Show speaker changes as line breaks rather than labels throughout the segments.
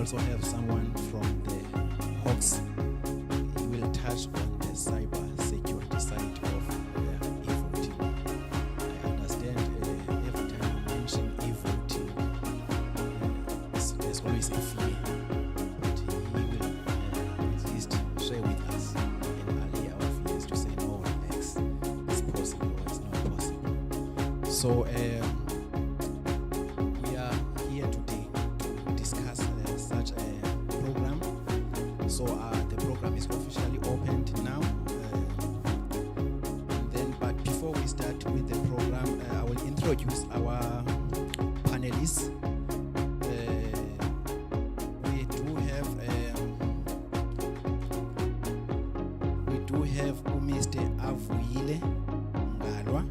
also have someone from the Hawks. He will touch on the cyber security side of e-voting. I understand every time you mention e-voting, there's always a fear, but he will at least share with us and allay our fears to say, no, relax, it's possible or it's not possible. So we are here today to discuss such a program. So the program is officially opened now. But before we start with the program, I will introduce our panelists. We do have Mr. Avuyile Ngalwa.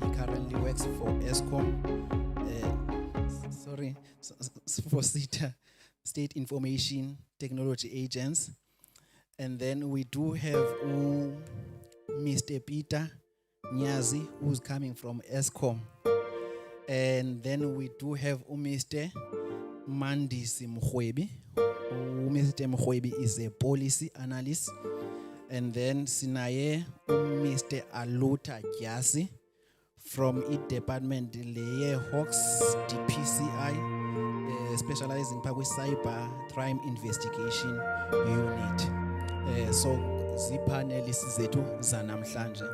He currently works for Eskom. For SITA, State Information Technology Agents. And then we do have Mr. Peter Nyazi, who's coming from Eskom. And then we do have Mr. Mandisi Mkhwebi. Mr. Mkhwebi is a policy analyst. And then Sinaye Mr. Aluta Gyasi from it department Leye Hawks DPCI, specializing in cyber crime investigation unit. So zipanelists zethu zanamhlanje.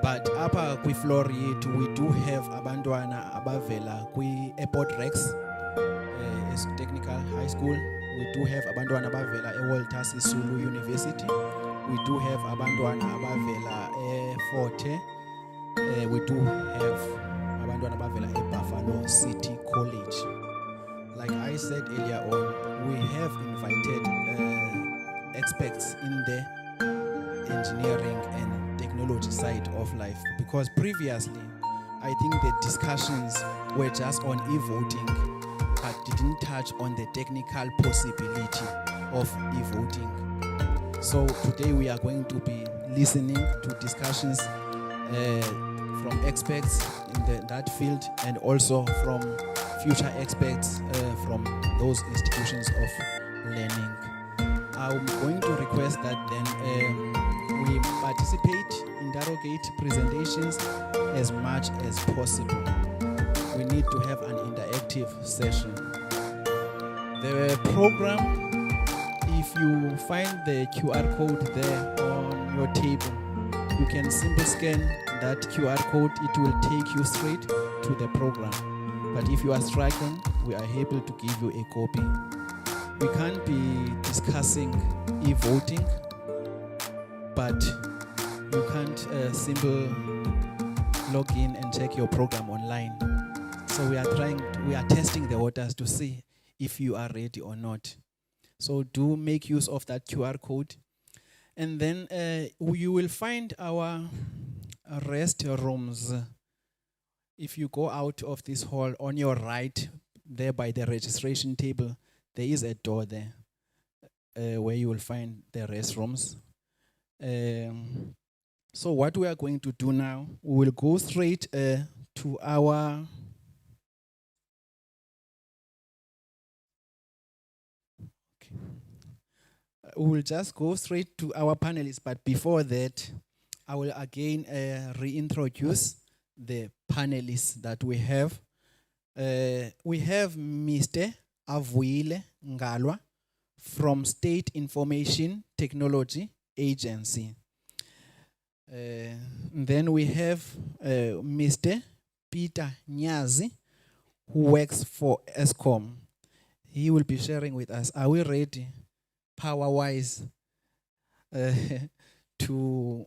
But apha kwi-floor yethu we do have abantwana abavela kwi-Airport Rex Technical High School. We do have abantwana abavela eWalter Sisulu University. We do have abantwana abavela eForte. We do have abantwana abavela eBuffalo City College. Like I said earlier on, we have invited experts in the engineering and technology side of life, because previously I think the discussions were just on e-voting but didn't touch on the technical possibility of e-voting. So today we are going to be listening to discussions from experts in that field, and also from future experts from those institutions of learning. I'm going to request that then we participate, interrogate presentations as much as possible. We need to have an interactive session. The program, if you find the QR code there on your table, you can simply scan that QR code. It will take you straight to the program. But if you are struggling, we are able to give you a copy. We can't be discussing e-voting, but you can't simple log in and check your program online. So we are testing the waters to see if you are ready or not. So do make use of that QR code. And then you will find our restrooms. If you go out of this hall, on your right, there by the registration table, there is a door there where you will find the restrooms. So what we are going to do now, we will go straight to our we will just go straight to our panelists, but before that, I will again reintroduce the panelists that we have. We have Mr. Avuyile Ngalwa from State Information Technology Agency. Then we have Mr. Peter Nyazi, who works for Eskom. He will be sharing with us. Are we ready, power-wise, to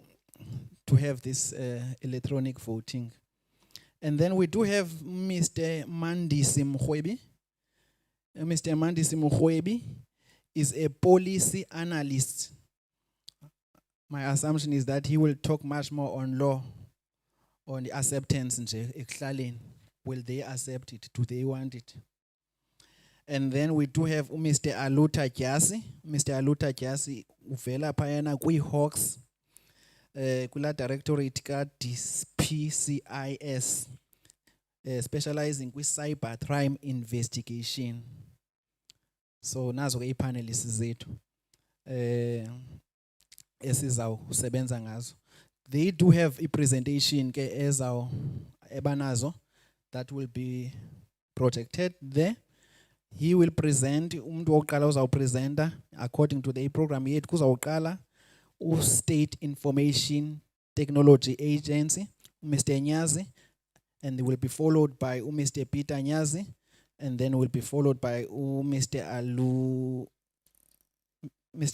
have this electronic voting? And then we do have Mr. Mandisi Mkhwebi. Mr. Mandisi Mkhwebi is a policy analyst. My assumption is that he will talk much more on law, on the acceptance. Will they accept it? Do they want it? And then we do have Mr. Aluta Gyasi. Mr. Aluta Gyasi uvela phayana kwi-Hawks, kula directorate ka-PCIS, specializing kwi-cyber crime investigation. So nazo ke i-panelists zethu esizawusebenza ngazo. They do have a presentation ke ebanazo that will be projected there. He will present, umuntu wokuqala uzawupresenta according to the program yethu kuzawuqala State Information Technology Agency, Mr. Nyazi, and they will be followed by Mr. Peter Nyazi, and then will be followed by Mr.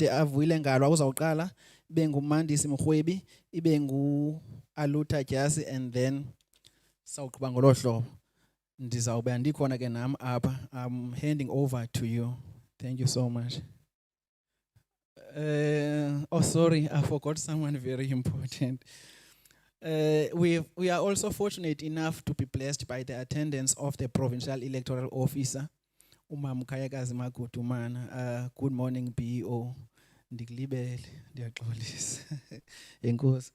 Avuyile Ngalwa uzawuqala, ibe nguMandisi Mkhwebi, ibe ngu-Aluta Gyasi, and then sawuqhuba ngolo hlobo. Ndizawube andikhona ke nam apha. I'm handing over to you. Thank you so much. Oh, sorry, I forgot someone very important. We are also fortunate enough to be blessed by the attendance of the Provincial Electoral Officer, Umam Khayekazi Magutumana. Good morning, BEO. Ndikulibele, ndiyaxolisa. Enkosi.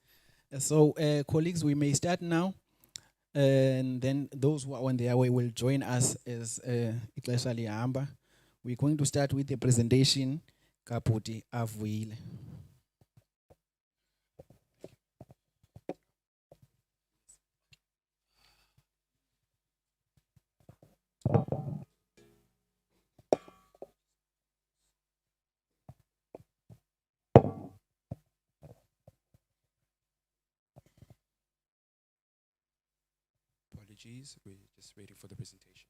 So, colleagues, we may start now. And then those who are on their way will join us as ixesha lihamba. We're going to start with the presentation. Kapoti Avuyile.
Apologies, we're just waiting for the presentation.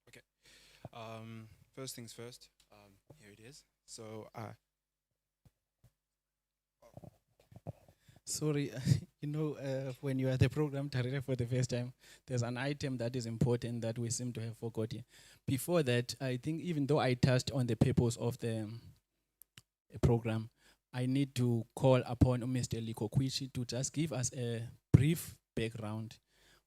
Okay. First things first. Here it is. So,
Sorry, when you are the program director for the first time, there's an item that is important that we seem to have forgotten. Before that, I think even though I touched on the purpose of the program, I need to call upon Mr. Liko Kwichi to just give us a brief background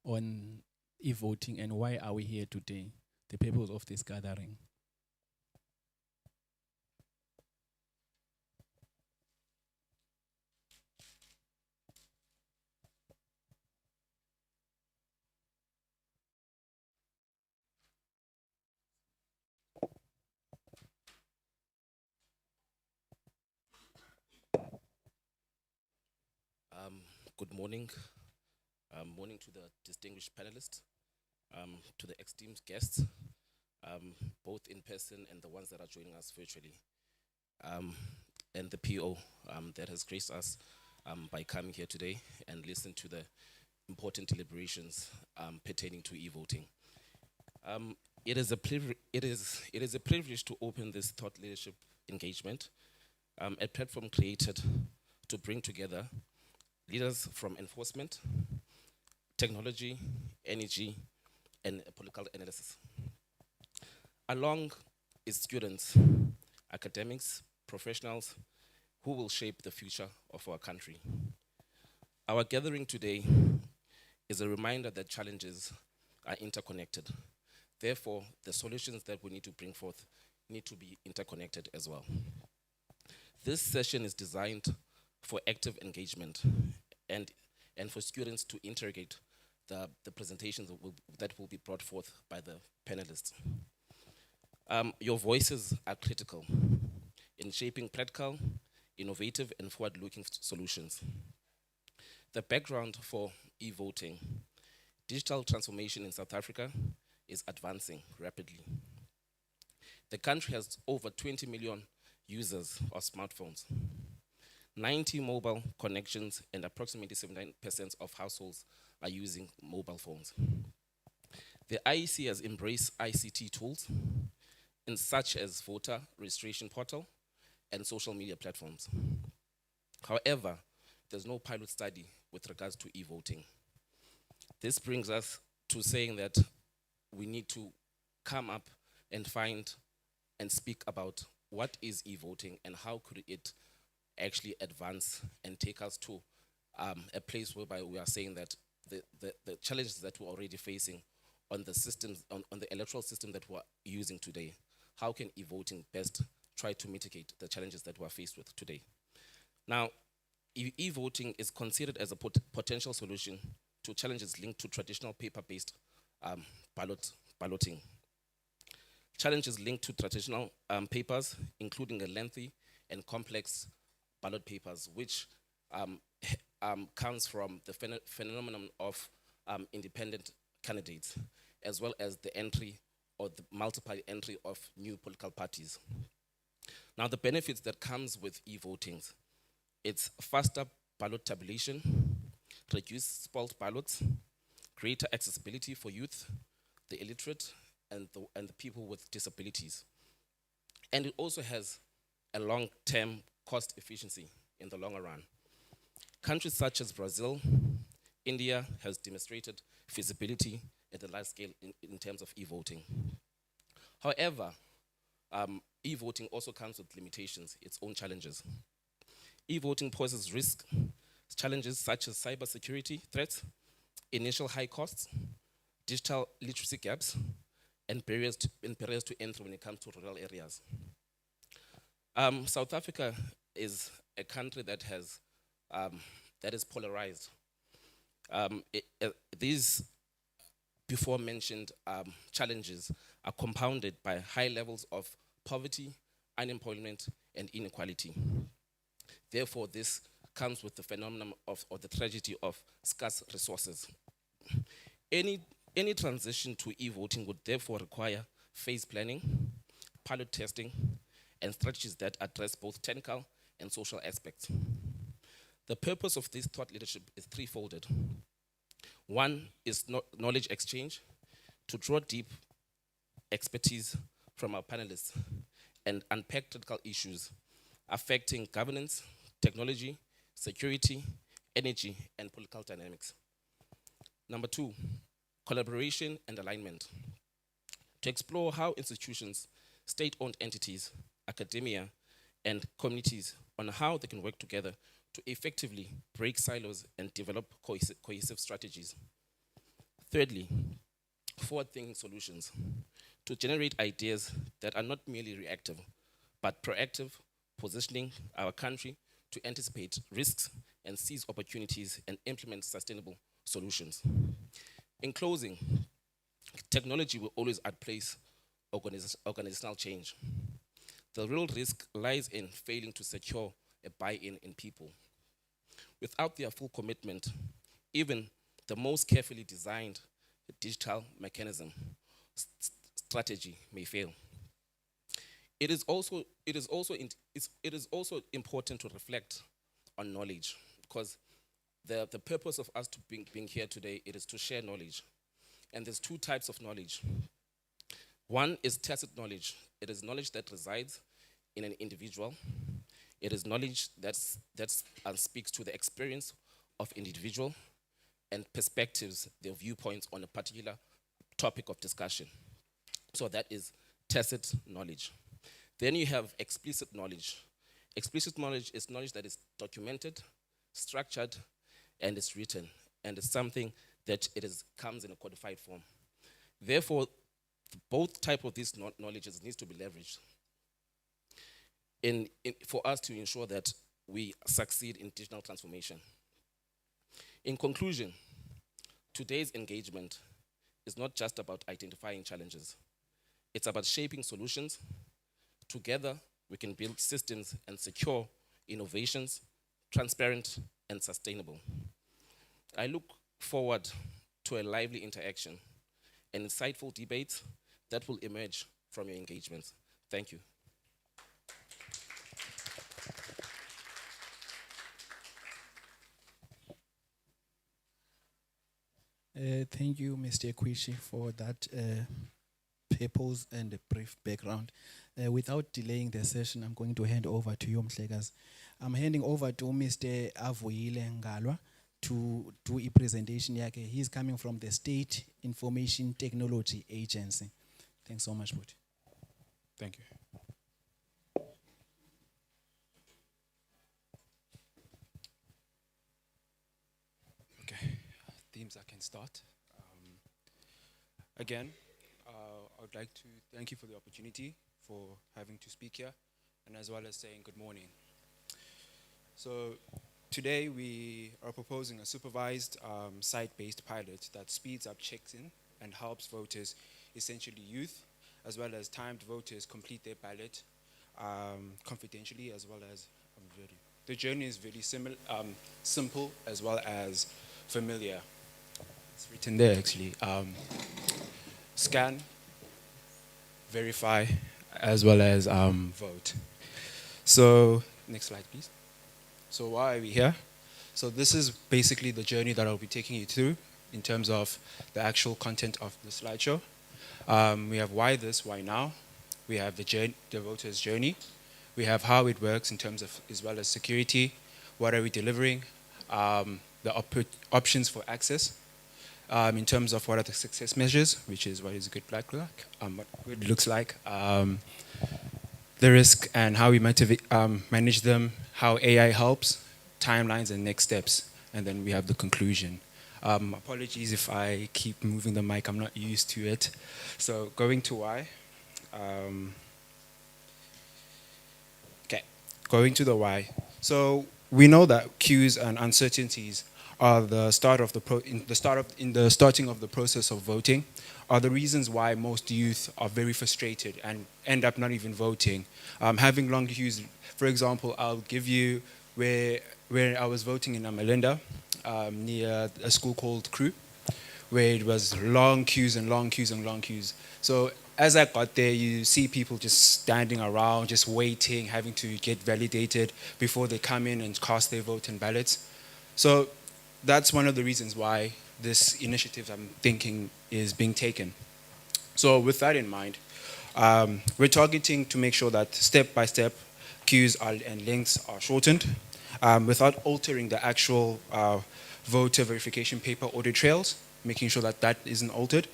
on e-voting and why are we here today, the purpose of this gathering.
Good morning. Morning to the distinguished panelists, to the esteemed guests, both in person and the ones that are joining us virtually, um, and the PO that has graced us by coming here today and listen to the important deliberations pertaining to e-voting. It is a privilege to open this thought leadership engagement, a platform created to bring together leaders from enforcement, technology, energy, and political analysis. Along its students, academics, professionals who will shape the future of our country. Our gathering today is a reminder that challenges are interconnected. Therefore, the solutions that we need to bring forth need to be interconnected as well. This session is designed for active engagement and for students to interrogate the presentations that will be brought forth by the panelists. Your voices are critical in shaping practical, innovative, and forward-looking solutions. The background for e-voting: digital transformation in South Africa is advancing rapidly. The country has over 20 million users of smartphones, 90 mobile connections, and approximately 79% of households are using mobile phones. The IEC has embraced ICT tools, such as voter registration portal and social media platforms. However, there's no pilot study with regards to e-voting. This brings us to saying that we need to come up and find and speak about what is e-voting and how could it actually advance and take us to a place whereby we are saying that the challenges that we're already facing on the systems, on the electoral system that we're using today, how can e-voting best try to mitigate the challenges that we're faced with today? Now, e-voting is considered as a potential solution to challenges linked to traditional paper-based balloting. Challenges linked to traditional papers, including a lengthy and complex ballot papers, which comes from the phenomenon of independent candidates, as well as the entry or the multiple entry of new political parties. Now, the benefits that comes with e-voting: it's faster ballot tabulation, reduced spoiled ballots, greater accessibility for youth, the illiterate, and the people with disabilities. And it also has a long-term cost efficiency in the longer run. Countries such as Brazil, India has demonstrated feasibility at a large scale in terms of e-voting. However, e-voting also comes with limitations, its own challenges. E-voting poses risk, challenges such as cybersecurity threats, initial high costs, digital literacy gaps, and barriers to entry when it comes to rural areas. South Africa is a country that has that is polarized. These before mentioned challenges are compounded by high levels of poverty, unemployment, and inequality. Therefore, this comes with the phenomenon of, or the tragedy of, scarce resources. Any transition to e-voting would therefore require phase planning, pilot testing, and strategies that address both technical and social aspects. The purpose of this thought leadership is threefolded. One is knowledge exchange, to draw deep expertise from our panelists and unpack critical issues affecting governance, technology, security, energy, and political dynamics. Number two, collaboration and alignment, to explore how institutions, state-owned entities, academia, and communities on how they can work together to effectively break silos and develop cohesive strategies. Thirdly, forward-thinking solutions, to generate ideas that are not merely reactive, but proactive, positioning our country to anticipate risks and seize opportunities and implement sustainable solutions. In closing, technology will always outpace organizational change. The real risk lies in failing to secure a buy-in in people. Without their full commitment, even the most carefully designed digital mechanism strategy may fail. It is also important to reflect on knowledge, because the purpose of us to being here today, it is to share knowledge. And there's two types of knowledge. One is tacit knowledge. It is knowledge that resides in an individual. It is knowledge that speaks to the experience of individual and perspectives, their viewpoints on a particular topic of discussion. So that is tacit knowledge. Then you have explicit knowledge. Explicit knowledge is knowledge that is documented, structured, and is written, and it's something that comes in a codified form. Therefore, both type of these knowledges needs to be leveraged for us to ensure that we succeed in digital transformation. In conclusion, today's engagement is not just about identifying challenges. It's about shaping solutions. Together, we can build systems and secure innovations, transparent and sustainable. I look forward to a lively interaction and insightful debates that will emerge from your engagements. Thank you.
Thank you, Mr. Kwishi, for that purpose and a brief background. Without delaying the session, I'm going to hand over to you, Mhlekas. I'm handing over to Mr. Avuyile Ngalwa to do a presentation. He's coming from the State Information Technology Agency. Thanks so much, Buti.
Thank you. Okay, themes I can start. Again, I would like to thank you for the opportunity for having to speak here, and as well as saying good morning. So today we are proposing a supervised site-based pilot that speeds up checks-in and helps voters, essentially youth, as well as timed voters, complete their ballot confidentially, as well as the journey is very simple as well as familiar. It's written there actually. Scan, verify, as well as vote. So next slide, please. So why are we here? So this is basically the journey that I'll be taking you through in terms of the actual content of the slideshow. We have why this, why now. We have the voter's journey. We have how it works in terms of, as well as security. What are we delivering? The options for access. In terms of what are the success measures, which is what is good like, what good looks like. The risk and how we manage them, how AI helps, timelines and next steps, and then we have the conclusion. Apologies if I keep moving the mic, I'm not used to it. So going to why. Going to the why. So we know that queues and uncertainties are the starting of the process of voting, are the reasons why most youth are very frustrated and end up not even voting. Having long queues, for example, I'll give you where I was voting in Amalinda, near a school called Crew, where it was long queues and long queues and long queues. So as I got there, you see people just standing around, just waiting, having to get validated before they come in and cast their vote and ballots. So that's one of the reasons why this initiative, I'm thinking, is being taken. So with that in mind, we're targeting to make sure that step-by-step queues and links are shortened without altering the actual voter verification paper audit trails, making sure that that isn't altered,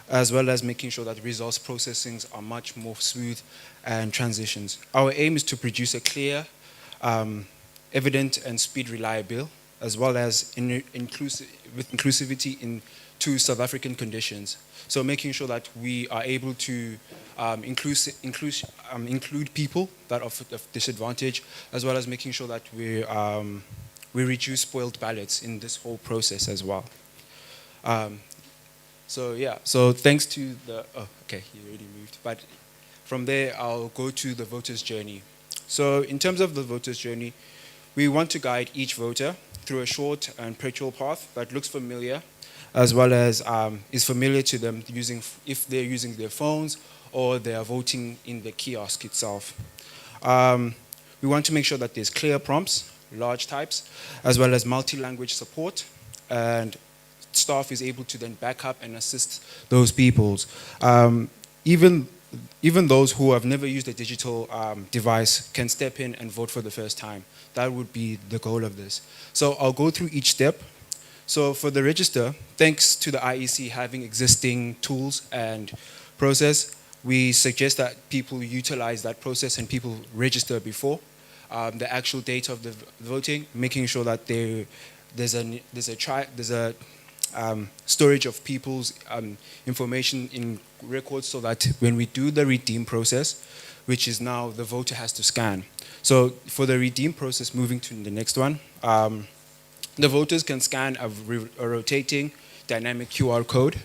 as well as making sure that results processings are much more smooth and transitions. Our aim is to produce a clear, evident and speed reliable, as well as with inclusivity into South African conditions. So making sure that we are able to include people that are of disadvantage, as well as making sure that we reduce spoiled ballots in this whole process as well. So thanks to the, okay, he already moved. But from there, I'll go to the voter's journey. So in terms of the voter's journey, we want to guide each voter through a short and petrol path that looks familiar, as well as is familiar to them if they're using their phones or they are voting in the kiosk itself. We want to make sure that there's clear prompts, large types, as well as multi-language support, and staff is able to then back up and assist those peoples. Even those who have never used a digital device can step in and vote for the first time. That would be the goal of this. So I'll go through each step. So for the register, thanks to the IEC having existing tools and process, we suggest that people utilize that process and people register before the actual date of the voting, making sure that there's a storage of people's information in records, so that when we do the redeem process, which is now the voter has to scan. So for the redeem process, moving to the next one, the voters can scan a rotating dynamic QR code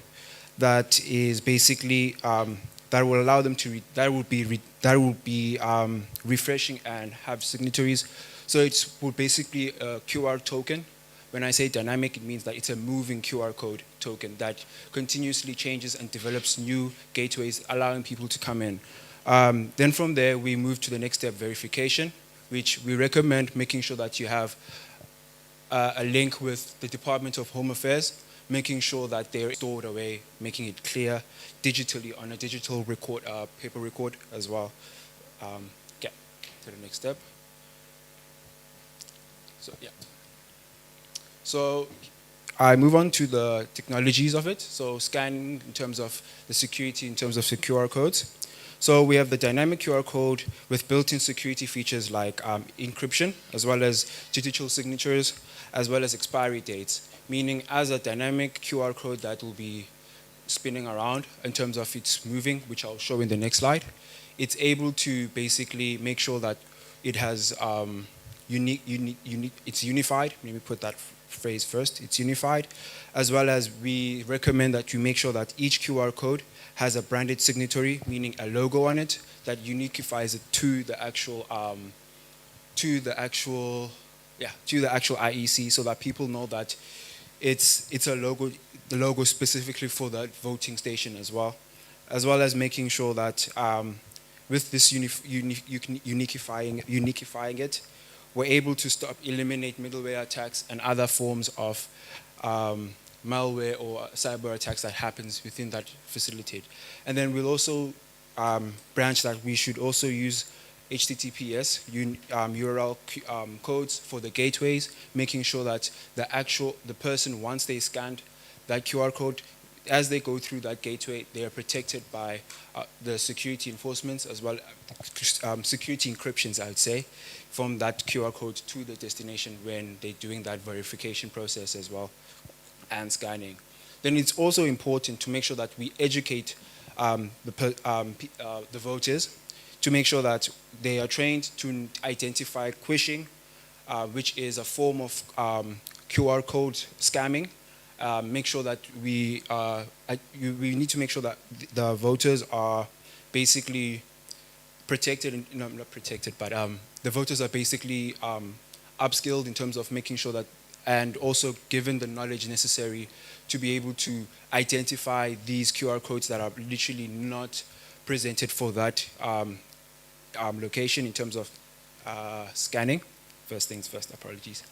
that is basically that will allow them to that will be refreshing and have signatories. So it's basically a QR token. When I say dynamic, it means that it's a moving QR code token that continuously changes and develops new gateways, allowing people to come in. Then from there, we move to the next step, verification, which we recommend making sure that you have a link with the Department of Home Affairs, making sure that they're stored away, making it clear digitally on a digital record, paper record as well. Get to the next step. So yeah. So I move on to the technologies of it. So scanning in terms of the security, in terms of QR codes. So we have the dynamic QR code with built-in security features like encryption, as well as digital signatures, as well as expiry dates, meaning as a dynamic QR code that will be spinning around in terms of its moving, which I'll show in the next slide, it's able to basically make sure that it has it's unified. Let me put that phrase first. It's unified, as well as we recommend that you make sure that each QR code has a branded signatory, meaning a logo on it that unifies it to the actual IEC, so that people know that it's a logo, the logo specifically for that voting station as well as making sure that with this unifying it, we're able to eliminate middleware attacks and other forms of malware or cyber attacks that happens within that facility. And then we'll also branch that we should also use HTTPS URL codes for the gateways, making sure that the person, once they scanned that QR code, as they go through that gateway, they are protected by the security enforcements, as well security encryptions, I would say, from that QR code to the destination when they're doing that verification process as well and scanning. Then it's also important to make sure that we educate the voters to make sure that they are trained to identify quishing, which is a form of QR code scamming. Make sure that we need to make sure that the voters are basically protected, no, not protected, but the voters are basically upskilled in terms of making sure that, and also given the knowledge necessary to be able to identify these QR codes that are literally not presented for that location in terms of scanning. First things first, apologies.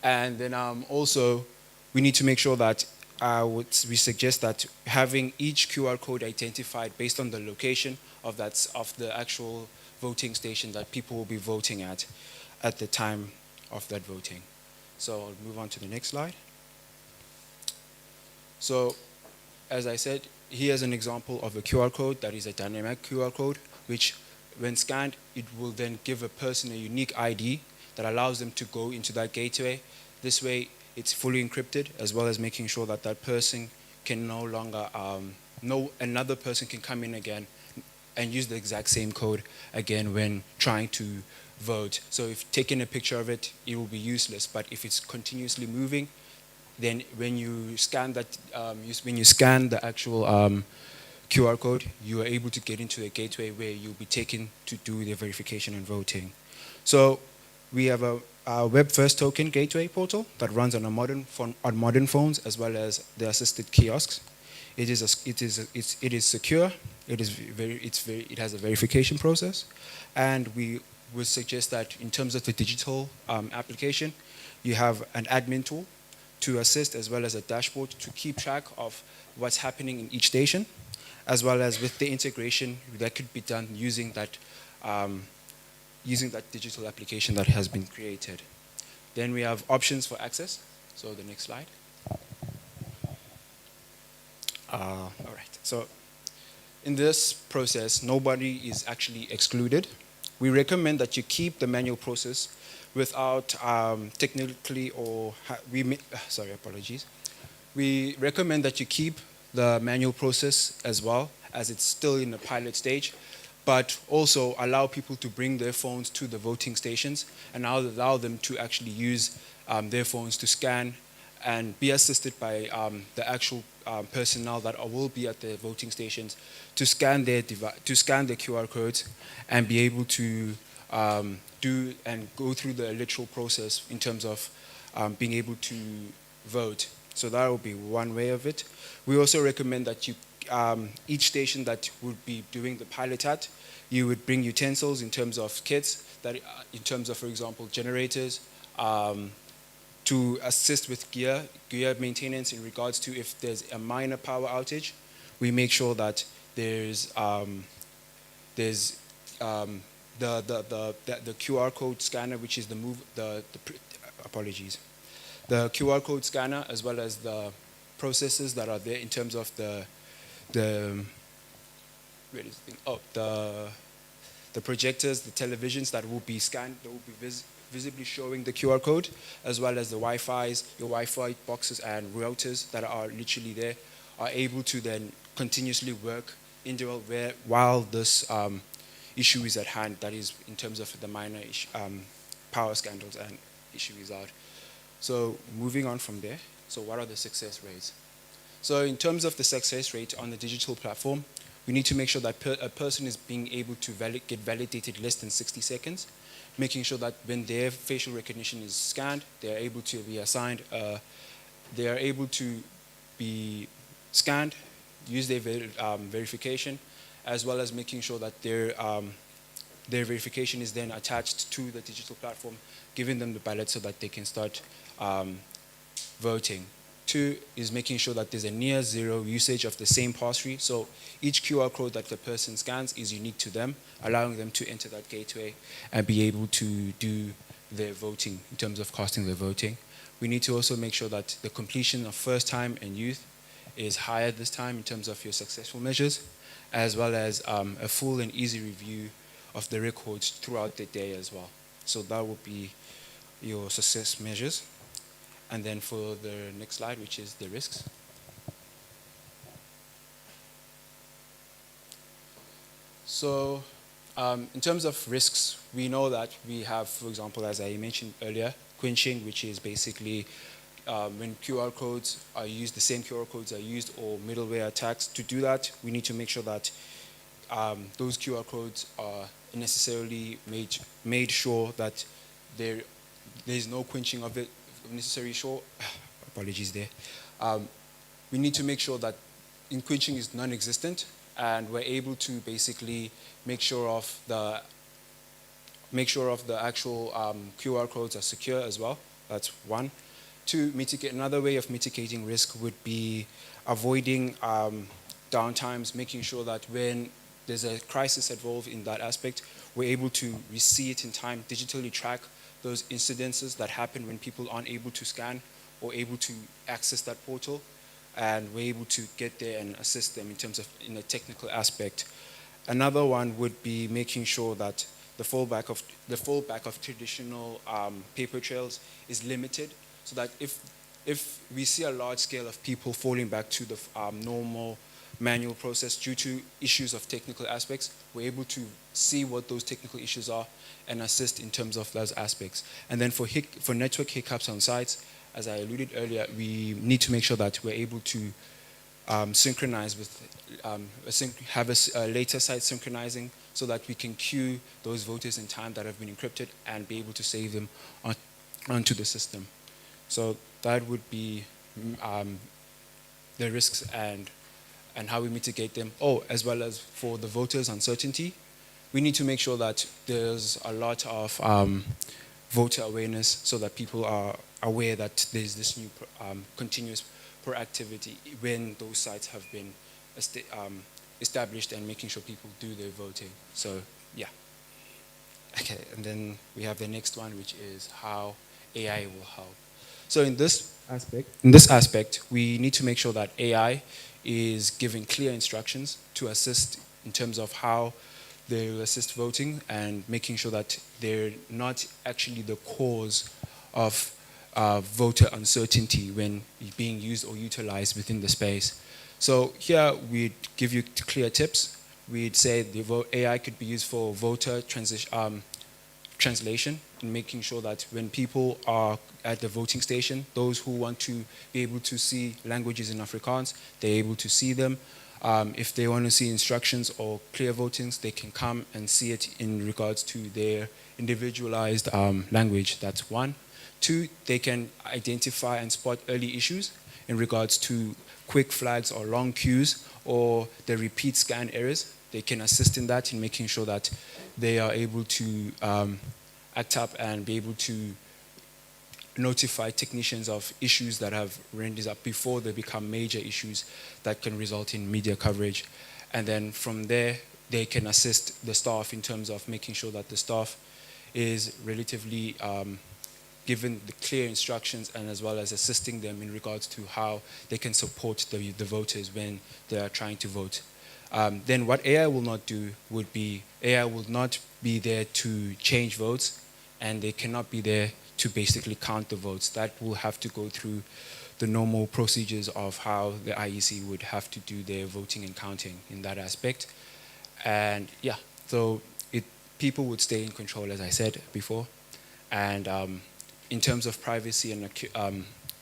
And then also, we need to make sure that we suggest that having each QR code identified based on the location of the actual voting station that people will be voting at the time of that voting. So I'll move on to the next slide. So, as I said, here's an example of a QR code that is a dynamic QR code, which when scanned, it will then give a person a unique ID that allows them to go into that gateway. This way, it's fully encrypted, as well as making sure that that person can no longer, another person can come in again and use the exact same code again when trying to vote. So if taking a picture of it, it will be useless. But if it's continuously moving, then when you scan that, when you scan the actual QR code, you are able to get into a gateway where you'll be taken to do the verification and voting. So We have a web-first token gateway portal that runs on on modern phones as well as the assisted kiosks. It is secure. It has a verification process, and we would suggest that in terms of the digital application, you have an admin tool to assist as well as a dashboard to keep track of what's happening in each station, as well as with the integration that could be done using that digital application that has been created. Then we have options for access. So the next slide. All right. So in this process, nobody is actually excluded. We recommend that you keep the manual process without technically or sorry, apologies. We recommend that you keep the manual process as well, as it's still in the pilot stage, but also allow people to bring their phones to the voting stations and allow them to actually use their phones to scan and be assisted by the actual personnel that will be at the voting stations to scan the QR codes and be able to do and go through the electoral process in terms of being able to vote. So that will be one way of it. We also recommend that you, each station that would be doing the pilot at, you would bring utensils in terms of kits, that in terms of, for example, generators, to assist with gear maintenance in regards to if there's a minor power outage. We make sure that there's the QR code scanner, which is the QR code scanner, as well as the processes that are there in terms of the projectors, the televisions that will be scanned, that will be visibly showing the QR code, as well as the Wi-Fi's, your Wi-Fi boxes and routers that are literally there, are able to then continuously work while this issue is at hand, that is in terms of the minor power scandals and issue is out. So moving on from there, so what are the success rates? So in terms of the success rate on the digital platform, we need to make sure that a person is being able to get validated less than 60 seconds, making sure that when their facial recognition is scanned, they are able to be assigned, they are able to be scanned, use their verification, as well as making sure that their verification is then attached to the digital platform, giving them the ballot so that they can start voting. 2 is making sure that there's a near zero usage of the same pass-through. So each QR code that the person scans is unique to them, allowing them to enter that gateway and be able to do their voting in terms of casting their voting. We need to also make sure that the completion of first time and youth is higher this time in terms of your successful measures, as well as a full and easy review of the records throughout the day as well. So that would be your success measures. And then for the next slide, which is the risks. So in terms of risks, we know that we have, for example, as I mentioned earlier, quenching, which is basically when QR codes are used, the same QR codes are used, or middleware attacks. To do that, we need to make sure that those QR codes are necessarily made sure that there's no quenching of it necessary sure. Apologies there. We need to make sure that quenching is non-existent, and we're able to basically make sure of the actual QR codes are secure as well. That's 1. 2, another way of mitigating risk would be avoiding downtimes, making sure that when there's a crisis involved in that aspect, we're able to see it in time, digitally track those incidences that happen when people aren't able to scan or able to access that portal, and we're able to get there and assist them in a technical aspect. Another one would be making sure that the fallback of traditional paper trails is limited, so that if we see a large scale of people falling back to the normal manual process due to issues of technical aspects, we're able to see what those technical issues are and assist in terms of those aspects. And then for network hiccups on sites, as I alluded earlier, we need to make sure that we're able to synchronize with, have a later site synchronizing so that we can queue those voters in time that have been encrypted and be able to save them onto the system. So that would be the risks and how we mitigate them. Oh, as well as for the voters' uncertainty, we need to make sure that there's a lot of voter awareness so that people are aware that there's this new continuous proactivity when those sites have been established and making sure people do their voting. So, yeah. Okay, and then we have the next one, which is how AI will help. So in this aspect, we need to make sure that AI is giving clear instructions to assist in terms of how they will assist voting and making sure that they're not actually the cause of voter uncertainty when being used or utilized within the space. So here we'd give you clear tips. We'd say the AI could be used for voter translation, in making sure that when people are at the voting station, those who want to be able to see languages in Afrikaans, they're able to see them. If they want to see instructions or clear votings, they can come and see it in regards to their individualized language. That's one. Two, they can identify and spot early issues in regards to quick flags or long queues or the repeat scan errors. They can assist in that, in making sure that they are able to act up and be able to notify technicians of issues that have rendered up before they become major issues that can result in media coverage. And then from there, they can assist the staff in terms of making sure that the staff is relatively given the clear instructions, and as well as assisting them in regards to how they can support the voters when they are trying to vote. Then what AI will not do would be, AI will not be there to change votes, and they cannot be there to basically count the votes. That will have to go through the normal procedures of how the IEC would have to do their voting and counting in that aspect. And yeah, so people would stay in control, as I said before. And in terms of privacy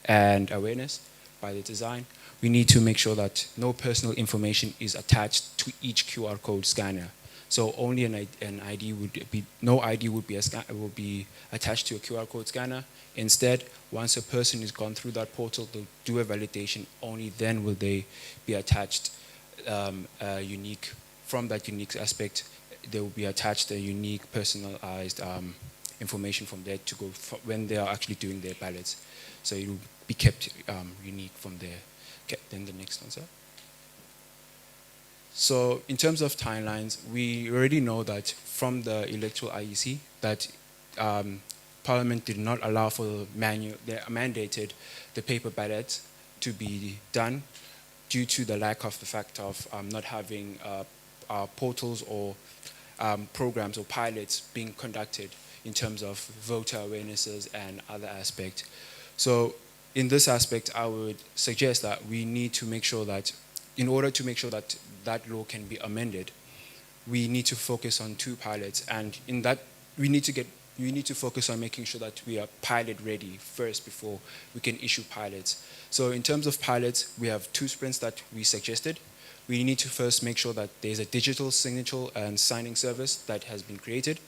and awareness by the design, we need to make sure that no personal information is attached to each QR code scanner. So only an ID would be, no ID would be attached to a QR code scanner. Instead, once a person has gone through that portal, they'll do a validation. Only then will they be attached from that unique aspect, they will be attached a unique personalized information from there to go when they are actually doing their ballots. So it will be kept unique from there. Okay, then the next one, sir. So in terms of timelines, we already know that from the electoral IEC that Parliament did not allow for they mandated the paper ballots to be done due to the lack of the fact of not having portals or programs or pilots being conducted in terms of voter awarenesses and other aspects. So in this aspect, I would suggest that we need to make sure that in order to make sure that that law can be amended, we need to focus on 2 pilots, and in that we need to focus on making sure that we are pilot ready first before we can issue pilots. So in terms of pilots, we have 2 sprints that we suggested. We need to first make sure that there's a digital signature and signing service that has been created,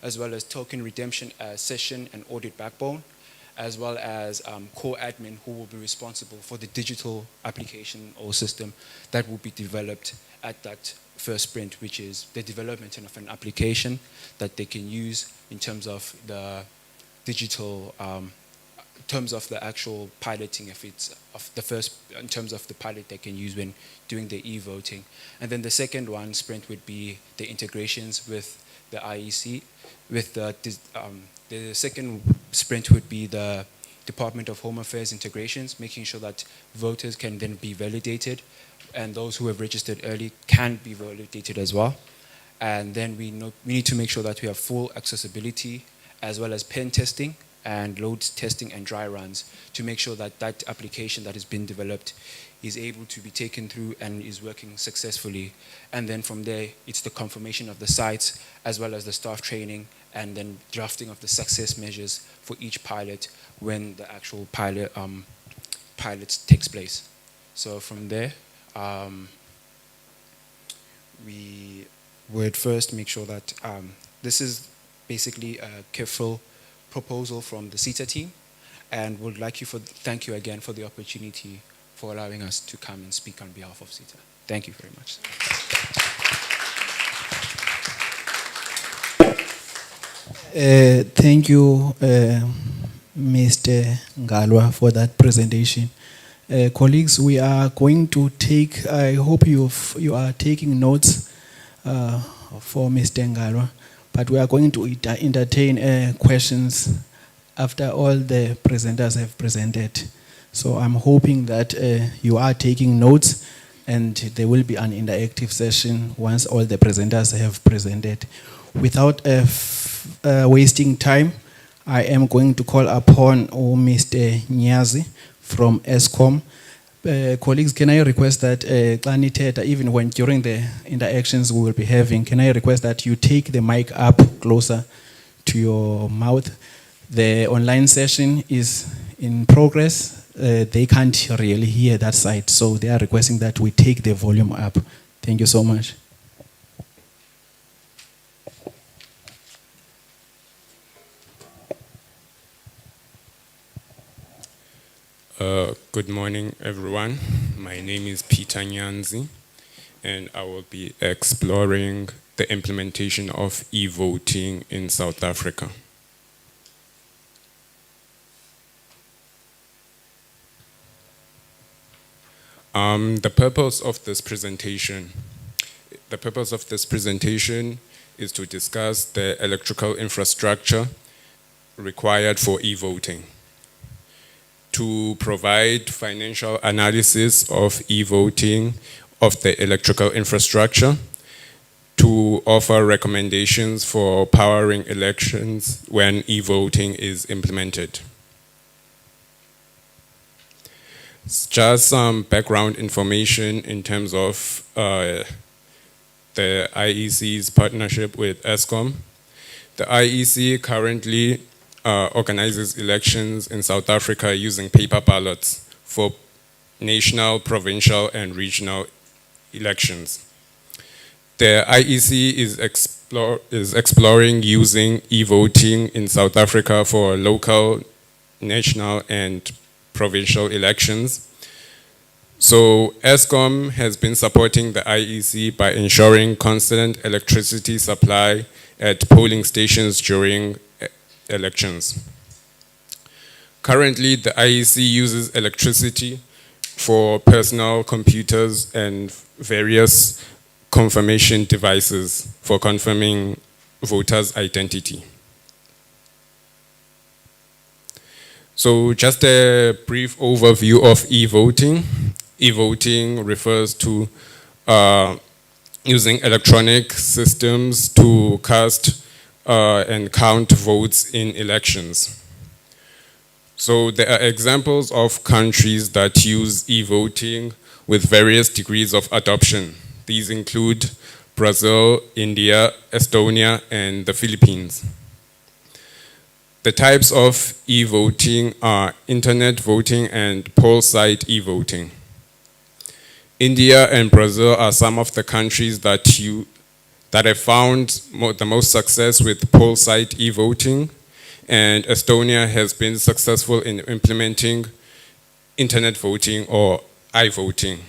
as well as token redemption as session and audit backbone, as well as core admin who will be responsible for the digital application or system that will be developed at that first sprint, which is the development of an application that they can use in terms of the digital, in terms of the actual piloting, if it's of the first, in terms of the pilot they can use when doing the e-voting. And then the second one sprint would be the integrations with the IEC, with the second sprint would be the Department of Home Affairs integrations, making sure that voters can then be validated, and those who have registered early can be validated as well. And then we need to make sure that we have full accessibility, as well as pen testing and load testing and dry runs, to make sure that that application that has been developed is able to be taken through and is working successfully. And then from there, it's the confirmation of the sites, as well as the staff training, and then drafting of the success measures for each pilot when the actual pilot takes place. So from there, we would first make sure that this is basically a careful proposal from the CETA team, and would like you thank you again for the opportunity for allowing us to come and speak on behalf of CETA. Thank you very much.
Thank you, Mr. Ngalwa, for that presentation. Colleagues, we are going to take, I hope you are taking notes for Mr. Ngalwa, but we are going to entertain questions after all the presenters have presented. So I'm hoping that you are taking notes, and there will be an interactive session once all the presenters have presented. Without wasting time, I am going to call upon Mr. Nyazi from ESCOM. Colleagues, can I request that even when during the interactions we will be having, can I request that you take the mic up closer to your mouth? The online session is in progress. They can't really hear that side, so they are requesting that we take the volume up. Thank you so much.
Good morning, everyone. My name is Peter Nyanzi, and I will be exploring the implementation of e-voting in South Africa. The purpose of this presentation is to discuss the electrical infrastructure required for e-voting, to provide financial analysis of e-voting of the electrical infrastructure, to offer recommendations for powering elections when e-voting is implemented. Just some background information in terms of the IEC's partnership with ESCOM. The IEC currently organizes elections in South Africa using paper ballots for national, provincial, and regional elections. The IEC is exploring using e-voting in South Africa for local, national, and provincial elections. So ESCOM has been supporting the IEC by ensuring constant electricity supply at polling stations during elections. Currently, the IEC uses electricity for personal computers and various confirmation devices for confirming voters' identity. So just a brief overview of e-voting. E-voting refers to using electronic systems to cast and count votes in elections. So there are examples of countries that use e-voting with various degrees of adoption. These include Brazil, India, Estonia, and the Philippines. The types of e-voting are internet voting and poll site e-voting. India and Brazil are some of the countries that have found the most success with poll site e-voting, and Estonia has been successful in implementing internet voting or i-voting.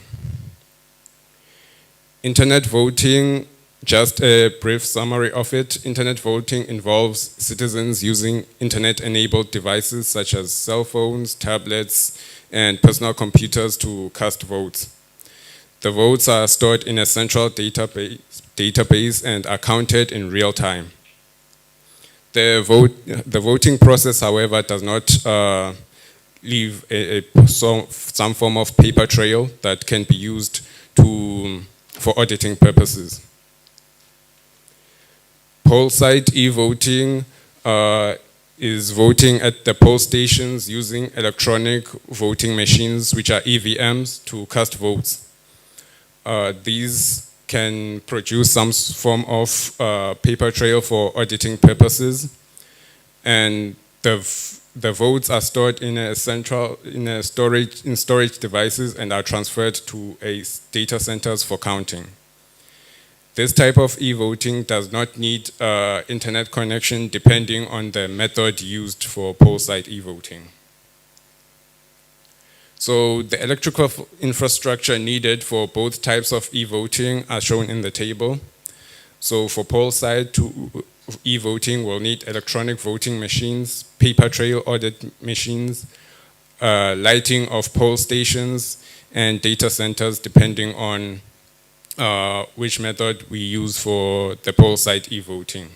Internet voting, just a brief summary of it, internet voting involves citizens using internet-enabled devices such as cell phones, tablets, and personal computers to cast votes. The votes are stored in a central database and are counted in real time. The voting process, however, does not leave some form of paper trail that can be used for auditing purposes. Poll site e-voting is voting at the poll stations using electronic voting machines, which are EVMs, to cast votes. These can produce some form of paper trail for auditing purposes, and the votes are stored in storage devices and are transferred to data centers for counting. This type of e-voting does not need internet connection depending on the method used for poll site e-voting. So the electrical infrastructure needed for both types of e-voting are shown in the table. So for poll site e-voting, we'll need electronic voting machines, paper trail audit machines, lighting of poll stations, and data centers depending on which method we use for the poll site e-voting.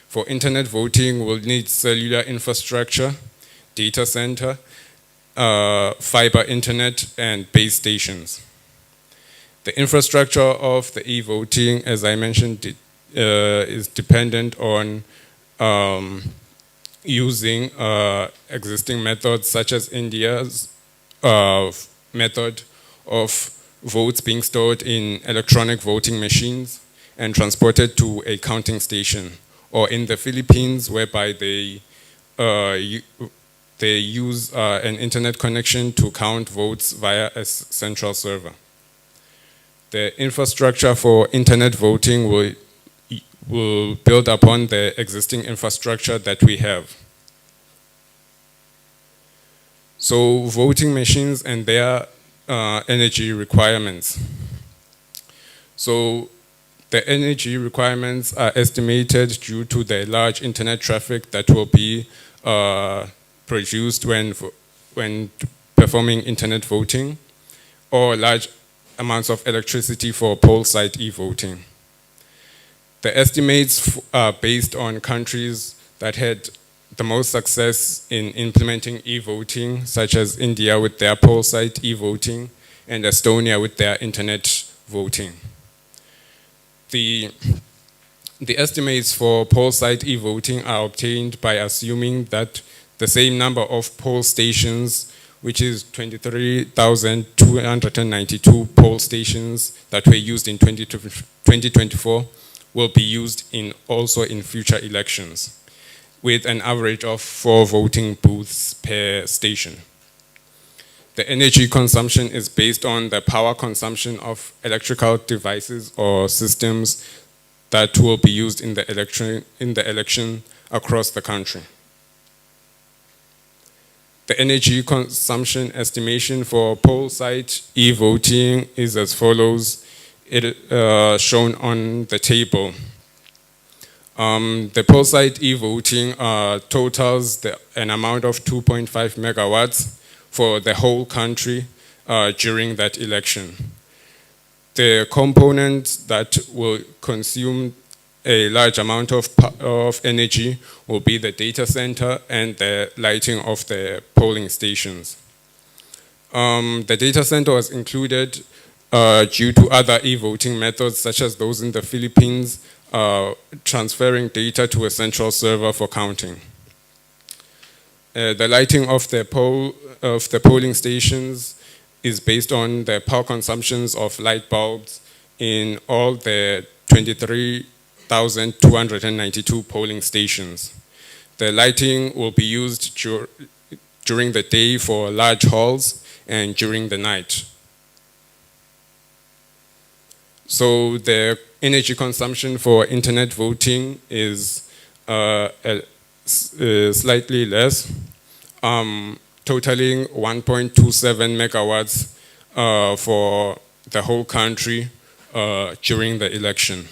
For internet voting, we'll need cellular infrastructure, data center, fiber internet, and base stations. The infrastructure of the e-voting, as I mentioned, is dependent on using existing methods such as India's method of votes being stored in electronic voting machines and transported to a counting station, or in the Philippines, whereby they use an internet connection to count votes via a central server. The infrastructure for internet voting will build upon the existing infrastructure that we have. So voting machines and their energy requirements. So the energy requirements are estimated due to the large internet traffic that will be produced when performing internet voting, or large amounts of electricity for poll site e-voting. The estimates are based on countries that had the most success in implementing e-voting, such as India with their poll site e-voting and Estonia with their internet voting. The estimates for poll site e-voting are obtained by assuming that the same number of poll stations, which is 23,292 poll stations that were used in 2024, will be used also in future elections, with an average of 4 voting booths per station. The energy consumption is based on the power consumption of electrical devices or systems that will be used in the election across the country. The energy consumption estimation for poll site e-voting is as follows. It shown on the table. The poll site e-voting totals an amount of 2.5 megawatts for the whole country during that election. The components that will consume a large amount of energy will be the data center and the lighting of the polling stations. The data center was included due to other e-voting methods, such as those in the Philippines, transferring data to a central server for counting. The lighting of the polling stations is based on the power consumptions of light bulbs in all the 23,292 polling stations. The lighting will be used during the day for large halls and during the night. So the energy consumption for internet voting is slightly less, totaling 1.27 megawatts for the whole country during the election.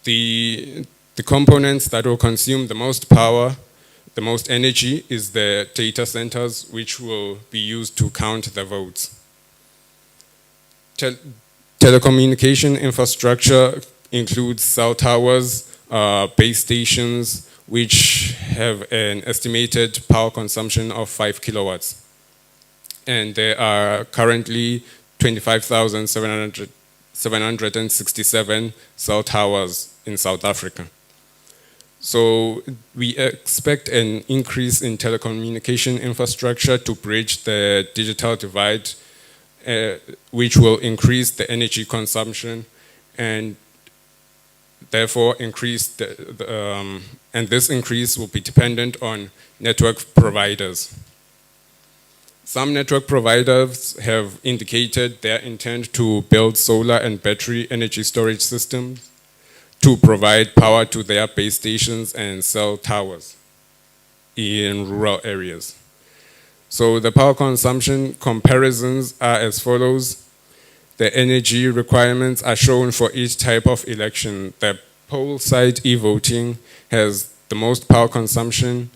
The components that will consume the most power, the most energy, is the data centers, which will be used to count the votes. Telecommunication infrastructure includes cell towers, base stations, which have an estimated power consumption of 5 kilowatts. And there are currently 25,767 cell towers in South Africa. So we expect an increase in telecommunication infrastructure to bridge the digital divide, which will increase the energy consumption and therefore increase and this increase will be dependent on network providers. Some network providers have indicated their intent to build solar and battery energy storage systems to provide power to their base stations and cell towers in rural areas. So the power consumption comparisons are as follows. The energy requirements are shown for each type of election. The poll site e-voting has the most power consumption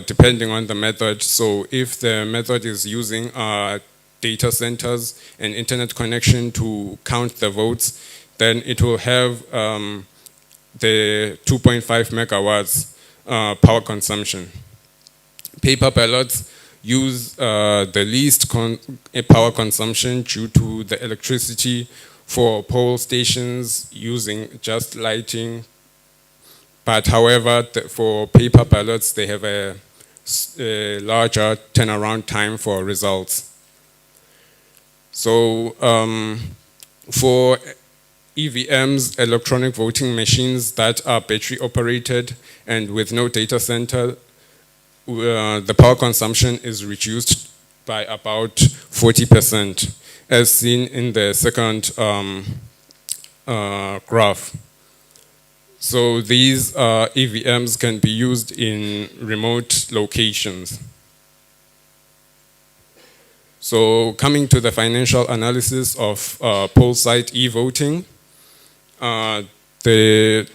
depending on the method. So if the method is using data centers and internet connection to count the votes, then it will have the 2.5 megawatts power consumption. Paper ballots use the least power consumption due to the electricity for poll stations using just lighting. But however, for paper ballots, they have a larger turnaround time for results. So for EVMs, electronic voting machines that are battery operated and with no data center, the power consumption is reduced by about 40%, as seen in the second graph. So these EVMs can be used in remote locations. So coming to the financial analysis of poll site e-voting, the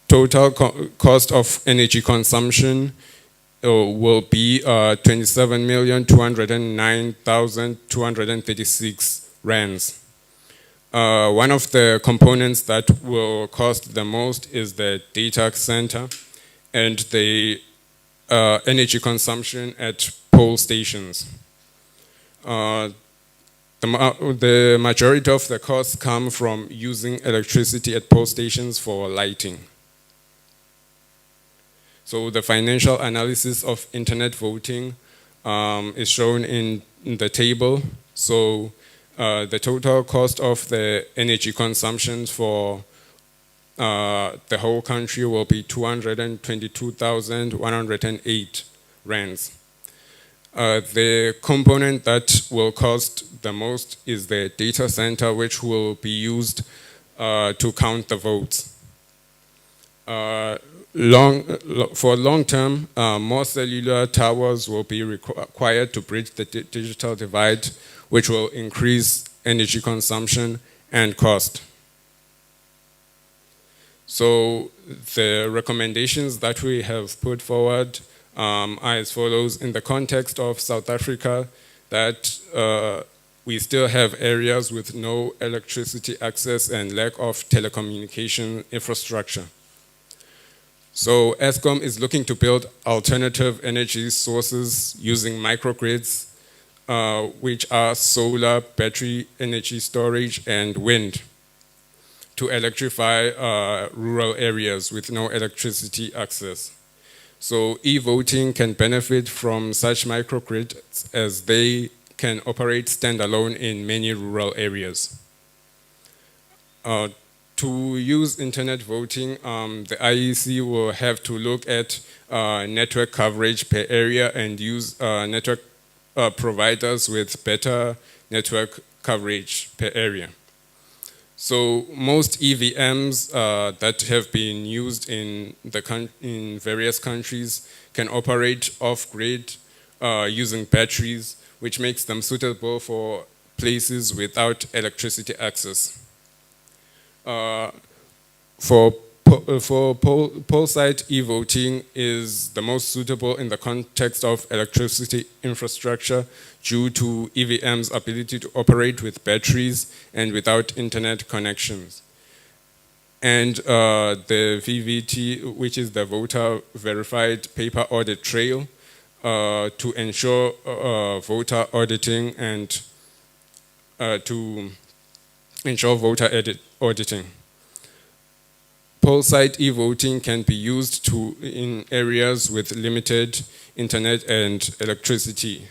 total cost of energy consumption will be 27,209,236 rands. One of the components that will cost the most is the data center and the energy consumption at poll stations. The majority of the costs come from using electricity at poll stations for lighting. So the financial analysis of internet voting is shown in the table. So the total cost of the energy consumption for the whole country will be 222,108 rands. The component that will cost the most is the data center, which will be used to count the votes. For long term, more cellular towers will be required to bridge the digital divide, which will increase energy consumption and cost. So the recommendations that we have put forward are as follows. In the context of South Africa, that we still have areas with no electricity access and lack of telecommunication infrastructure. So Eskom is looking to build alternative energy sources using microgrids, which are solar, battery energy storage, and wind, to electrify rural areas with no electricity access. So e-voting can benefit from such microgrids as they can operate standalone in many rural areas. To use internet voting, the IEC will have to look at network coverage per area and use network providers with better network coverage per area. So most EVMs that have been used in various countries can operate off-grid using batteries, which makes them suitable for places without electricity access. For poll site e-voting is the most suitable in the context of electricity infrastructure due to EVM's ability to operate with batteries and without internet connections. And the VVT, which is the voter verified paper audit trail, to ensure voter auditing and to ensure voter auditing. Poll site e-voting can be used in areas with limited internet and electricity.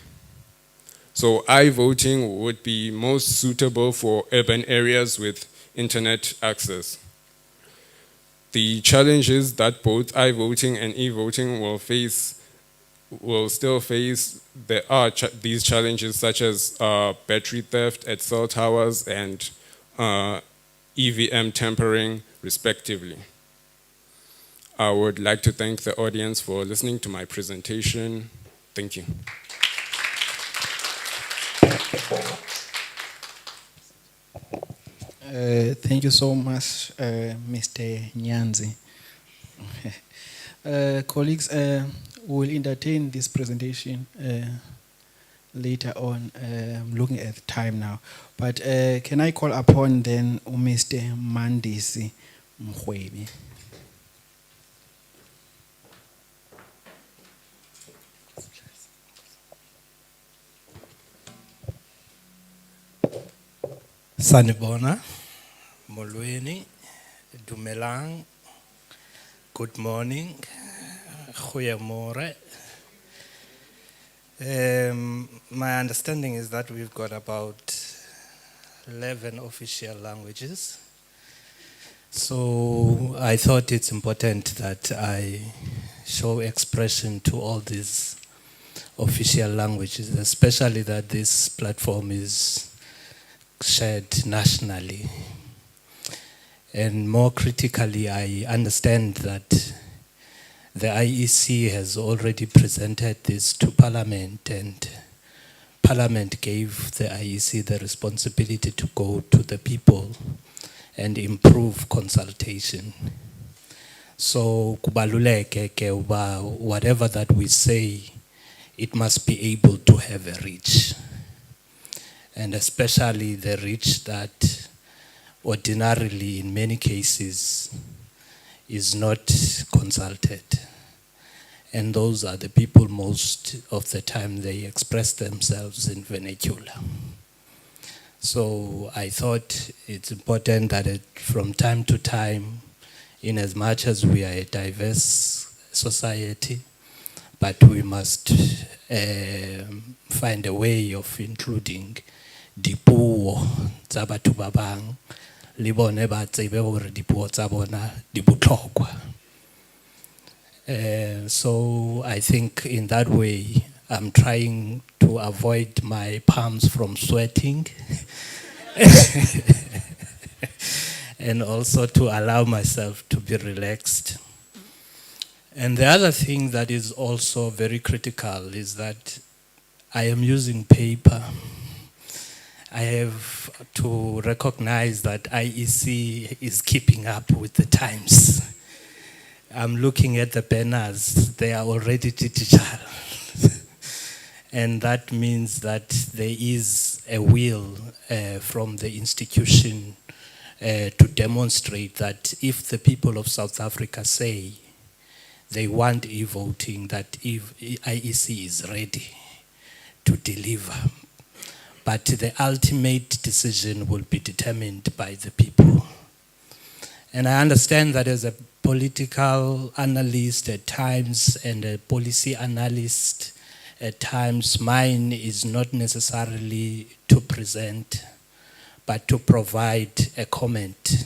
So i-voting would be most suitable for urban areas with internet access. The challenge is that both i-voting and e-voting will face will still face these challenges such as battery theft at cell towers and EVM tampering, respectively. I would like to thank the audience for listening to my presentation. Thank you.
Thank you so much, Mr. Nyanzi. Colleagues, we'll entertain this presentation later on. I'm looking at the time now. But can I call upon then Mr. Mandisi Mkhwebi?
Sanibona, molweni, dumelang, good morning, goeiemorgen. My understanding is that we've got about 11 official languages. So I thought it's important that I show expression to all these official languages, especially that this platform is shared nationally. And more critically, I understand that the IEC has already presented this to Parliament, and Parliament gave the IEC the responsibility to go to the people and improve consultation. So kubaluleke ke uba whatever that we say, it must be able to have a reach. And especially the reach that ordinarily, in many cases, is not consulted. And those are the people most of the time they express themselves in vernacular. So I thought it's important that from time to time, in as much as we are a diverse society, but we must find a way of including dipuo tsa batho ba bang le bone ba tsebe gore dipuo tsa bona di botlhokwa. So I think in that way I'm trying to avoid my palms from sweating and also to allow myself to be relaxed. And the other thing that is also very critical is that I am using paper. I have to recognize that IEC is keeping up with the times. I'm looking at the banners, they are already digital. And that means that there is a will from the institution to demonstrate that if the people of South Africa say they want e-voting, that IEC is ready to deliver. But the ultimate decision will be determined by the people. And I understand that as a political analyst at times and a policy analyst at times, mine is not necessarily to present, but to provide a comment.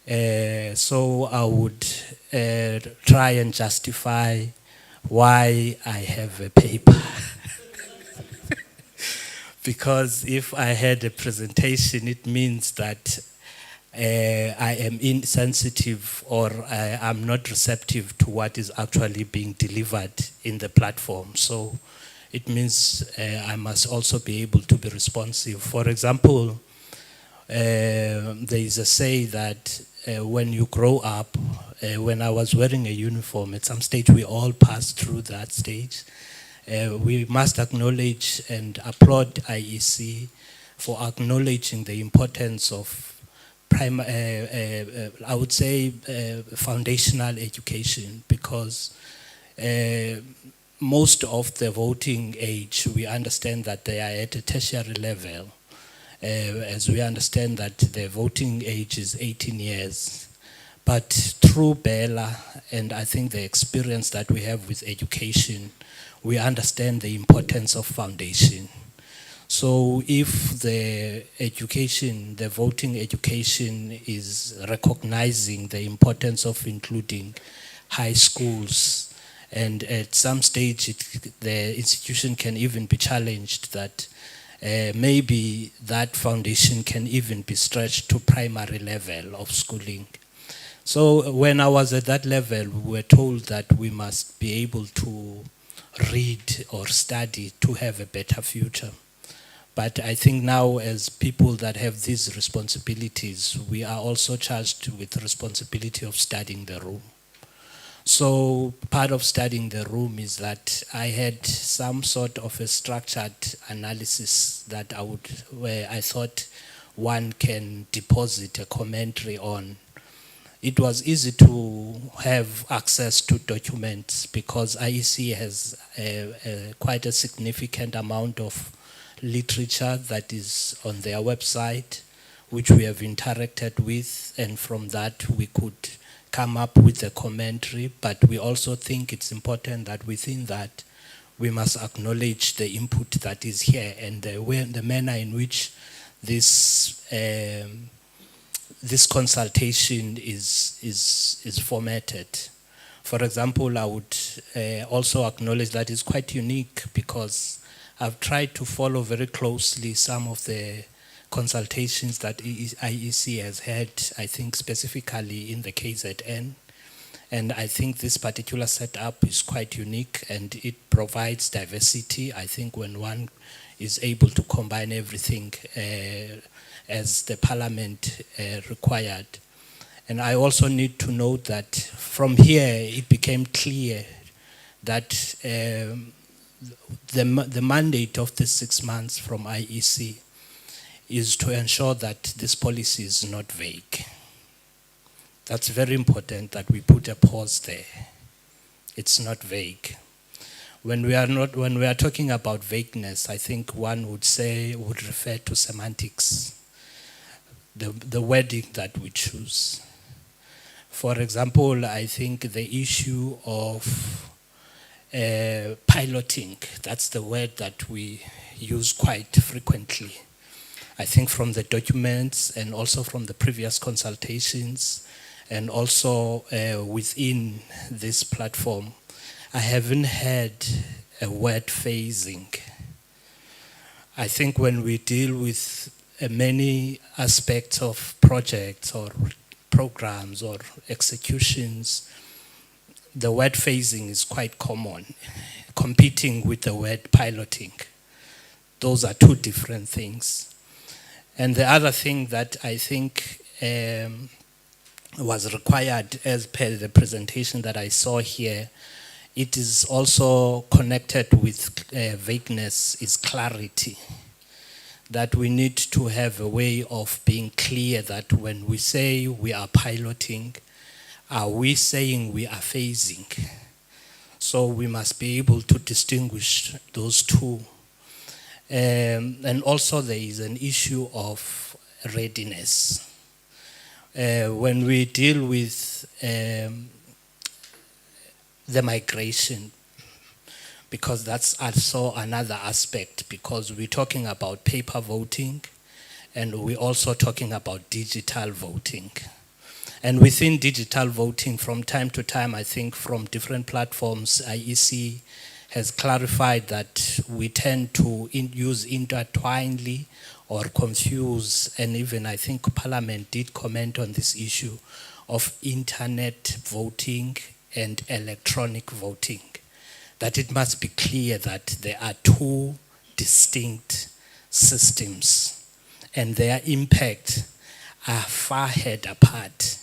So I would try and justify why I have a paper. Because if I had a presentation, it means that I am insensitive or I am not receptive to what is actually being delivered in the platform. So it means I must also be able to be responsive. For example, there is a say that when you grow up, when I was wearing a uniform, at some stage we all passed through that stage. We must acknowledge and applaud IEC for acknowledging the importance of I would say foundational education, because most of the voting age, we understand that they are at a tertiary level, as we understand that the voting age is 18 years. But through Bella, and I think the experience that we have with education, we understand the importance of foundation. So if the education, the voting education is recognizing the importance of including high schools And at some stage, the institution can even be challenged that maybe that foundation can even be stretched to primary level of schooling. So when I was at that level, we were told that we must be able to read or study to have a better future. But I think now, as people that have these responsibilities, we are also charged with the responsibility of studying the room. So part of studying the room is that I had some sort of a structured analysis that where I thought one can deposit a commentary on. It was easy to have access to documents because IEC has quite a significant amount of literature that is on their website, which we have interacted with, and from that we could come up with a commentary. But we also think it's important that within that we must acknowledge the input that is here and the manner in which this consultation is formatted. For example, I would also acknowledge that it's quite unique because I've tried to follow very closely some of the consultations that IEC has had, I think specifically in the KZN. And I think this particular setup is quite unique and it provides diversity. I think when one is able to combine everything as the parliament required. And I also need to note that from here it became clear that the mandate of the 6 months from IEC is to ensure that this policy is not vague. That's very important that we put a pause there. It's not vague. When we are talking about vagueness, I think one would refer to semantics, the wording that we choose. For example, I think the issue of piloting, that's the word that we use quite frequently. I think from the documents and also from the previous consultations and also within this platform, I haven't had a word phasing. I think when we deal with many aspects of projects or programs or executions, the word phasing is quite common, competing with the word piloting. Those are two different things. And the other thing that I think was required as per the presentation that I saw here, it is also connected with vagueness, is clarity. That we need to have a way of being clear that when we say we are piloting, are we saying we are phasing? So we must be able to distinguish those two. And also there is an issue of readiness. When we deal with the migration, because that's also another aspect, because we're talking about paper voting and we're also talking about digital voting. And within digital voting, from time to time, I think from different platforms, IEC has clarified that we tend to use intertwinedly or confuse, and even I think Parliament did comment on this issue of internet voting and electronic voting. That it must be clear that there are two distinct systems and their impact are far head apart.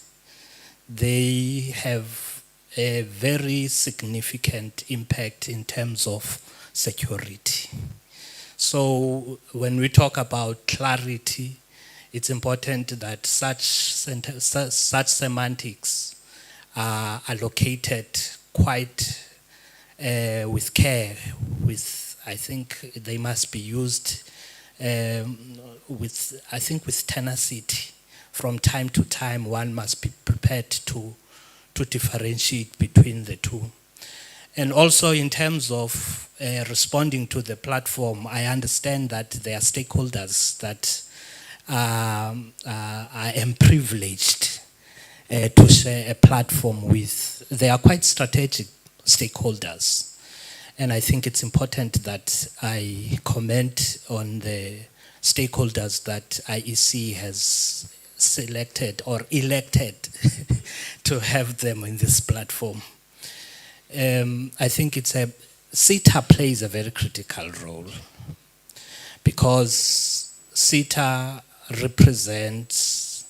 They have a very significant impact in terms of security. So when we talk about clarity, it's important that such semantics are allocated quite with care. I think they must be used with tenacity. From time to time, one must be prepared to differentiate between the two. And also in terms of responding to the platform, I understand that there are stakeholders that I am privileged to share a platform with. They are quite strategic, stakeholders. And I think it's important that I comment on the stakeholders that IEC has selected or elected to have them in this platform. I think CETA plays a very critical role because CETA represents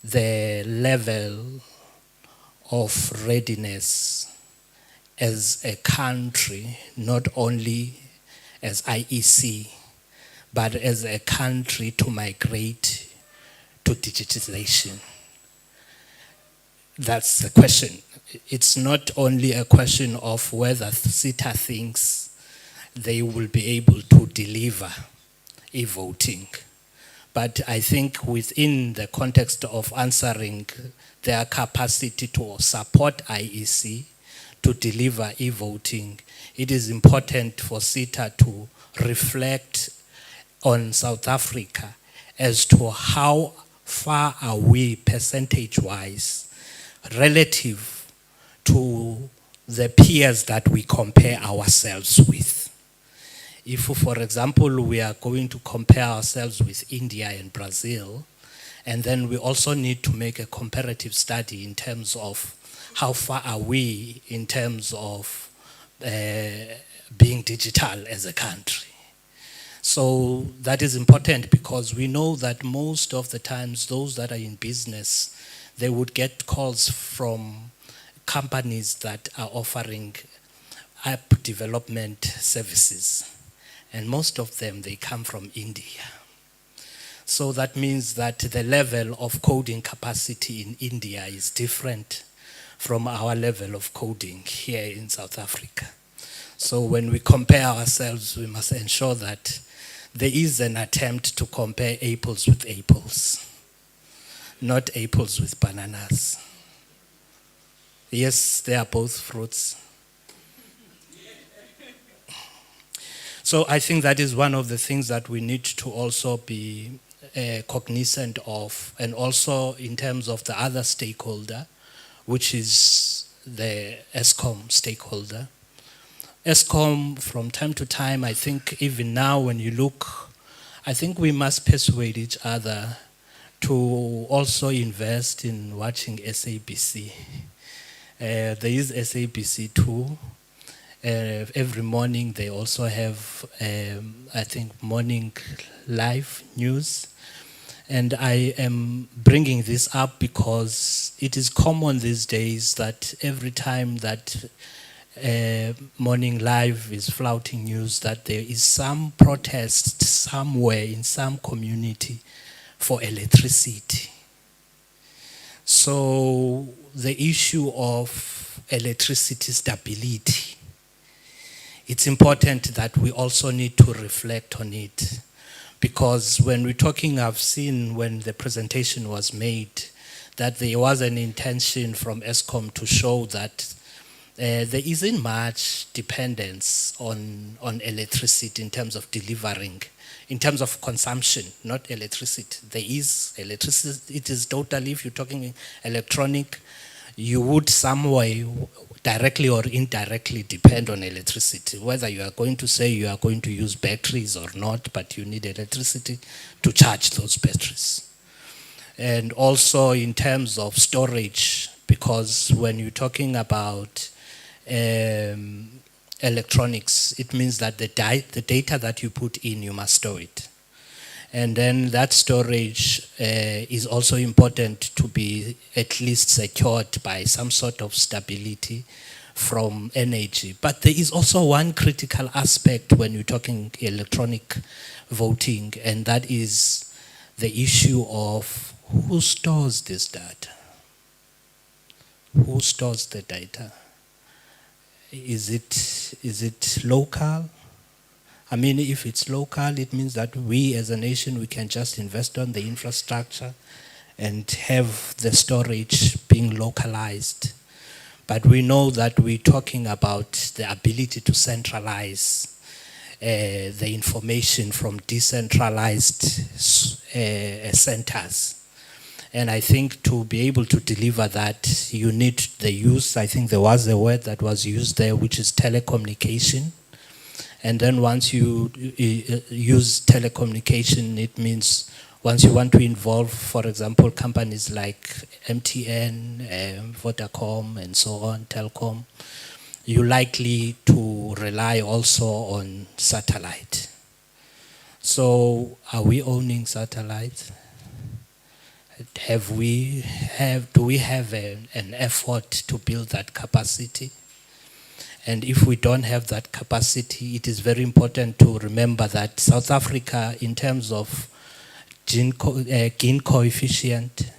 the level of readiness as a country, not only as IEC, but as a country to migrate to digitization. That's the question. It's not only a question of whether CETA thinks they will be able to deliver e-voting, but I think within the context of answering their capacity to support IEC to deliver e-voting, it is important for CETA to reflect on South Africa as to how far are we percentage-wise relative to the peers that we compare ourselves with. If, for example, we are going to compare ourselves with India and Brazil, and then we also need to make a comparative study in terms of how far are we in terms of being digital as a country. So that is important because we know that most of the times those that are in business, they would get calls from companies that are offering app development services. And most of them, they come from India. So that means that the level of coding capacity in India is different from our level of coding here in South Africa. So when we compare ourselves, we must ensure that there is an attempt to compare apples with apples, not apples with bananas. Yes, they are both fruits. So I think that is one of the things that we need to also be cognizant of, and also in terms of the other stakeholder, which is the ESCOM stakeholder. ESCOM, from time to time, I think even now when you look, I think we must persuade each other to also invest in watching SABC. There is SABC 2. Every morning they also have, I think, morning live news. And I am bringing this up because it is common these days that every time that morning live is flouting news that there is some protest somewhere in some community for electricity. So the issue of electricity stability, it's important that we also need to reflect on it. Because when we're talking, I've seen when the presentation was made that there was an intention from ESCOM to show that there isn't much dependence on electricity in terms of delivering, in terms of consumption, not electricity. There is electricity. It is totally, if you're talking electronic, you would some way, directly or indirectly, depend on electricity. Whether you are going to say you are going to use batteries or not, but you need electricity to charge those batteries. And also in terms of storage, because when you're talking about electronics, it means that the data that you put in, you must store it. And then that storage is also important to be at least secured by some sort of stability from energy. But there is also one critical aspect when you're talking electronic voting, and that is the issue of who stores this data? Who stores the data? Is it local? I mean, if it's local, it means that we as a nation, we can just invest on the infrastructure and have the storage being localized. But we know that we're talking about the ability to centralize the information from decentralized centers. And I think to be able to deliver that, you need the use, I think there was a word that was used there, which is telecommunication. And then once you use telecommunication, it means once you want to involve, for example, companies like MTN, Vodacom, and so on, Telcom, you're likely to rely also on satellite. So are we owning satellites? Do we have an effort to build that capacity? And if we don't have that capacity, it is very important to remember that South Africa, in terms of Gini coefficient,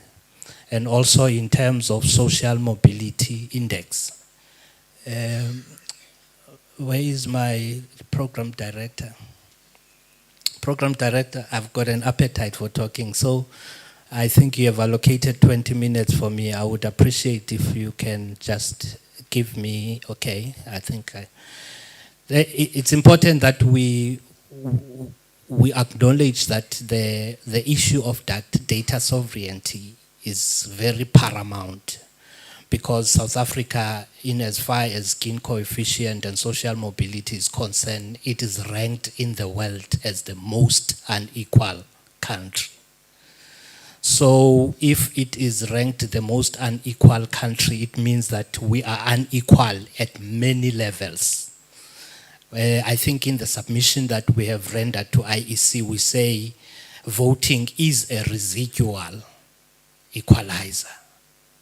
and also in terms of social mobility index. Where is my program director? Program director, I've got an appetite for talking, so I think you have allocated 20 minutes for me. I would appreciate if you can just give me, okay, I think it's important that we acknowledge that the issue of that data sovereignty is very paramount, because South Africa, in as far as Gini coefficient and social mobility is concerned, it is ranked in the world as the most unequal country. So if it is ranked the most unequal country, it means that we are unequal at many levels. I think in the submission that we have rendered to IEC, we say voting is a residual equalizer,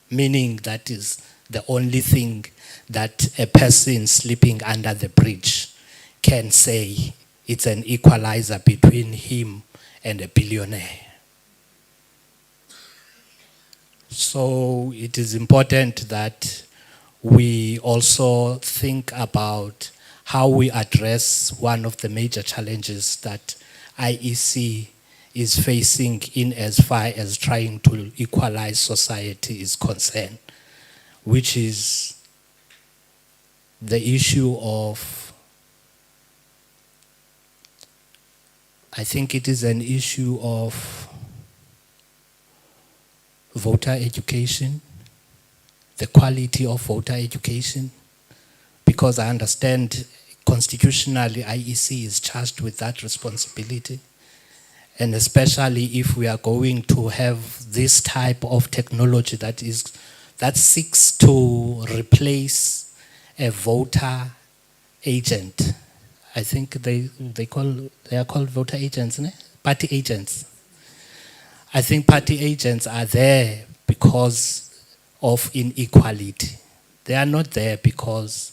meaning that is the only thing that a person sleeping under the bridge can say it's an equalizer between him and a billionaire. So it is important that we also think about how we address one of the major challenges that IEC is facing in as far as trying to equalize society is concerned, which is the issue of, I think it is an issue of voter education, the quality of voter education, because I understand constitutionally IEC is charged with that responsibility. And especially if we are going to have this type of technology that seeks to replace a voter agent. I think they are called voter agents, ne? Party agents. I think party agents are there because of inequality. They are not there because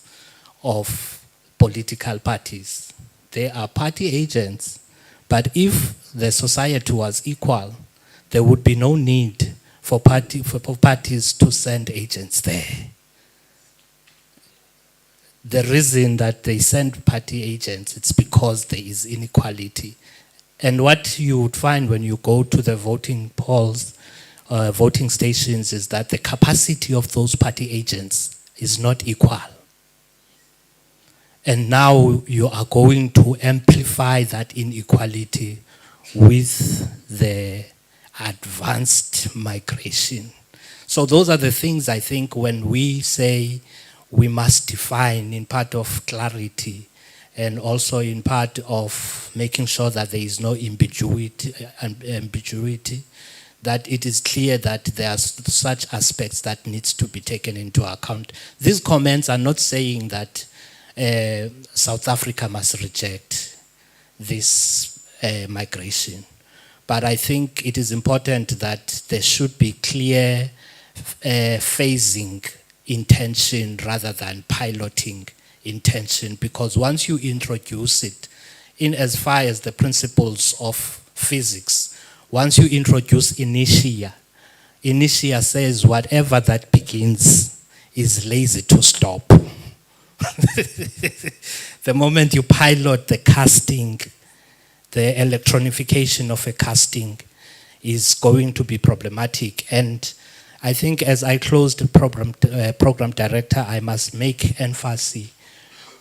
of political parties. They are party agents. But if the society was equal, there would be no need for parties to send agents there. The reason that they send party agents, it's because there is inequality. And what you would find when you go to the voting polls, voting stations, is that the capacity of those party agents is not equal. And now you are going to amplify that inequality with the advanced migration. So those are the things I think when we say we must define in part of clarity and also in part of making sure that there is no ambiguity, that it is clear that there are such aspects that needs to be taken into account. These comments are not saying that South Africa must reject this migration. But I think it is important that there should be clear phasing intention rather than piloting intention, because once you introduce it, in as far as the principles of physics, once you introduce inertia, inertia says whatever that begins is lazy to stop. The moment you pilot the casting, the electronification of a casting is going to be problematic. And I think as I close the program director, I must make emphasis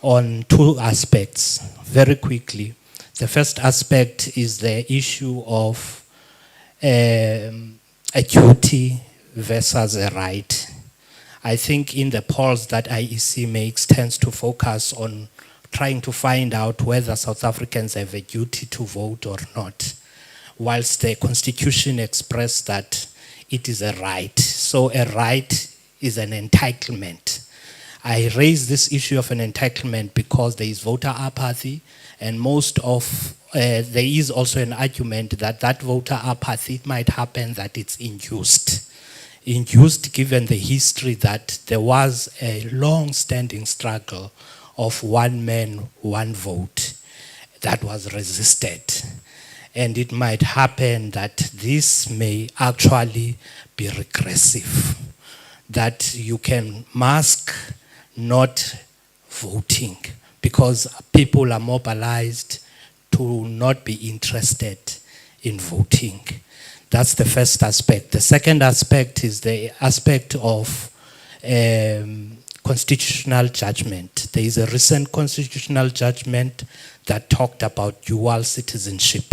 on two aspects very quickly. The first aspect is the issue of a duty versus a right. I think in the polls that IEC makes tends to focus on trying to find out whether South Africans have a duty to vote or not, whilst the Constitution expressed that it is a right. So a right is an entitlement. I raise this issue of an entitlement because there is voter apathy, and there is also an argument that that voter apathy, it might happen that it's induced. Induced given the history that there was a long-standing struggle of one man, one vote that was resisted. And it might happen that this may actually be regressive, that you can mask not voting because people are mobilized to not be interested in voting. That's the first aspect. The second aspect is the aspect of constitutional judgment. There is a recent constitutional judgment that talked about dual citizenship.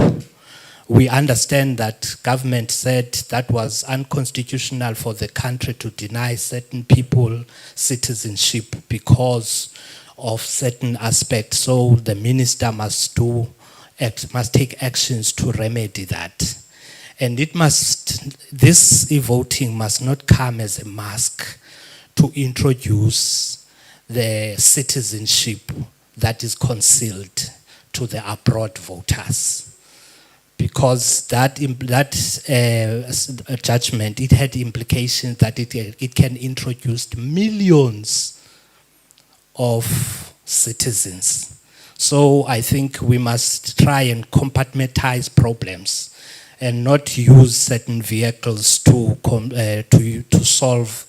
We understand that government said that was unconstitutional for the country to deny certain people citizenship because of certain aspects. So the minister must take actions to remedy that. And this e-voting must not come as a mask to introduce the citizenship that is concealed to the abroad voters. Because that judgment, it had implications that it can introduce millions of citizens. So I think we must try and compartmentalize problems and not use certain vehicles to solve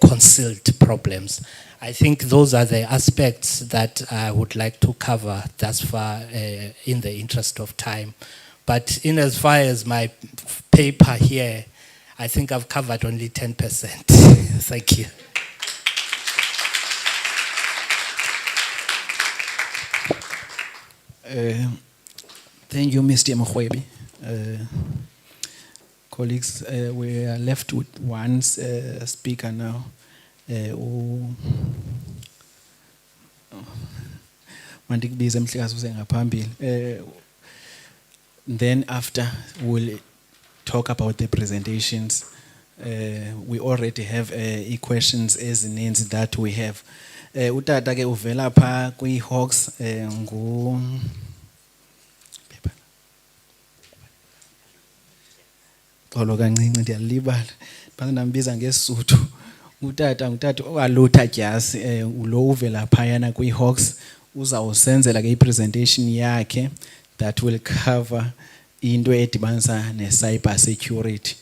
concealed problems. I think those are the aspects that I would like to cover thus far in the interest of time. But in as far as my paper here, I think I've covered only 10%. Thank you.
Thank you, Mr. Mkhwebi. Colleagues, we are left with one speaker now. Then after we'll talk about the presentations. We already have questions as names that we have. Utata ke uvela pha kwi-Hawks ngu xolo kancinci ndiyalibala banambiza ngesisuthu. Utata owalutha Dyasi ulo uvela phayana kwi-Hawks uzawusenzela ke i-presentation yakhe that will cover into edibanisa ne-cyber security.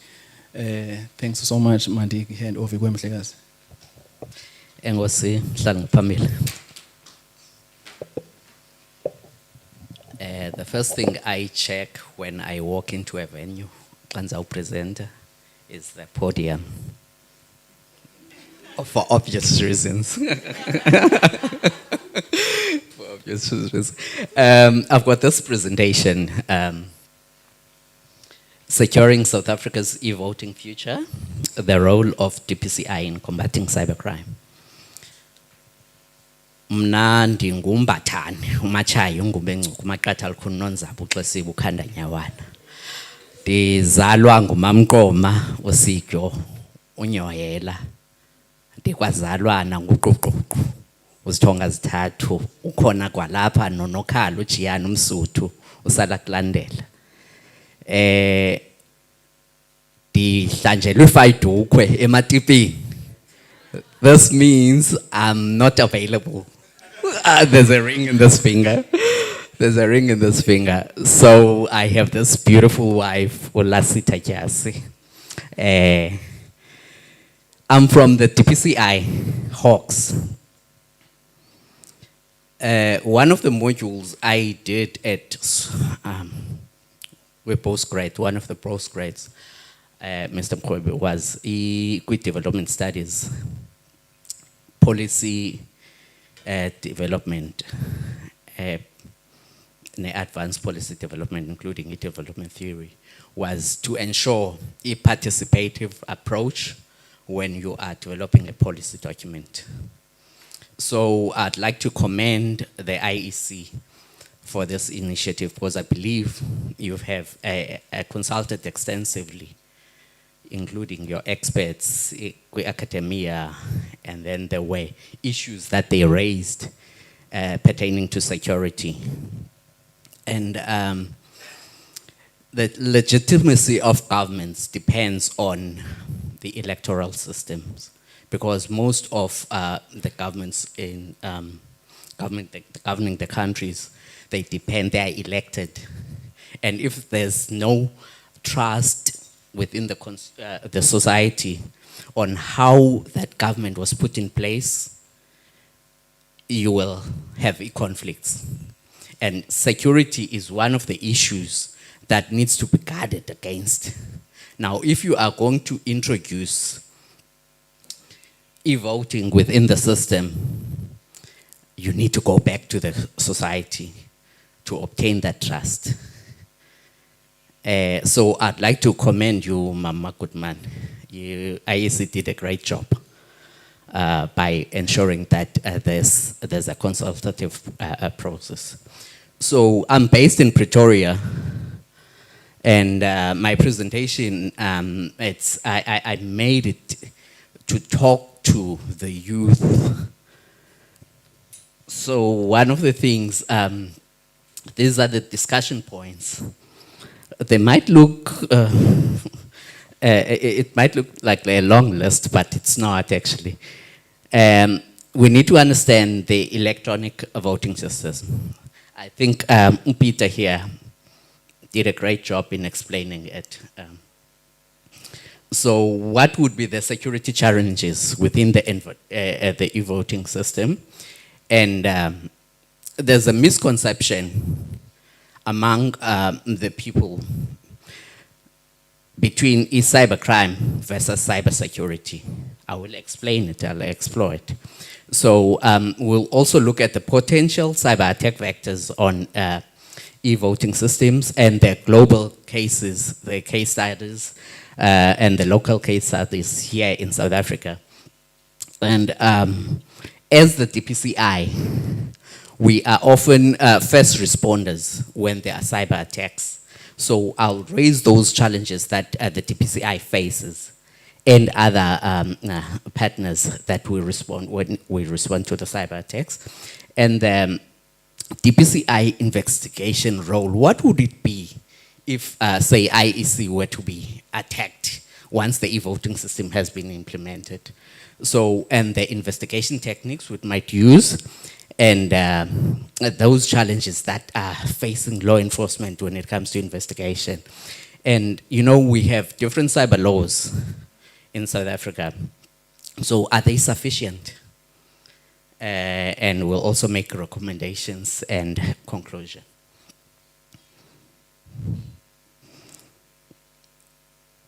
Thanks so much. Mandi hand over kwemhlekazi.
Engosi mhlali ngaphambili. The first thing I check when I walk into a venue, xa presenter, is the podium. For obvious reasons. For obvious reasons. I've got this presentation, Securing South Africa's e-voting future, the role of DPCI in combating cybercrime. Mna ndingumbathane umatshayo ngumbencuku maqatha alikhulu nonzapho uXesibe ukhanda nyawana. Ndizalwa ngumamqoma uSityo unyoyela. Ndikwazalwana nguQuququ uzithonga zithathu ukhona kwalapha nonokhala uJiyani umsuthu usala kulandela. Ndihlanjelwe ifayidukhwe ematipini. This means I'm not available. There's a ring in this finger. There's a ring in this finger. So I have this beautiful wife, Olasita Dyasi. I'm from the DPCI Hawks. One of the modules I did at with postgrad, one of the postgrads, Mr. Mkhwebi, was Equity Development Studies, Policy Development. advanced policy development, including development theory, was to ensure a participative approach when you are developing a policy document. So I'd like to commend the IEC for this initiative because I believe you have consulted extensively, including your experts, academia, and then there were issues that they raised pertaining to security. And the legitimacy of governments depends on the electoral systems, because most of the governments in governing the countries, they are elected. And if there's no trust within the society on how that government was put in place, you will have conflicts. And security is one of the issues that needs to be guarded against. Now, if you are going to introduce e-voting within the system, you need to go back to the society to obtain that trust. So I'd like to commend you, Mama Goodman. IEC did a great job by ensuring that there's a consultative process. So I'm based in Pretoria, and my presentation, I made it to talk to the youth. So one of the things, these are the discussion points. They might look, it might look like a long list, but it's not actually. We need to understand the electronic voting system. I think Peter here did a great job in explaining it. So what would be the security challenges within the e-voting system? And there's a misconception among the people between cybercrime versus cybersecurity. I will explain it, I'll explore it. So we'll also look at the potential cyber attack vectors on e-voting systems and the global cases, the case studies, and the local case studies here in South Africa. And as the DPCI, we are often first responders when there are cyber attacks. So I'll raise those challenges that the DPCI faces and other partners that we respond when we respond to the cyber attacks. And the DPCI investigation role, what would it be if, say, IEC were to be attacked once the e-voting system has been implemented? So, and the investigation techniques we might use, and those challenges that are facing law enforcement when it comes to investigation. And you know, we have different cyber laws in South Africa. So are they sufficient? And we'll also make recommendations and conclusion.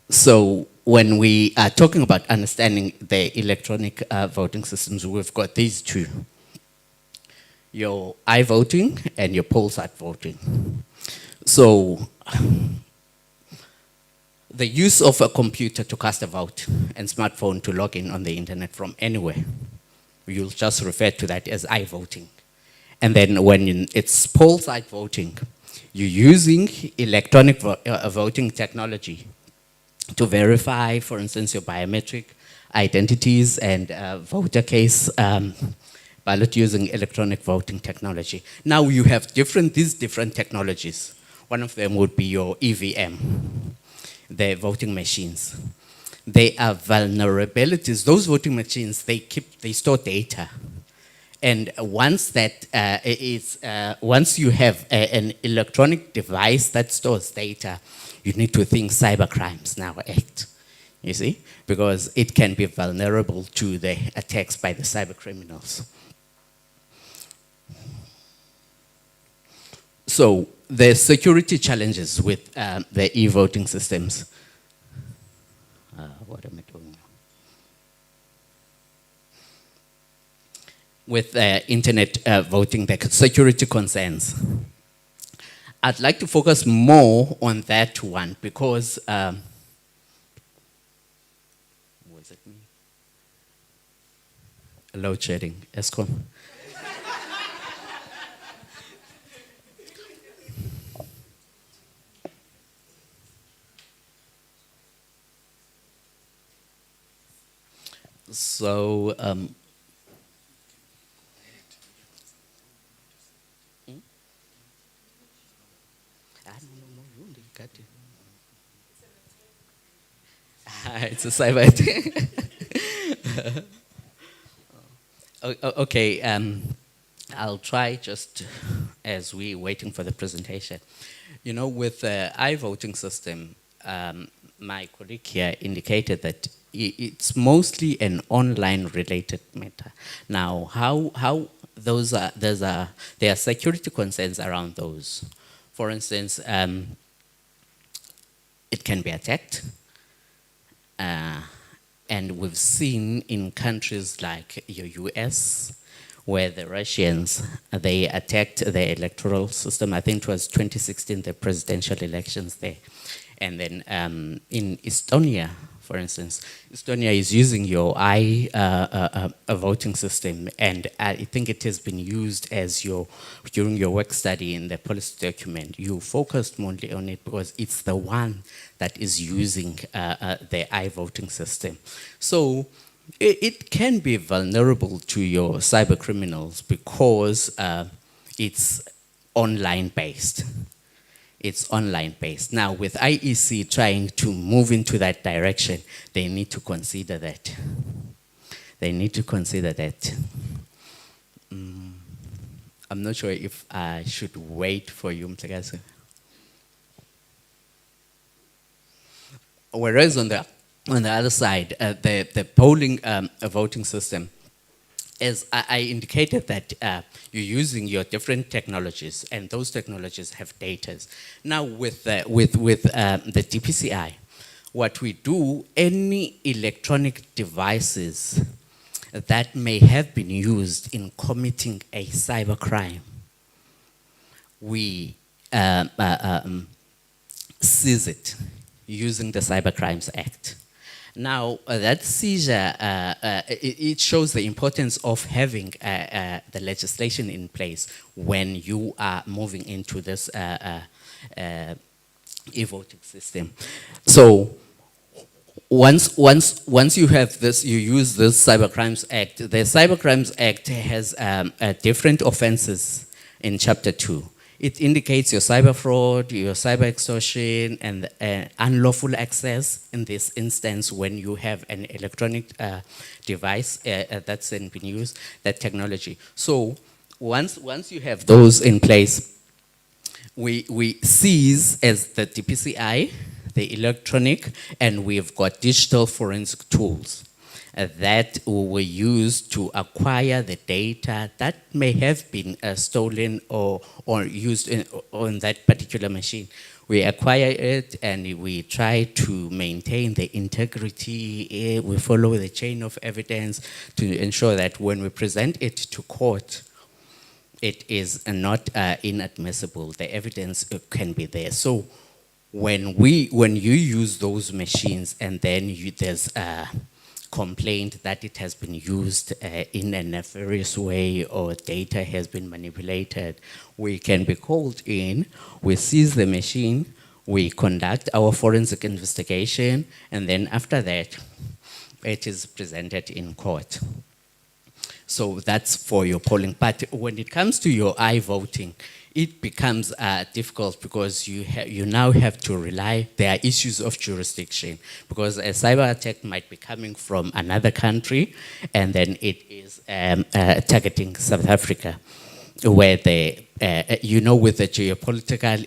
So when we are talking about understanding the electronic voting systems, we've got these two: your i-voting and your poll-site voting. So the use of a computer to cast a vote and smartphone to log in on the internet from anywhere, you'll just refer to that as i-voting. And then when it's poll-site voting, you're using electronic voting technology to verify, for instance, your biometric identities and voter case ballot using electronic voting technology. Now you have these different technologies. One of them would be your EVM, the voting machines. They are vulnerabilities. Those voting machines, they store data. And once that once you have an electronic device that stores data, you need to think cybercrimes now act, you see? Because it can be vulnerable to the attacks by the cyber criminals. So the security challenges with the e-voting systems. What am I doing now? With internet voting, the security concerns. I'd like to focus more on that one because was it me? Load shedding, ESCOM. So it's a cyber attack. Okay, I'll try just as we're waiting for the presentation. You know, with the iVoting system, my colleague here indicated that it's mostly an online related matter. Now, how those are, there are security concerns around those. For instance, it can be attacked. And we've seen in countries like your US, where the Russians, they attacked the electoral system. I think it was 2016, the presidential elections there. And then in Estonia, for instance, Estonia is using your voting system, and I think it has been used as during your work study in the policy document. You focused mostly on it because it's the one that is using the iVoting system. So it can be vulnerable to your cyber criminals because it's online based. It's online based. Now, with IEC trying to move into that direction, they need to consider that. They need to consider that. I'm not sure if I should wait for you, Mtagazi. Whereas on the other side, the polling voting system, as I indicated that you're using your different technologies, and those technologies have data. Now with the DPCI, what we do, any electronic devices that may have been used in committing a cyber crime, we seize it using the Cyber Crimes Act. Now, that seizure, it shows the importance of having the legislation in place when you are moving into this e-voting system. So, once you have this, you use this Cyber Crimes Act. The Cyber Crimes Act has different offenses in Chapter 2. It indicates your cyber fraud, your cyber extortion, and unlawful access in this instance when you have an electronic device that's been used, that technology. So once you have those in place, we seize as the DPCI, the electronic, and we've got digital forensic tools that were used to acquire the data that may have been stolen or used on that particular machine. We acquire it and we try to maintain the integrity. We follow the chain of evidence to ensure that when we present it to court, it is not inadmissible. The evidence can be there. So when you use those machines and then there's a complaint that it has been used in a nefarious way or data has been manipulated, we can be called in, we seize the machine, we conduct our forensic investigation, and then after that, it is presented in court. So that's for your polling. But when it comes to your iVoting, it becomes difficult because you now have to rely, there are issues of jurisdiction, because a cyber attack might be coming from another country and then it is targeting South Africa, where with the geopolitical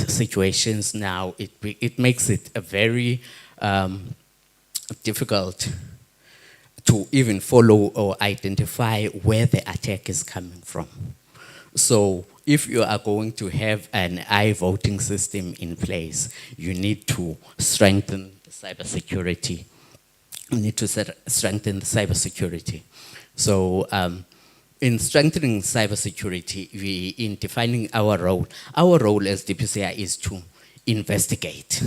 situations now, it makes it a very difficult to even follow or identify where the attack is coming from. So if you are going to have an iVoting system in place, you need to strengthen the cybersecurity. You need to strengthen the cybersecurity. So in strengthening cybersecurity, in defining our role as DPCI is to investigate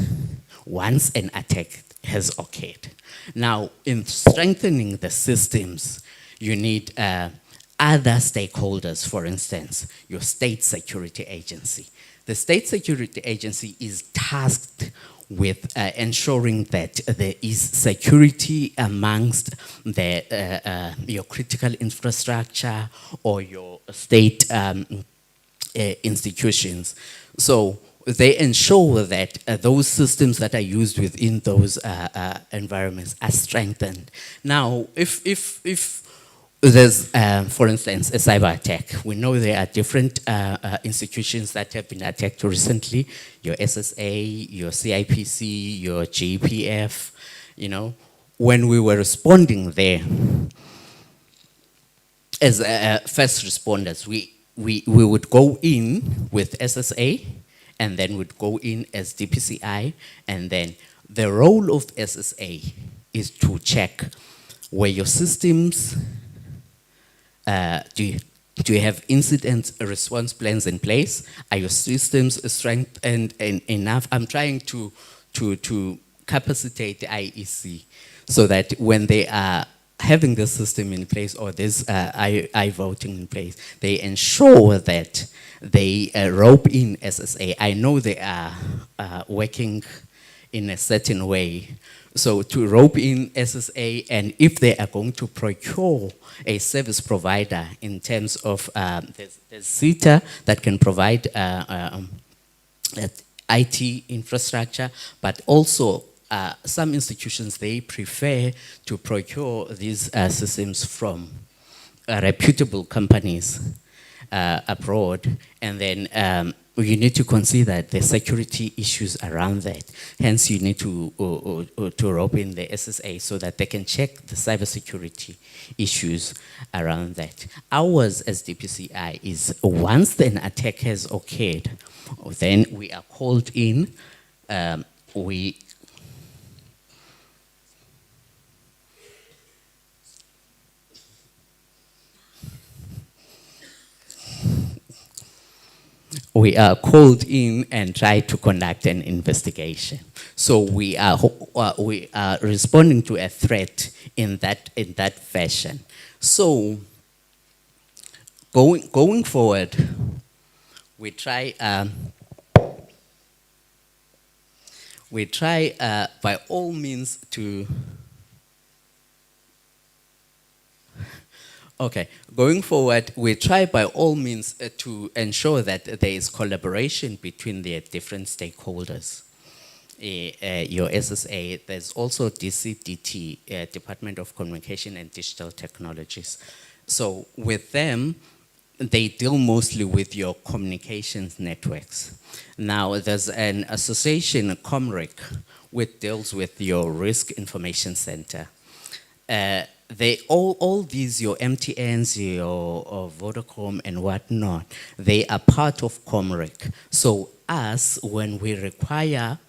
once an attack has occurred. Now, in strengthening the systems, you need other stakeholders, for instance, your state security agency. The state security agency is tasked with ensuring that there is security amongst your critical infrastructure or your state institutions. So they ensure that those systems that are used within those environments are strengthened. Now, if there's, for instance, a cyber attack, we know there are different institutions that have been attacked recently, your SSA, your CIPC, your JPF, you know. When we were responding there, as first responders, we would go in with SSA, and then would go in as DPCI, and then the role of SSA is to check where your systems, do you have incident response plans in place? Are your systems strengthened enough? I'm trying to capacitate the IEC so that when they are having this system in place or this I-voting in place, they ensure that they rope in SSA. I know they are working in a certain way. So to rope in SSA, and if they are going to procure a service provider in terms of there's CETA that can provide IT infrastructure, but also some institutions, they prefer to procure these systems from reputable companies abroad, and then you need to consider the security issues around that. Hence, you need to rope in the SSA so that they can check the cybersecurity issues around that. Ours as DPCI is once an attack has occurred, then we are called in, we are called in and try to conduct an investigation. So we are responding to a threat in that fashion. So going forward, we try by all means to. Okay, going forward, we try by all means to ensure that there is collaboration between the different stakeholders. Your SSA, there's also DCDT, Department of Communication and Digital Technologies. So with them, they deal mostly with your communications networks. Now there's an association, COMRIC, which deals with your Risk Information Center. All these, your MTNs, your Vodacom and whatnot, they are part of COMRIC. So us, when we require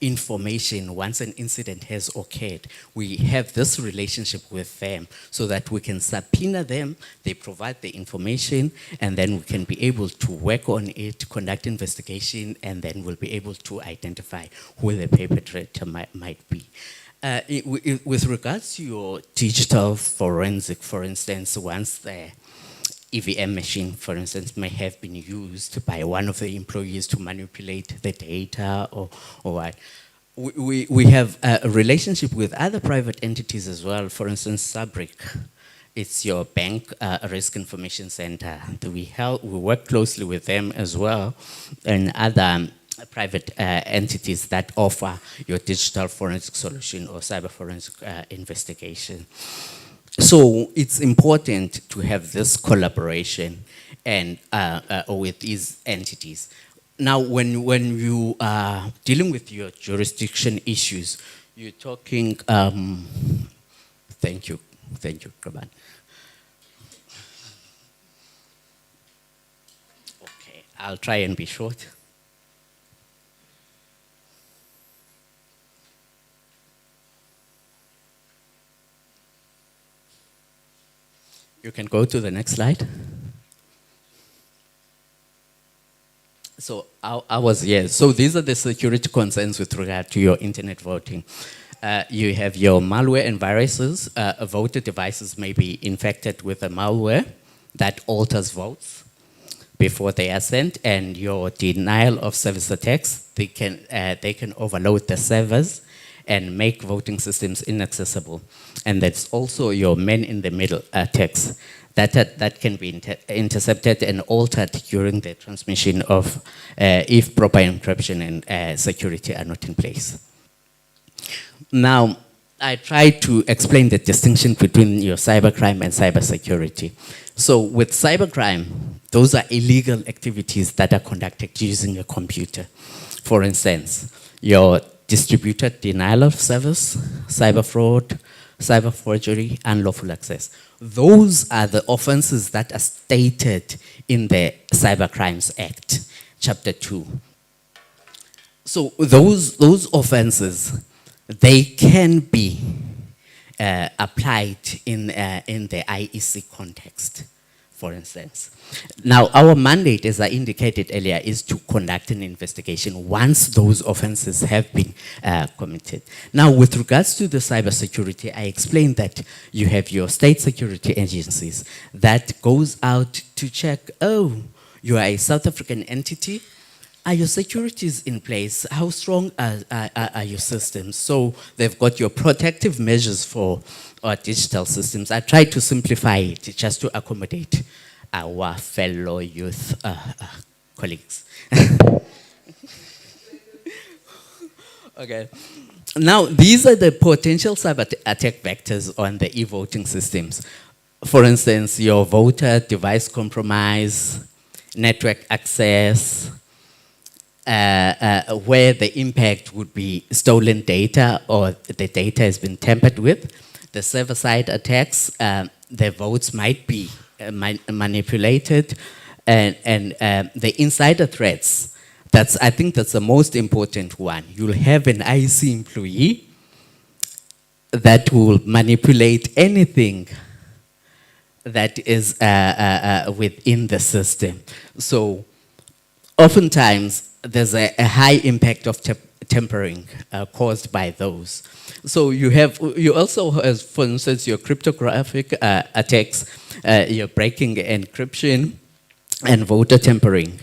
information once an incident has occurred, we have this relationship with them so that we can subpoena them, they provide the information, and then we can be able to work on it, conduct investigation, and then we'll be able to identify who the perpetrator might be. With regards to your digital forensic, for instance, once the EVM machine, for instance, may have been used by one of the employees to manipulate the data or what, we have a relationship with other private entities as well. For instance, Sabric, it's your bank risk information center. We work closely with them as well, and other private entities that offer your digital forensic solution or cyber forensic investigation. So it's important to have this collaboration and with these entities. Now, when you are dealing with your jurisdiction issues, you're talking. Thank you, Kraban. Okay, I'll try and be short. You can go to the next slide. So I was, yes. So these are the security concerns with regard to your internet voting. You have your malware and viruses. Voter devices may be infected with a malware that alters votes before they are sent, and your denial of service attacks, they can overload the servers and make voting systems inaccessible. And that's also your man-in-the-middle attacks that can be intercepted and altered during the transmission of if proper encryption and security are not in place. Now, I try to explain the distinction between your cybercrime and cybersecurity. So with cybercrime, those are illegal activities that are conducted using a computer. For instance, your distributed denial of service, cyber fraud, cyber forgery, unlawful access. Those are the offenses that are stated in the Cybercrimes Act, Chapter 2. So those offenses, they can be applied in the IEC context, for instance. Now, our mandate, as I indicated earlier, is to conduct an investigation once those offenses have been committed. Now, with regards to the cybersecurity, I explained that you have your state security agencies that goes out to check, oh, you are a South African entity, are your securities in place? How strong are your systems? So they've got your protective measures for our digital systems. I try to simplify it just to accommodate our fellow youth colleagues. Okay. Now, these are the potential cyber attack vectors on the e-voting systems. For instance, your voter device compromise, network access, where the impact would be stolen data or the data has been tampered with. The server-side attacks, the votes might be manipulated, and the insider threats. I think that's the most important one. You'll have an IEC employee that will manipulate anything that is within the system. So oftentimes, there's a high impact of tampering caused by those. So you also have, for instance, your cryptographic attacks, your breaking encryption, and voter tampering.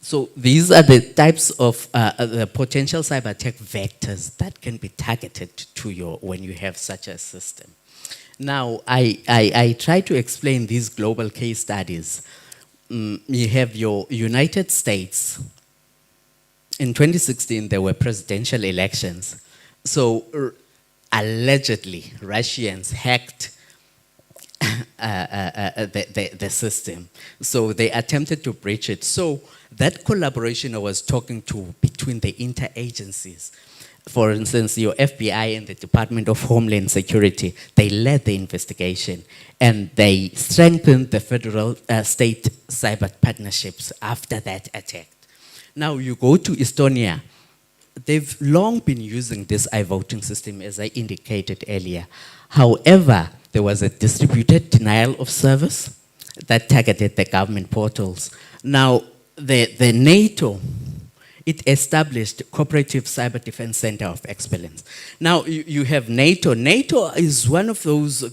So these are the types of the potential cyber attack vectors that can be targeted to when you have such a system. Now, I try to explain these global case studies. You have your United States. In 2016, there were presidential elections. So allegedly, Russians hacked the system. So they attempted to breach it. So that collaboration I was talking to between the interagencies, for instance, your FBI and the Department of Homeland Security, they led the investigation and they strengthened the federal state cyber partnerships after that attack. Now you go to Estonia, they've long been using this iVoting system as I indicated earlier. However, there was a distributed denial of service that targeted the government portals. Now the NATO, it established Cooperative Cyber Defense Center of Excellence. Now, you have NATO. NATO is one of those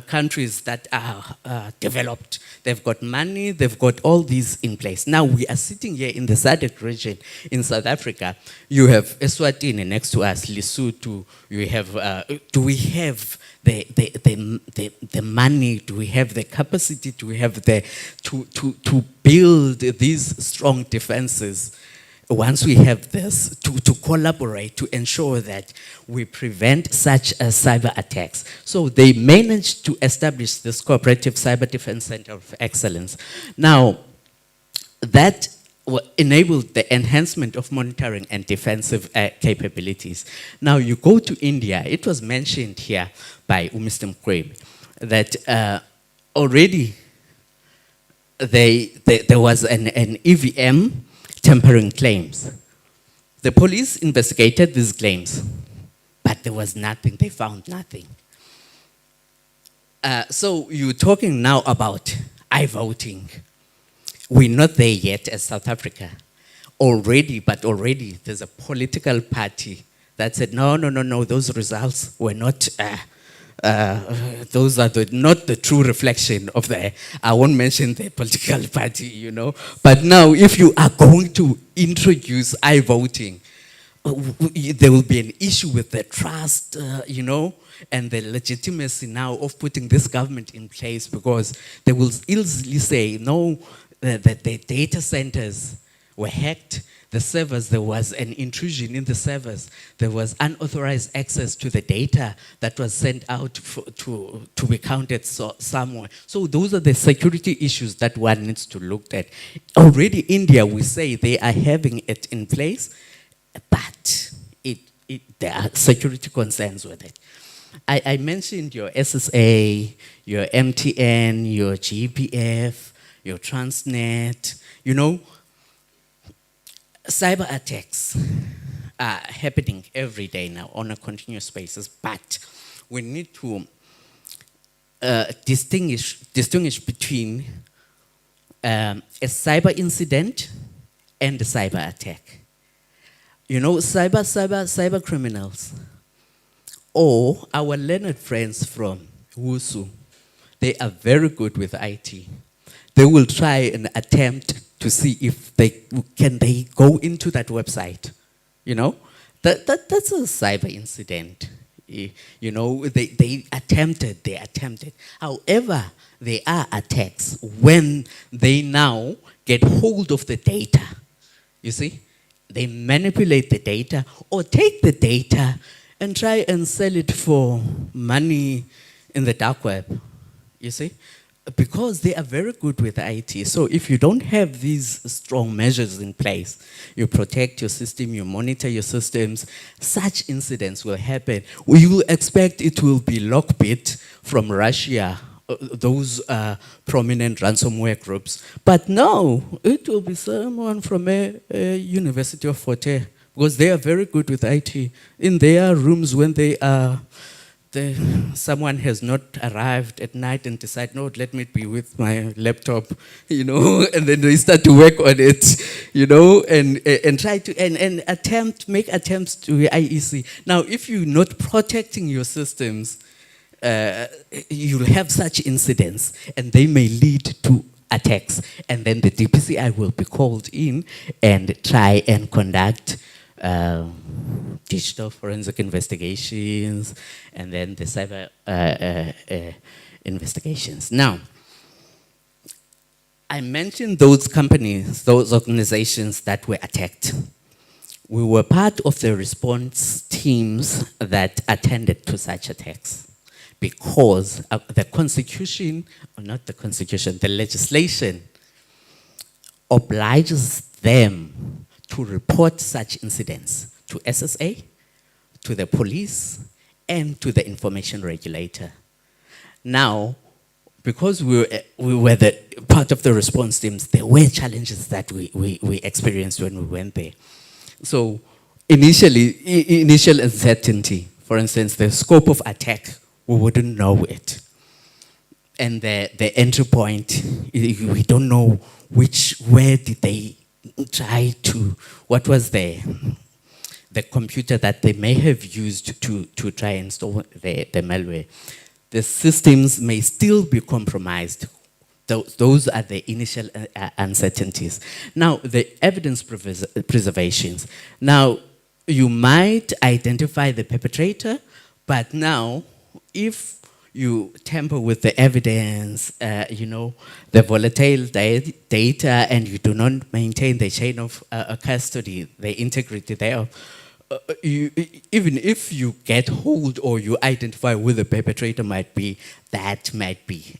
countries that are developed. They've got money, they've got all these in place. Now, we are sitting here in the SADC region in South Africa. You have Eswatini next to us, Lesotho. You have, do we have the money? Do we have the capacity? Do we have to build these strong defenses? Once we have this, to collaborate, to ensure that we prevent such cyber attacks. So they managed to establish this Cooperative Cyber Defense Center of Excellence. Now, that enabled the enhancement of monitoring and defensive capabilities. Now, you go to India, it was mentioned here by Mr. Mkwebe that already there was an EVM tampering claims. The police investigated these claims, but there was nothing, they found nothing. So you're talking now about I-voting. We're not there yet as South Africa. Already there's a political party that said, no, those results were not, those are not the true reflection of I won't mention the political party, you know. But now if you are going to introduce I-voting, there will be an issue with the trust, you know, and the legitimacy now of putting this government in place, because they will easily say, no, that the data centers were hacked, the servers, there was an intrusion in the servers, there was unauthorized access to the data that was sent out to be counted somewhere. So those are the security issues that one needs to look at. Already India, we say they are having it in place, but there are security concerns with it. I mentioned your SSA, your MTN, your GPF, your Transnet, you know, cyber attacks are happening every day now on a continuous basis, but we need to distinguish between a cyber incident and a cyber attack. You know, cyber criminals, or our learned friends from WUSU, they are very good with IT. They will try and attempt to see if they can go into that website. You know, that's a cyber incident. You know, they attempted. However, there are attacks when they now get hold of the data. You see, they manipulate the data or take the data and try and sell it for money in the dark web. You see, because they are very good with IT. So if you don't have these strong measures in place, you protect your system, you monitor your systems, such incidents will happen. We will expect it will be Lockbit from Russia, those prominent ransomware groups. But no, it will be someone from a University of Fort Hare, because they are very good with IT. In their rooms, when they are someone has not arrived at night and decide, no, let me be with my laptop, you know, and then they start to work on it, you know, and try to and make attempts to IEC. Now, if you're not protecting your systems, you'll have such incidents, and they may lead to attacks, and then the DPCI will be called in and try and conduct digital forensic investigations, and then the cyber investigations. Now, I mentioned those companies, those organizations that were attacked. We were part of the response teams that attended to such attacks, because the constitution, or not the constitution, the legislation obliges them to report such incidents to SSA, to the police, and to the information regulator. Now, because we were the part of the response teams, there were challenges that we experienced when we went there. So initial uncertainty, for instance, the scope of attack, we wouldn't know it. And the entry point, we don't know where did they try to, what was the computer that they may have used to try and install the malware. The systems may still be compromised. Those are the initial uncertainties. Now, the evidence preservations. Now, you might identify the perpetrator, but now, if you tamper with the evidence, you know, the volatile data, and you do not maintain the chain of custody, the integrity thereof, even if you get hold or you identify who the perpetrator might be, that might be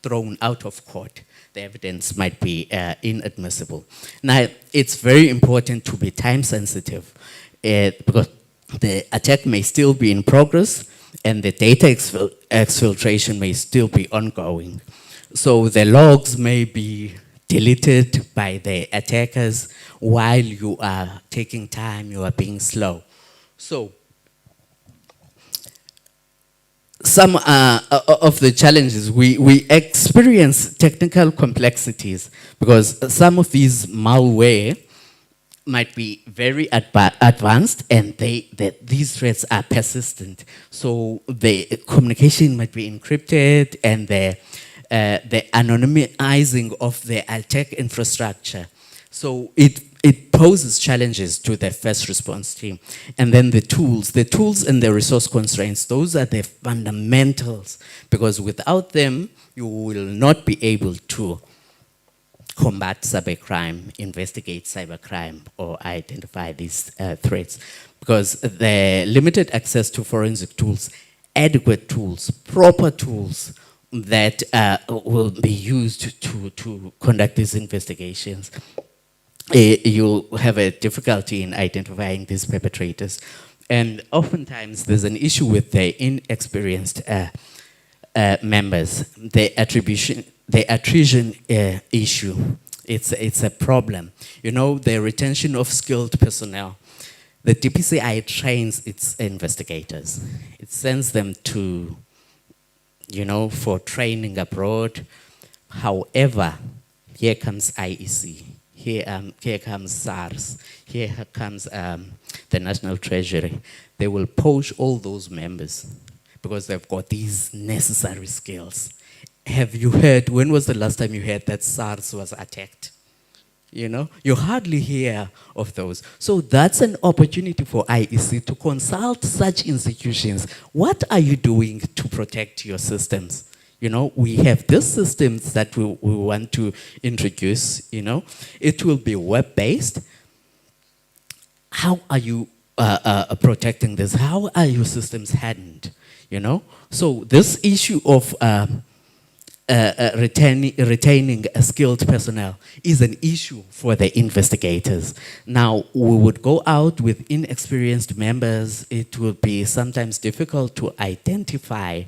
thrown out of court. The evidence might be inadmissible. Now, it's very important to be time sensitive, because the attack may still be in progress, and the data exfiltration may still be ongoing. So the logs may be deleted by the attackers while you are taking time, you are being slow. So some of the challenges, we experience technical complexities because some of these malware might be very advanced and these threats are persistent. So the communication might be encrypted and the anonymizing of the attack infrastructure. So it poses challenges to the first response team. And then the tools and the resource constraints, those are the fundamentals, because without them, you will not be able to combat cybercrime, investigate cybercrime, or identify these threats. Because the limited access to forensic tools, adequate tools, proper tools that will be used to conduct these investigations, you'll have a difficulty in identifying these perpetrators. And oftentimes there's an issue with the inexperienced members, the attrition issue. It's a problem. You know, the retention of skilled personnel. The DPCI trains its investigators. It sends them to, you know, for training abroad. However, here comes IEC. Here comes SARS. Here comes the National Treasury. They will poach all those members because they've got these necessary skills. Have you heard, when was the last time you heard that SARS was attacked? You know, you hardly hear of those. So that's an opportunity for IEC to consult such institutions. What are you doing to protect your systems? You know, we have these systems that we want to introduce, you know. It will be web-based. How are you protecting this? How are your systems hardened, you know? So this issue of retaining skilled personnel is an issue for the investigators. Now, we would go out with inexperienced members. It will be sometimes difficult to identify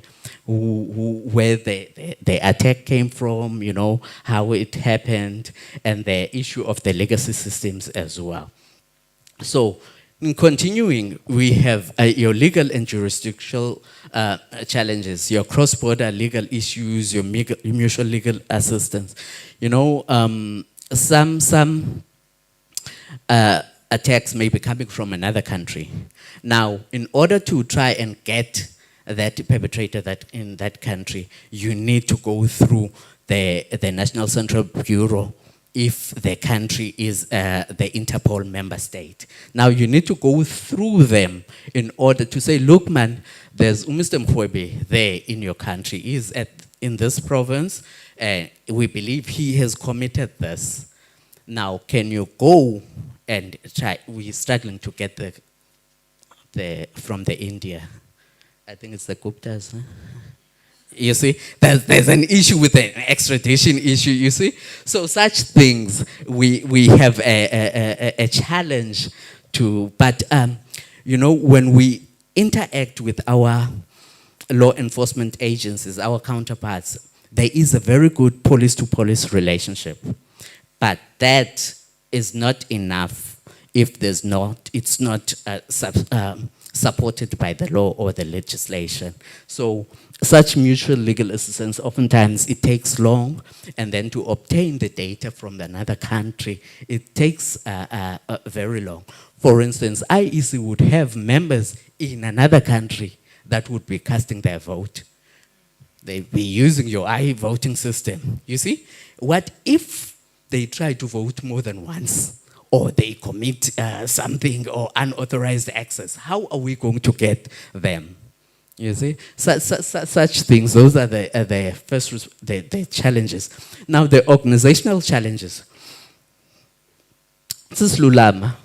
where the attack came from, you know, how it happened, and the issue of the legacy systems as well. So, in continuing, we have your legal and jurisdictional challenges, your cross-border legal issues, your mutual legal assistance. You know, some attacks may be coming from another country. Now, in order to try and get that perpetrator in that country, you need to go through the National Central Bureau if the country is the Interpol member state. Now you need to go through them in order to say, look man, there's Mr. Mkhwebe there in your country. He's in this province. We believe he has committed this. Now can you go and try? We're struggling to get from the India. I think it's the Guptas. Huh? You see, there's an issue with an extradition issue, you see. So such things, we have a challenge to, but you know, when we interact with our law enforcement agencies, our counterparts, there is a very good police-to-police relationship. But that is not enough if it's not supported by the law or the legislation. So such mutual legal assistance, oftentimes it takes long, and then to obtain the data from another country, it takes very long. For instance, IEC would have members in another country that would be casting their vote. They'd be using your voting system. You see, what if they try to vote more than once? Or they commit something or unauthorized access? How are we going to get them? You see, such things. Those are the challenges. Now the organizational challenges. Lulama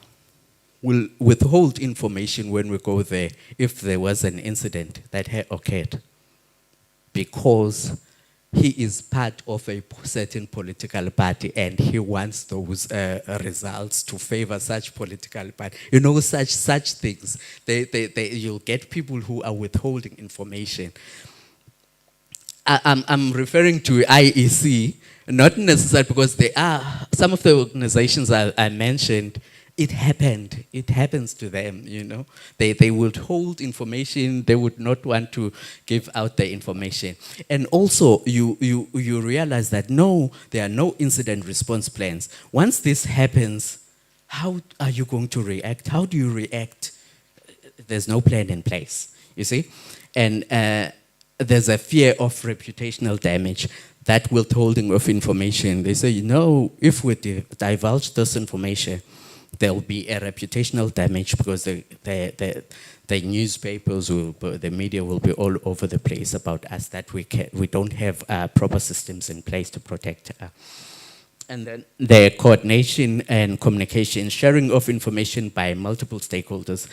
will withhold information when we go there if there was an incident that had occurred, because he is part of a certain political party and he wants those results to favor such political party. You know, such things. You'll get people who are withholding information. I'm referring to IEC, not necessarily because they are, some of the organizations I mentioned, it happened. It happens to them, you know. They would hold information. They would not want to give out the information. And also, you realize that no, there are no incident response plans. Once this happens, how are you going to react? How do you react? There's no plan in place, you see? And there's a fear of reputational damage, that withholding of information. They say, you know, if we divulge this information, there will be a reputational damage because the newspapers, the media will be all over the place about us, that we don't have proper systems in place to protect. And then the coordination and communication, sharing of information by multiple stakeholders.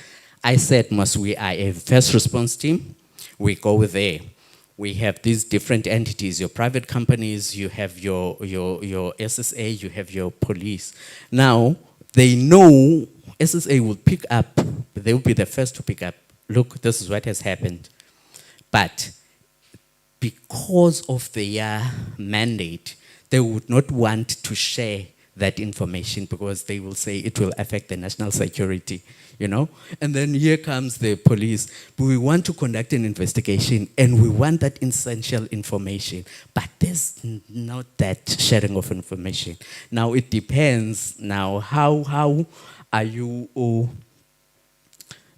I said, we are a first response team. We go there. We have these different entities, your private companies, you have your SSA, you have your police. Now, they know SSA will pick up, they will be the first to pick up, look, this is what has happened. But because of their mandate, they would not want to share that information because they will say it will affect the national security, you know? And then here comes the police. We want to conduct an investigation and we want that essential information, but there's not that sharing of information. Now it depends now how are you,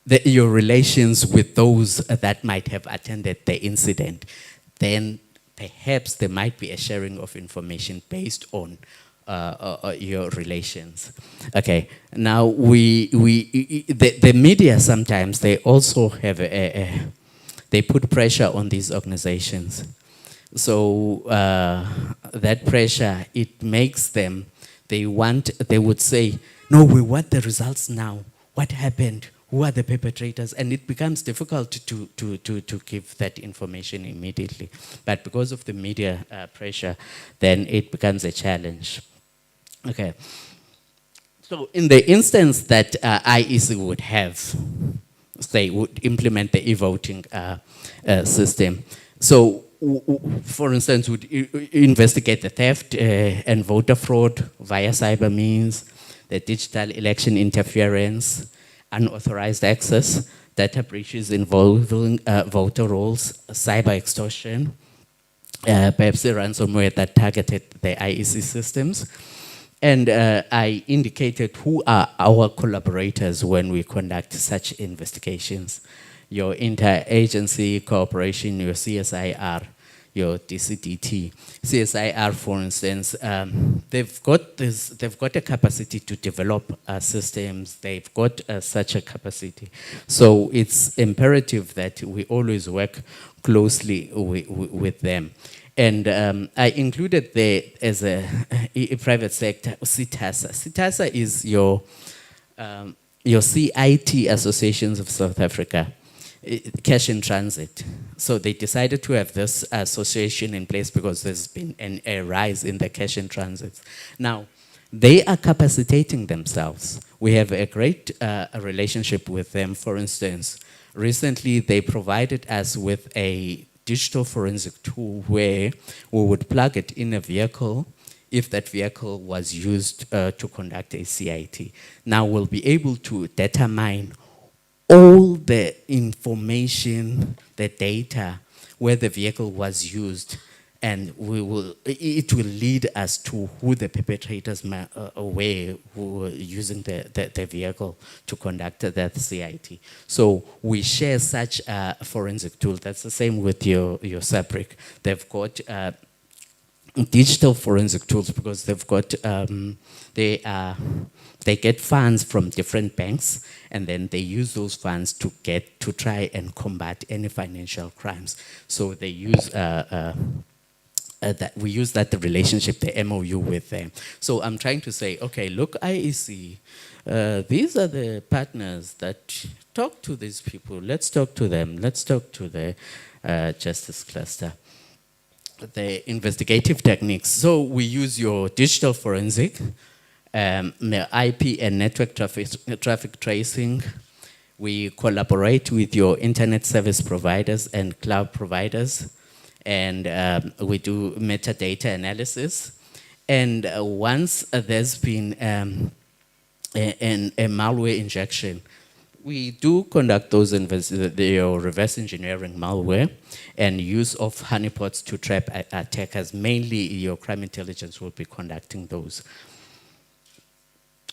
your relations with those that might have attended the incident. Then perhaps there might be a sharing of information based on your relations. Okay, now the media sometimes, they also have they put pressure on these organizations. So that pressure, it makes them, they would say, no, we want the results now. What happened? Who are the perpetrators? And it becomes difficult to give that information immediately. But because of the media pressure, then it becomes a challenge. Okay. So in the instance that IEC would have, say, would implement the e-voting system, so for instance, would investigate the theft and voter fraud via cyber means, the digital election interference, unauthorized access, data breaches involving voter rolls, cyber extortion, perhaps a ransomware that targeted the IEC systems. And I indicated who are our collaborators when we conduct such investigations. Your interagency cooperation, your CSIR, your DCDT. CSIR, for instance, they've got a capacity to develop systems. They've got such a capacity. So it's imperative that we always work closely with them. And I included there as a private sector, SITASA. SITASA is your CIT Associations of South Africa, cash in transit. So they decided to have this association in place because there's been a rise in the cash in transit. Now, they are capacitating themselves. We have a great relationship with them. For instance, recently they provided us with a digital forensic tool where we would plug it in a vehicle if that vehicle was used to conduct a CIT. Now we'll be able to determine all the information, the data, where the vehicle was used, and it will lead us to who the perpetrators were who were using the vehicle to conduct that CIT. So we share such a forensic tool. That's the same with your SAPRIC. They've got digital forensic tools because they've got, they get funds from different banks, and then they use those funds to try and combat any financial crimes. So they use we use that relationship, the MOU with them. So I'm trying to say, okay, look, IEC, these are the partners that talk to these people. Let's talk to them. Let's talk to the Justice Cluster. The investigative techniques. So we use your digital forensic, IP and network traffic tracing. We collaborate with your internet service providers and cloud providers. And we do metadata analysis. And once there's been and malware injection. We do conduct those reverse engineering malware and use of honeypots to trap attackers. Mainly your crime intelligence will be conducting those.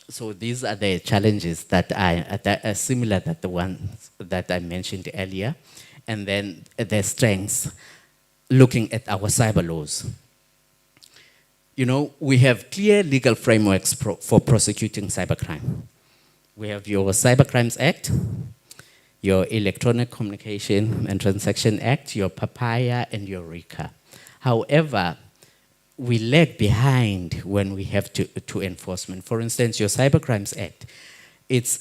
So these are the challenges that are similar to the ones that I mentioned earlier. And then the strengths, looking at our cyber laws. You know, we have clear legal frameworks for prosecuting cybercrime. We have your Cybercrimes Act, your Electronic Communication and Transaction Act, your PAPAYA, and your RICA. However, we lag behind when we have to enforcement. For instance, your Cybercrimes Act, it's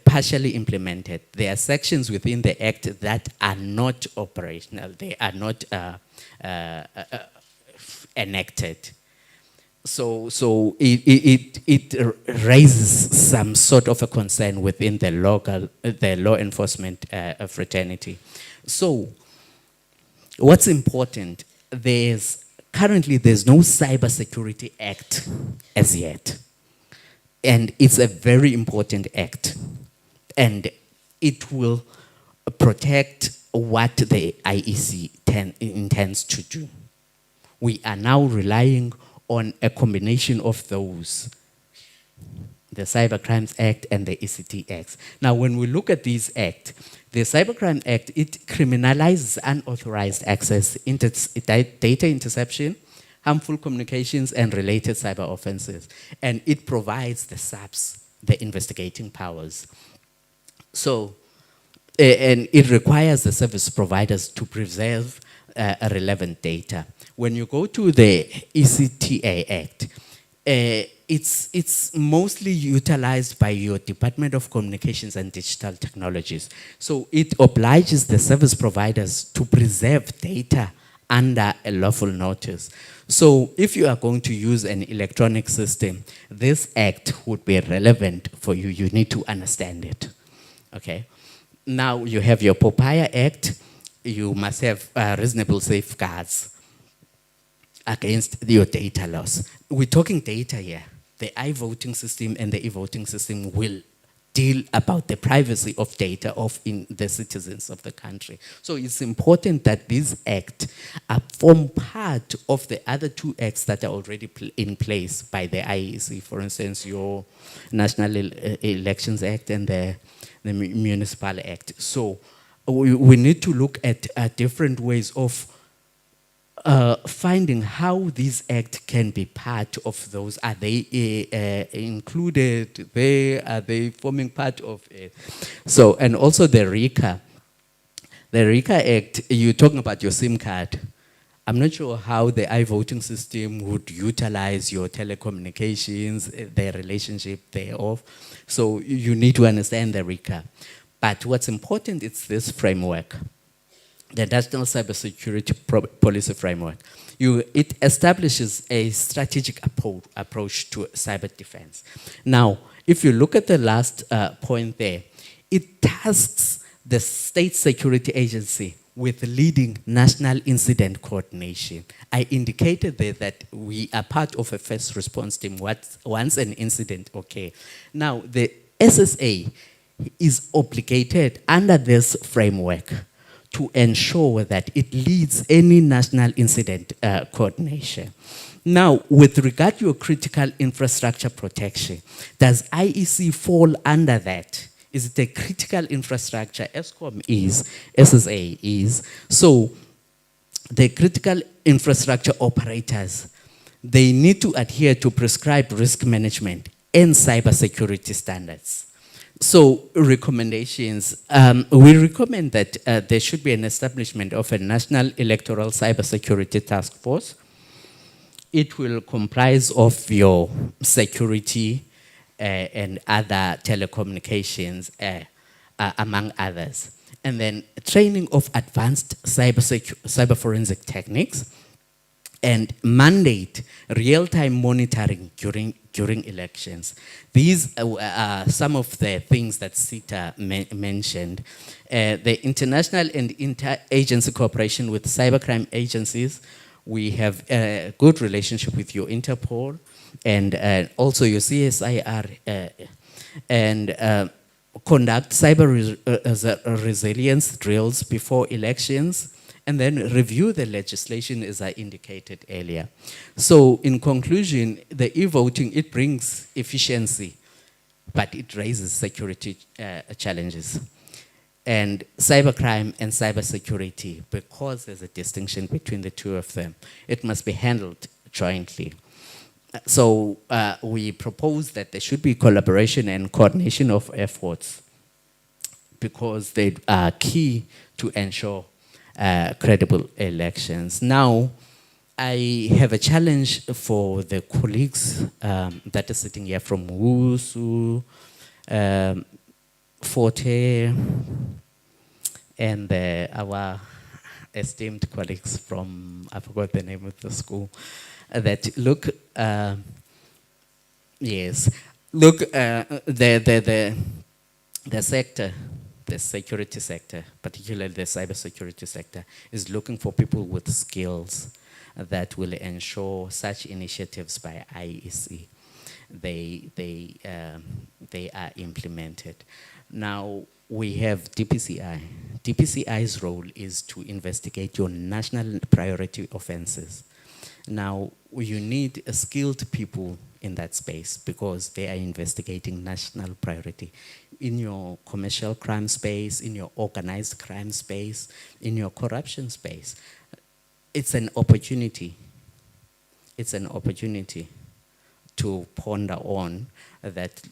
partially implemented. There are sections within the act that are not operational. They are not enacted. So it raises some sort of a concern within the law enforcement fraternity. So what's important, currently there's no Cybersecurity Act as yet. And it's a very important act. And it will protect what the IEC intends to do. We are now relying on a combination of those, the Cybercrimes Act and the ECT Act. Now, when we look at these acts, the Cybercrime Act, it criminalizes unauthorized access, data interception, harmful communications, and related cyber offenses. And it provides the SAPs, the investigating powers. So, and it requires the service providers to preserve relevant data. When you go to the ECTA Act, it's mostly utilized by your Department of Communications and Digital Technologies. So it obliges the service providers to preserve data under a lawful notice. So if you are going to use an electronic system, this act would be relevant for you. You need to understand it, okay? Now you have your PAPAYA Act. You must have reasonable safeguards against your data loss. We're talking data here. The iVoting system and the e-voting system will deal about the privacy of data of the citizens of the country. So it's important that this act form part of the other two acts that are already in place by the IEC. For instance, your National Elections Act and the Municipal Act. So we need to look at different ways of finding how this act can be part of those. Are they included there? Are they forming part of it? So, and also the RICA. The RICA Act, you're talking about your SIM card. I'm not sure how the iVoting system would utilize your telecommunications, the relationship thereof. So you need to understand the RICA. But what's important is this framework, the National Cybersecurity Policy Framework. It establishes a strategic approach to cyber defense. Now, if you look at the last point there, it tasks the State Security Agency with leading national incident coordination. I indicated there that we are part of a first response team once an incident occurs. Now, the SSA is obligated under this framework to ensure that it leads any national incident coordination. Now, with regard to your critical infrastructure protection, does IEC fall under that? Is it a critical infrastructure? ESCOM is, SSA is. So the critical infrastructure operators, they need to adhere to prescribed risk management and cybersecurity standards. So recommendations, we recommend that there should be an establishment of a National Electoral Cybersecurity Task Force. It will comprise of your security and other telecommunications, among others. And then training of advanced cyber forensic techniques, and mandate real-time monitoring during elections. These are some of the things that CETA mentioned. The international and inter-agency cooperation with cybercrime agencies. We have a good relationship with your Interpol and also your CSIR and conduct resilience drills before elections, and then review the legislation as I indicated earlier. So in conclusion, the e-voting, it brings efficiency, but it raises security challenges. And cybercrime and cybersecurity, because there's a distinction between the two of them, it must be handled jointly. So we propose that there should be collaboration and coordination of efforts, because they are key to ensure credible elections. Now, I have a challenge for the colleagues that are sitting here from WUSU, Forte, and our esteemed colleagues from, I forgot the name of the school, that look, yes, look, the sector, the security sector, particularly the cybersecurity sector, is looking for people with skills that will ensure such initiatives by IEC, they are implemented. Now, we have DPCI. DPCI's role is to investigate your national priority offenses. Now, you need skilled people in that space, because they are investigating national priority. In your commercial crime space, in your organized crime space, in your corruption space, it's an opportunity. It's an opportunity to ponder on that,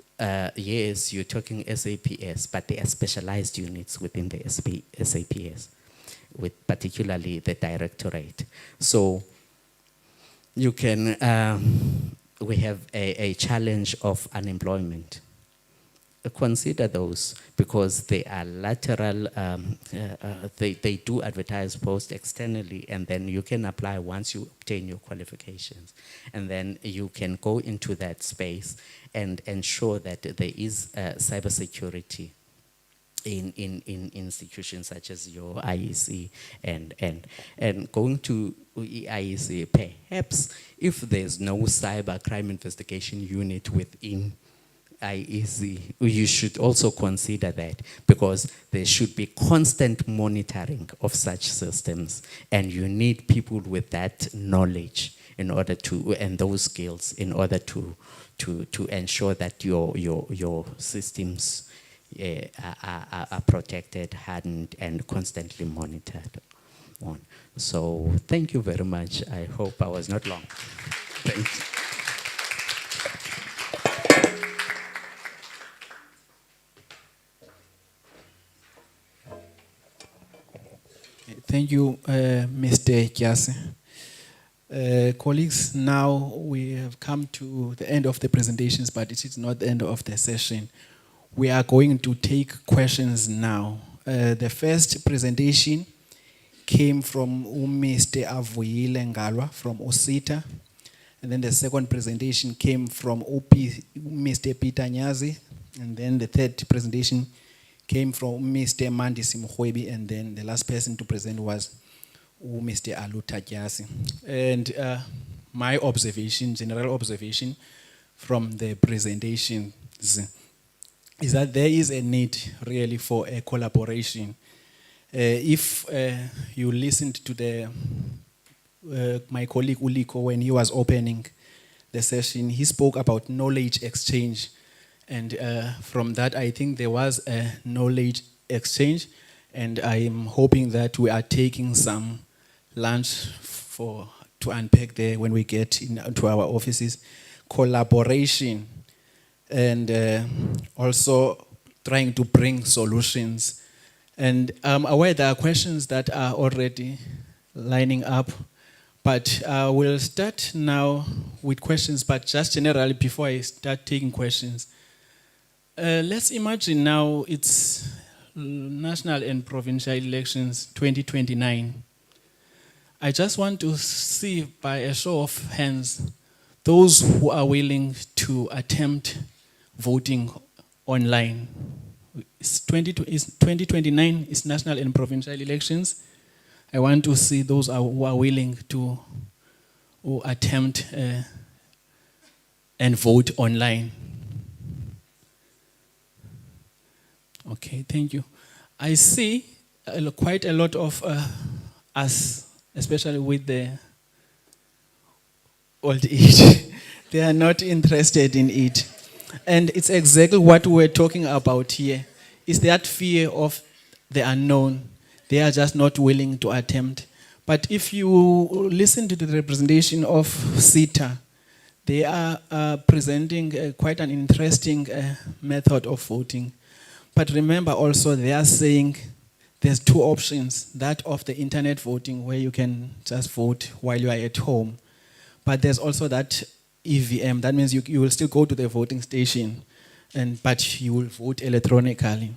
yes, you're talking SAPS, but there are specialized units within the SAPS, with particularly the directorate. So you can, we have a challenge of unemployment. Consider those, because they are lateral, they do advertise posts externally, and then you can apply once you obtain your qualifications. And then you can go into that space and ensure that there is cybersecurity in institutions such as your IEC and going to IEC, perhaps if there's no cyber crime investigation unit within IEC, you should also consider that, because there should be constant monitoring of such systems, and you need people with that knowledge in order to, and those skills in order to ensure that your systems are protected, hardened, and constantly monitored on. So thank you very much. I hope I was not long. Thanks.
Thank you, Mr. Kiase. Colleagues, now we have come to the end of the presentations, but it is not the end of the session. We are going to take questions now. The first presentation came from Mr. Avuyile Ngalwa from OSITA. And then the second presentation came from Mr. Peter Nyazi. And then the third presentation came from Mr. Mandisi Muhwebi, and then the last person to present was Mr. Aluta Gyasi. And my observation, general observation from the presentations, is that there is a need really for a collaboration. If you listened to my colleague Uliko when he was opening the session, he spoke about knowledge exchange. And from that, I think there was a knowledge exchange, and I'm hoping that we are taking some lunch to unpack there when we get into our offices. Collaboration, and also trying to bring solutions. And I'm aware there are questions that are already lining up, but we'll start now with questions, but just generally before I start taking questions. Let's imagine now it's national and provincial elections 2029. I just want to see by a show of hands those who are willing to attempt voting online. 2029 is national and provincial elections. I want to see those who are willing to attempt and vote online. Okay, thank you. I see quite a lot of us, especially with the old age, they are not interested in it. And it's exactly what we're talking about here. Is that fear of the unknown. They are just not willing to attempt. But if you listen to the representation of CETA, they are presenting quite an interesting method of voting. But remember also, they are saying there's two options, that of the internet voting, where you can just vote while you are at home. But there's also that EVM. That means you will still go to the voting station, but you will vote electronically.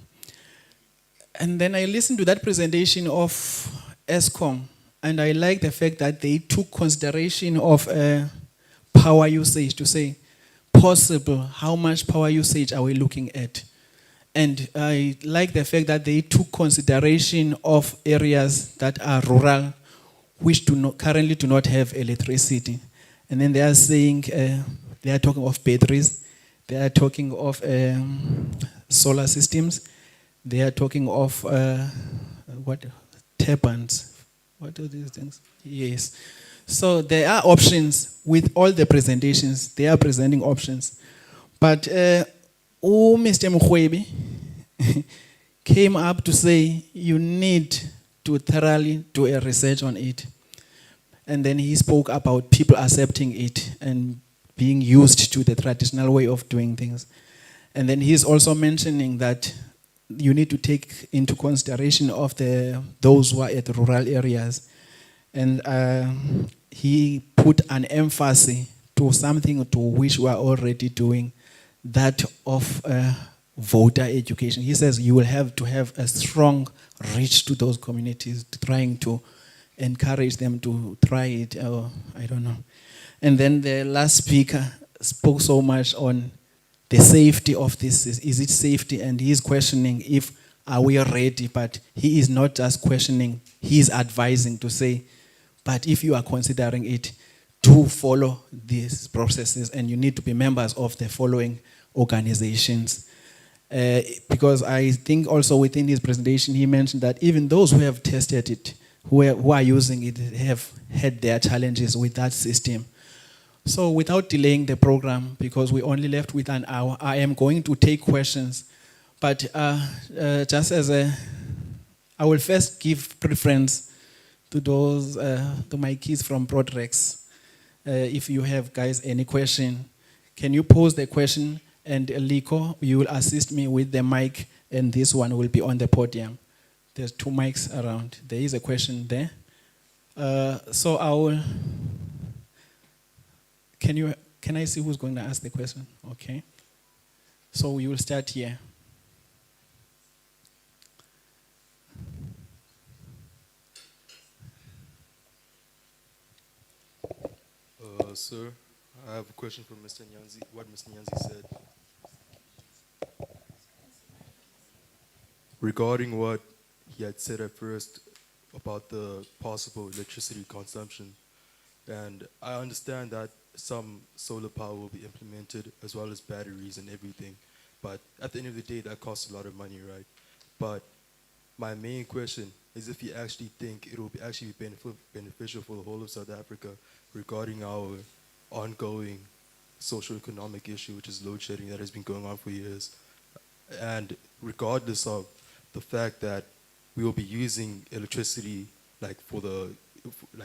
And then I listened to that presentation of ESCOM, and I like the fact that they took consideration of power usage to say, possible, how much power usage are we looking at? And I like the fact that they took consideration of areas that are rural, which currently do not have electricity. And then they are saying, they are talking of batteries, they are talking of solar systems, they are talking of turbines. What are these things? Yes. So there are options with all the presentations. They are presenting options. But Mr. Mukhwebi came up to say you need to thoroughly do a research on it. And then he spoke about people accepting it and being used to the traditional way of doing things. And then he's also mentioning that you need to take into consideration of those who are at rural areas. And he put an emphasis to something to which we are already doing, that of voter education. He says you will have to have a strong reach to those communities, trying to encourage them to try it, or I don't know. And then the last speaker spoke so much on the safety of this. Is it safety? And he's questioning if are we ready, but he is not just questioning, he is advising to say, but if you are considering it, do follow these processes, and you need to be members of the following organizations. Because I think also within his presentation, he mentioned that even those who have tested it, who are using it, have had their challenges with that system. So without delaying the program, because we only left with an hour, I am going to take questions. But just as I will first give preference to those, to my kids from Broadrex. If you have, guys, any question, can you pose the question? And Liko, you will assist me with the mic, and this one will be on the podium. There's 2 mics around. There is a question there. So I will. Can I see who's going to ask the question? Okay. So we will start here.
Sir, I have a question for Mr. Nyanzi. What Mr. Nyanzi said regarding what he had said at first about the possible electricity consumption. And I understand that some solar power will be implemented as well as batteries and everything. But at the end of the day, that costs a lot of money, right? But my main question is if you actually think it will be actually beneficial for the whole of South Africa regarding our ongoing socio-economic issue, which is load shedding that has been going on for years. And regardless of the fact that we will be using electricity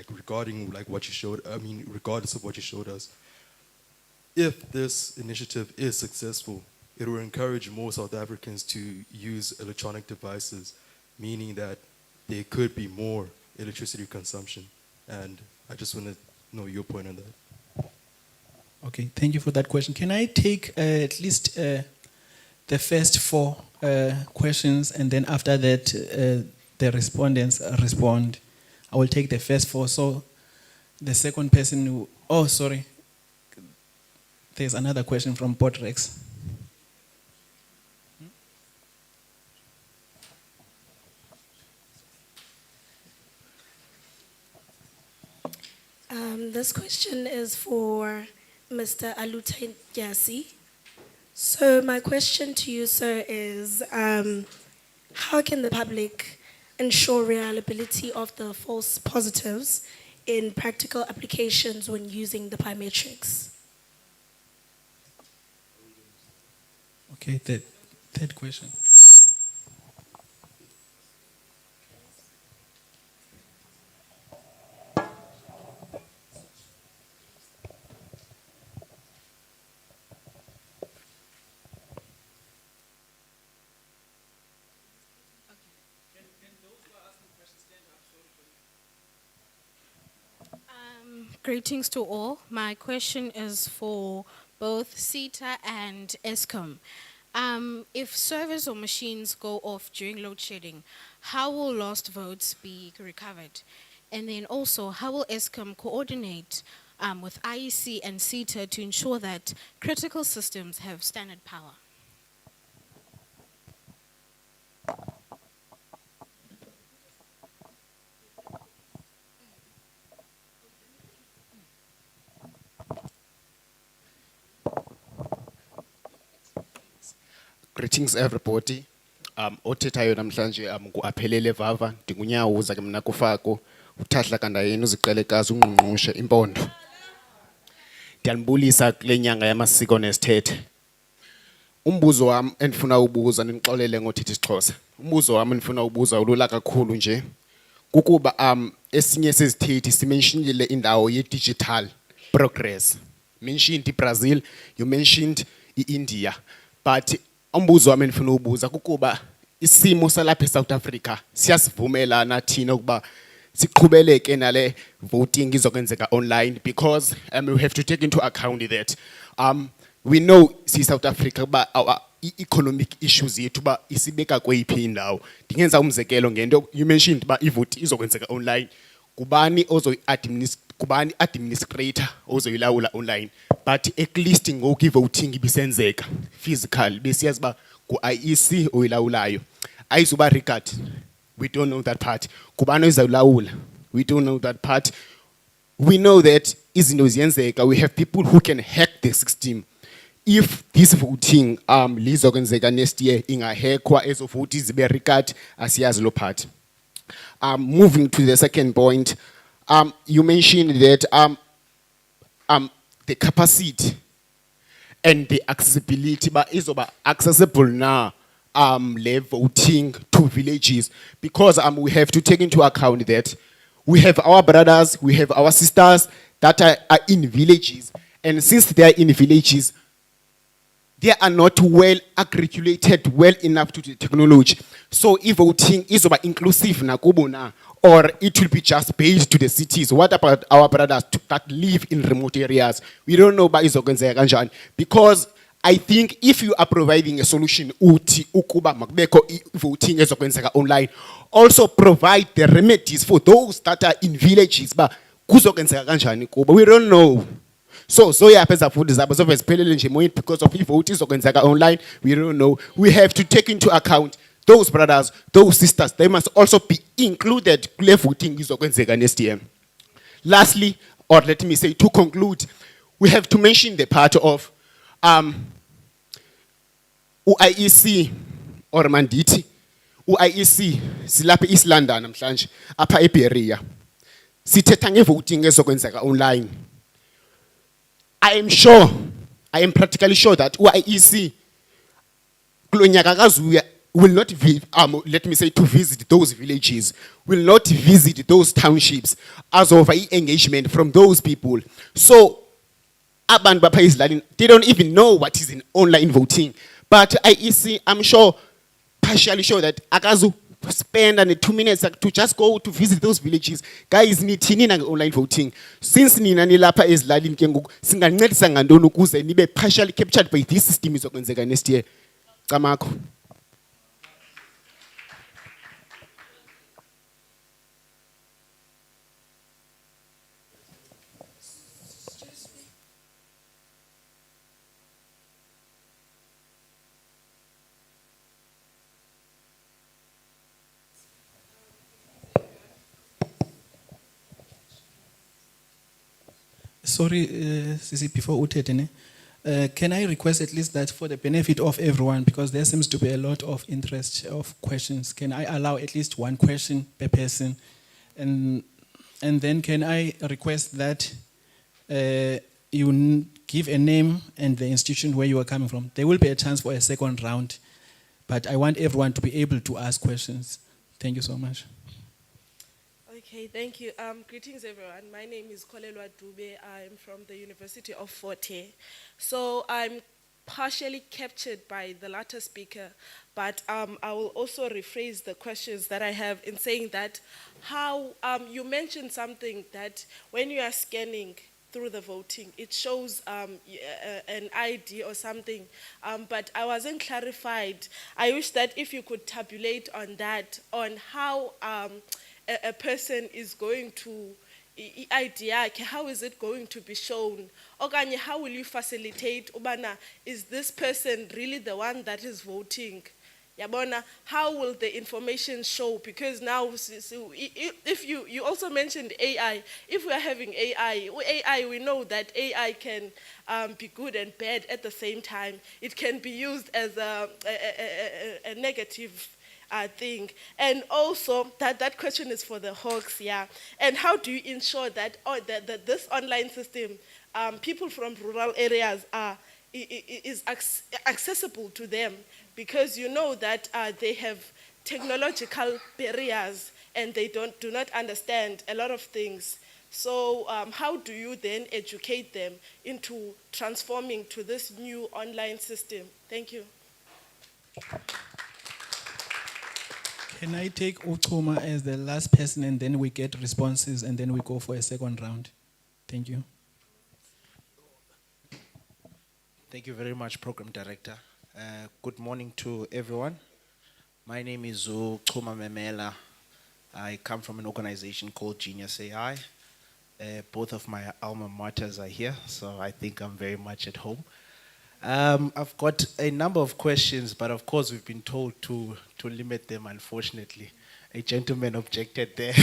regarding what you showed, regardless of what you showed us, if this initiative is successful, it will encourage more South Africans to use electronic devices, meaning that there could be more electricity consumption. And I just want to know your point on that.
Okay, thank you for that question. Can I take at least the first 4 questions, and then after that, the respondents respond? I will take the first 4. So the second person sorry. There's another question from Potrex.
This question is for Mr. Aluta Gyasi. So my question to you, sir, is how can the public ensure reliability of the false positives in practical applications when using the biometrics?
Okay, third question.
Greetings to all. My question is for both CETA and ESCOM. If servers or machines go off during load shedding, how will lost votes be recovered? And then also, how will ESCOM coordinate with IEC and CETA to ensure that critical systems have standard power?
Greetings everybody. Othethayo namhlanje ku-aphelele vava ndingunyawuza ke mna kufako uthahla kandayeni uziqelekazi ungqungqushe impondo. Ndiyanibulisa kule nyanga yamasiko nesithethe. Umbuzo wami endifuna ubuza nindixolele ngothetha isiXhosa. Umbuzo wami endifuna ubuza ulula kakhulu nje. Kukuba esinye sezithethi simentionile indawo ye-digital progress. Mentioned iBrazil, you mentioned iIndia, but umbuzo wami endifuna ubuza kukuba isimo salapha eSouth Africa siyasivumelana thina ukuba siqhubeleke nale voting izokwenzeka online, because we have to take into account that we know South Africa kuba our economic issues yethu ba isibeka kweyiphi indawo. Ndingenza umzekelo ngento you mentioned ba ivote izokwenzeka online, kubani administrator ozoyilawula online, but at least ngoku ivoting ibisenzeka physical besiyazi ba ku-IEC oyilawulayo ayizuba record, we don't know that part. Kubani oyizawulawula, we don't know that part. We know that izinto ziyenzeka, we have people who can hack the system. If this voting lizokwenzeka next year ingahackwa ezo vote zibe record, asiyazi lo part. Moving to the second point, you mentioned that the capacity and the accessibility but is accessible now le voting to villages, because we have to take into account that we have our brothers, we have our sisters that are in villages, and since they are in villages, they are not well accumulated well enough to the technology. So if voting is inclusive na kubona, or it will be just based to the cities. What about our brothers that live in remote areas? We don't know about izokwenzeka kanjani, because I think if you are providing a solution uti ukuba makbeko voting ezokwenzeka online, also provide the remedies for those that are in villages ba kuzokwenzeka kanjani kuba we don't know. So yapeza futhi zabo zovesiphelele nje moyini because of ivote izokwenzeka online, we don't know. We have to take into account those brothers, those sisters, they must also be included kule voting izokwenzeka next year. Lastly, or let me say to conclude, we have to mention the part of UIEC or manditi UIEC silapha East London namhlanje apha eBeria sithetha ngevoting ezokwenzeka online. I am practically sure that UIEC kulonyaka kazuya will not let me say to visit those villages, will not visit those townships as of engagement from those people. So abantu bapha ezilalini, they don't even know what is in online voting. But IEC, I'm sure, partially sure that akazu spend 2 minutes to just go to visit those villages. Guys, nithini na online voting. Since nina nilapha ezilalini ke ngoku singancedisa ngantoni ukuze nibe partially captured by this system izokwenzeka next year. Camakho.
Sorry, Sisi, before uthethe ne, Can I request at least that for the benefit of everyone, because there seems to be a lot of interest of questions, can I allow at least one question per person? And then can I request that you give a name and the institution where you are coming from? There will be a chance for a second round, but I want everyone to be able to ask questions. Thank you so much.
Okay, thank you. Greetings, everyone. My name is Kolelwa Dube. I'm from the University of Fort Hare. So I'm partially captured by the latter speaker, but I will also rephrase the questions that I have in saying that how you mentioned something that when you are scanning through the voting, it shows an ID or something, but I wasn't clarified. I wish that if you could tabulate on that, on how a person is going to, ID yakhe, how is it going to be shown? Okanye, how will you facilitate, ubana, is this person really the one that is voting? Yabona, how will the information show? Because now, if you also mentioned AI, if we are having AI, we know that AI can be good and bad at the same time. It can be used as a negative thing. And also, that question is for the Hawks, yeah. And how do you ensure that, that this online system, people from rural areas is accessible to them? Because you know that they have technological barriers and they do not understand a lot of things. So how do you then educate them into transforming to this new online system? Thank you.
Can I take Uchuma as the last person and then we get responses and then we go for a second round? Thank you.
Thank you very much, Program Director. Good morning to everyone. My name is Uchuma Memela. I come from an organization called Genius AI. Both of my alma maters are here, so I think I'm very much at home. I've got a number of questions, but of course we've been told to limit them, unfortunately. A gentleman objected there.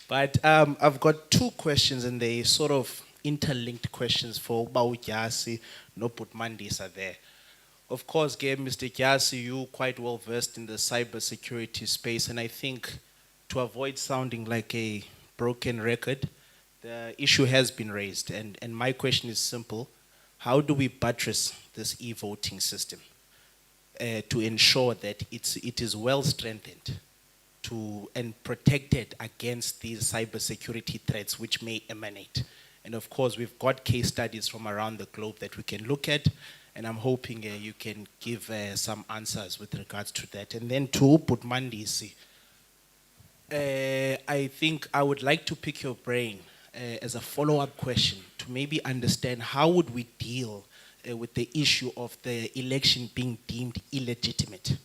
But I've got two questions, and they sort of interlinked questions for Bautyasi, no Putmandis are there. Of course, Mr. Gyasi, you're quite well versed in the cybersecurity space, and I think to avoid sounding like a broken record, the issue has been raised, and my question is simple. How do we buttress this e-voting system to ensure that it is well strengthened and protected against these cybersecurity threats which may emanate? And of course, we've got case studies from around the globe that we can look at, and I'm hoping you can give some answers with regards to that. And then to Putmandisi, I think I would like to pick your brain as a follow-up question to maybe understand how would we deal with the issue of the election being deemed illegitimate.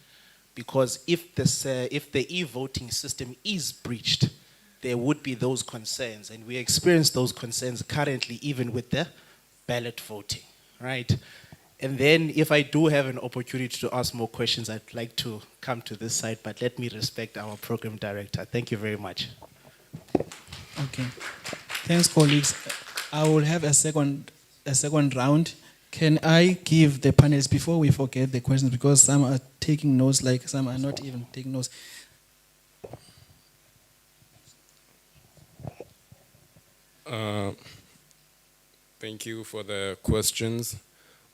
Because if the e-voting system is breached, there would be those concerns, and we experience those concerns currently even with the ballot voting, right? And then if I do have an opportunity to ask more questions, I'd like to come to this side, but let me respect our program director. Thank you very much.
Okay. Thanks, colleagues. I will have a second round. Can I give the panelists, before we forget the questions, because some are taking notes, like some are not even taking notes.
Thank you for the questions.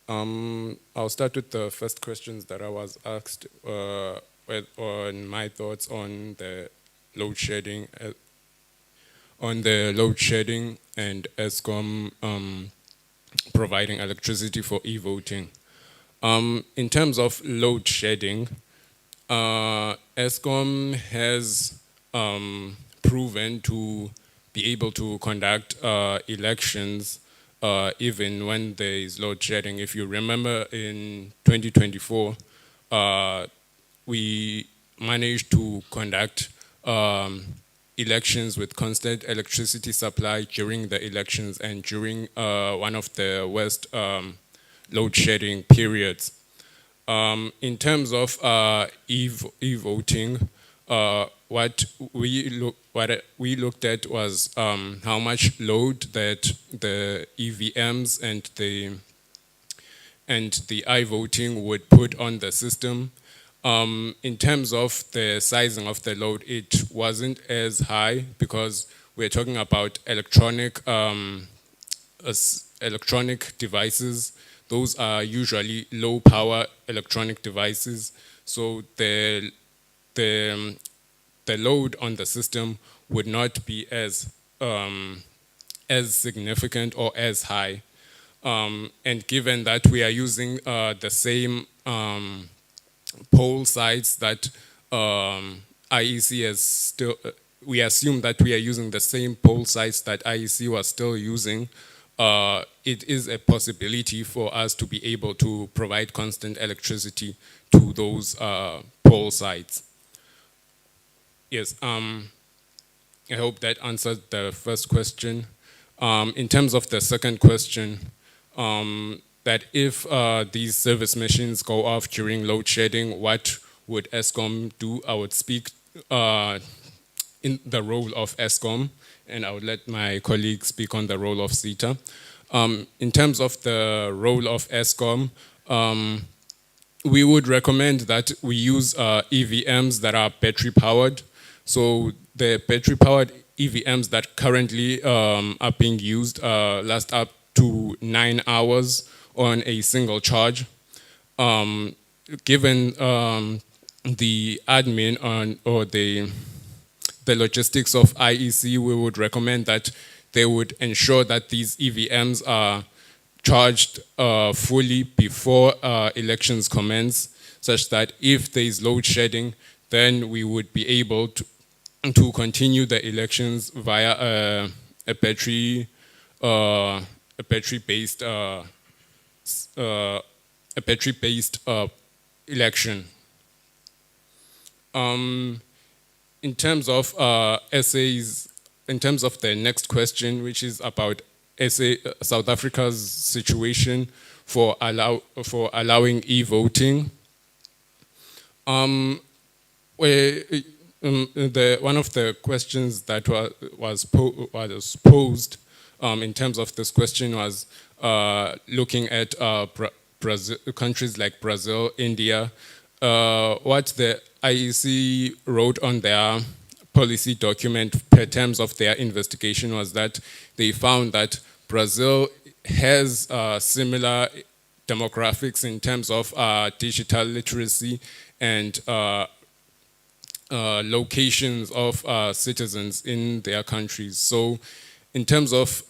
I'll start with the first questions that I was asked on my thoughts on the load shedding, and ESCOM providing electricity for e-voting. In terms of load shedding, ESCOM has proven to be able to conduct elections even when there is load shedding. If you remember, in 2024, we managed to conduct elections with constant electricity supply during the elections and during one of the worst load shedding periods. In terms of e-voting, what we looked at was how much load that the EVMs and the and the iVoting would put on the system. In terms of the sizing of the load, it wasn't as high because we're talking about electronic devices. Those are usually low power electronic devices. So the load on the system would not be as significant or as high. And given that we are using the same pole sites that IEC has still, we assume that we are using the same pole sites that IEC was still using, it is a possibility for us to be able to provide constant electricity to those pole sites. Yes, I hope that answered the first question. In terms of the second question, that if these service machines go off during load shedding, what would ESCOM do? I would speak in the role of ESCOM, and I would let my colleagues speak on the role of CETA. In terms of the role of ESCOM, we would recommend that we use EVMs that are battery powered. So the battery powered EVMs that currently are being used last up to 9 hours on a single charge. Given the admin or the logistics of IEC, we would recommend that they would ensure that these EVMs are charged fully before elections commence, such that if there is load shedding, then we would be able to continue the elections via a battery-based election. In terms of essays, in terms of the next question, which is about South Africa's situation for allowing e-voting, one of the questions that was posed in terms of this question was looking at countries like Brazil, India. What the IEC wrote on their policy document per terms of their investigation was that they found that Brazil has similar demographics in terms of digital literacy and locations of citizens in their countries. So in terms of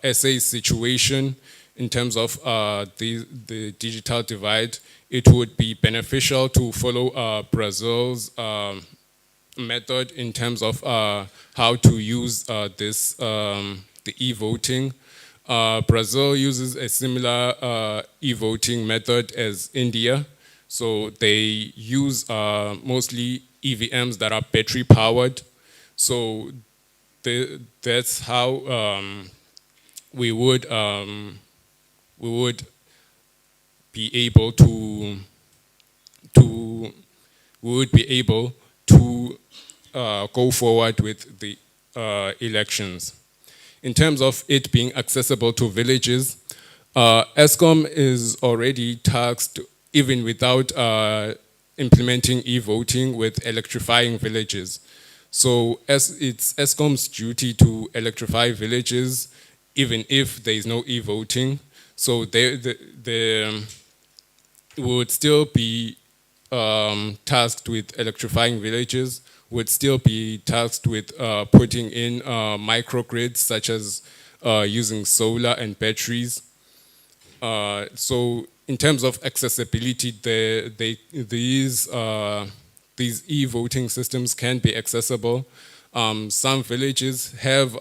SA's situation, in terms of the digital divide, it would be beneficial to follow Brazil's method in terms of how to use the e-voting. Brazil uses a similar e-voting method as India. So they use mostly EVMs that are battery powered. So that's how we would be able to go forward with the elections. In terms of it being accessible to villages, ESCOM is already tasked, even without implementing e-voting, with electrifying villages. So it's ESCOM's duty to electrify villages, even if there is no e-voting. So they would still be tasked with electrifying villages, would still be tasked with putting in microgrids, such as using solar and batteries. So in terms of accessibility, these e-voting systems can be accessible. Some villages have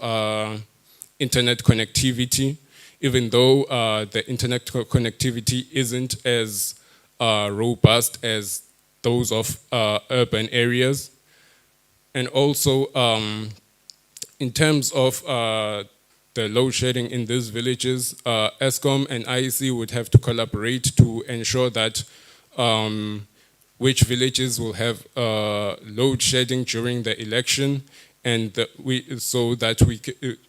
internet connectivity, even though the internet connectivity isn't as robust as those of urban areas. And also, in terms of the load shedding in these villages, ESCOM and IEC would have to collaborate to ensure that which villages will have load shedding during the election, and so that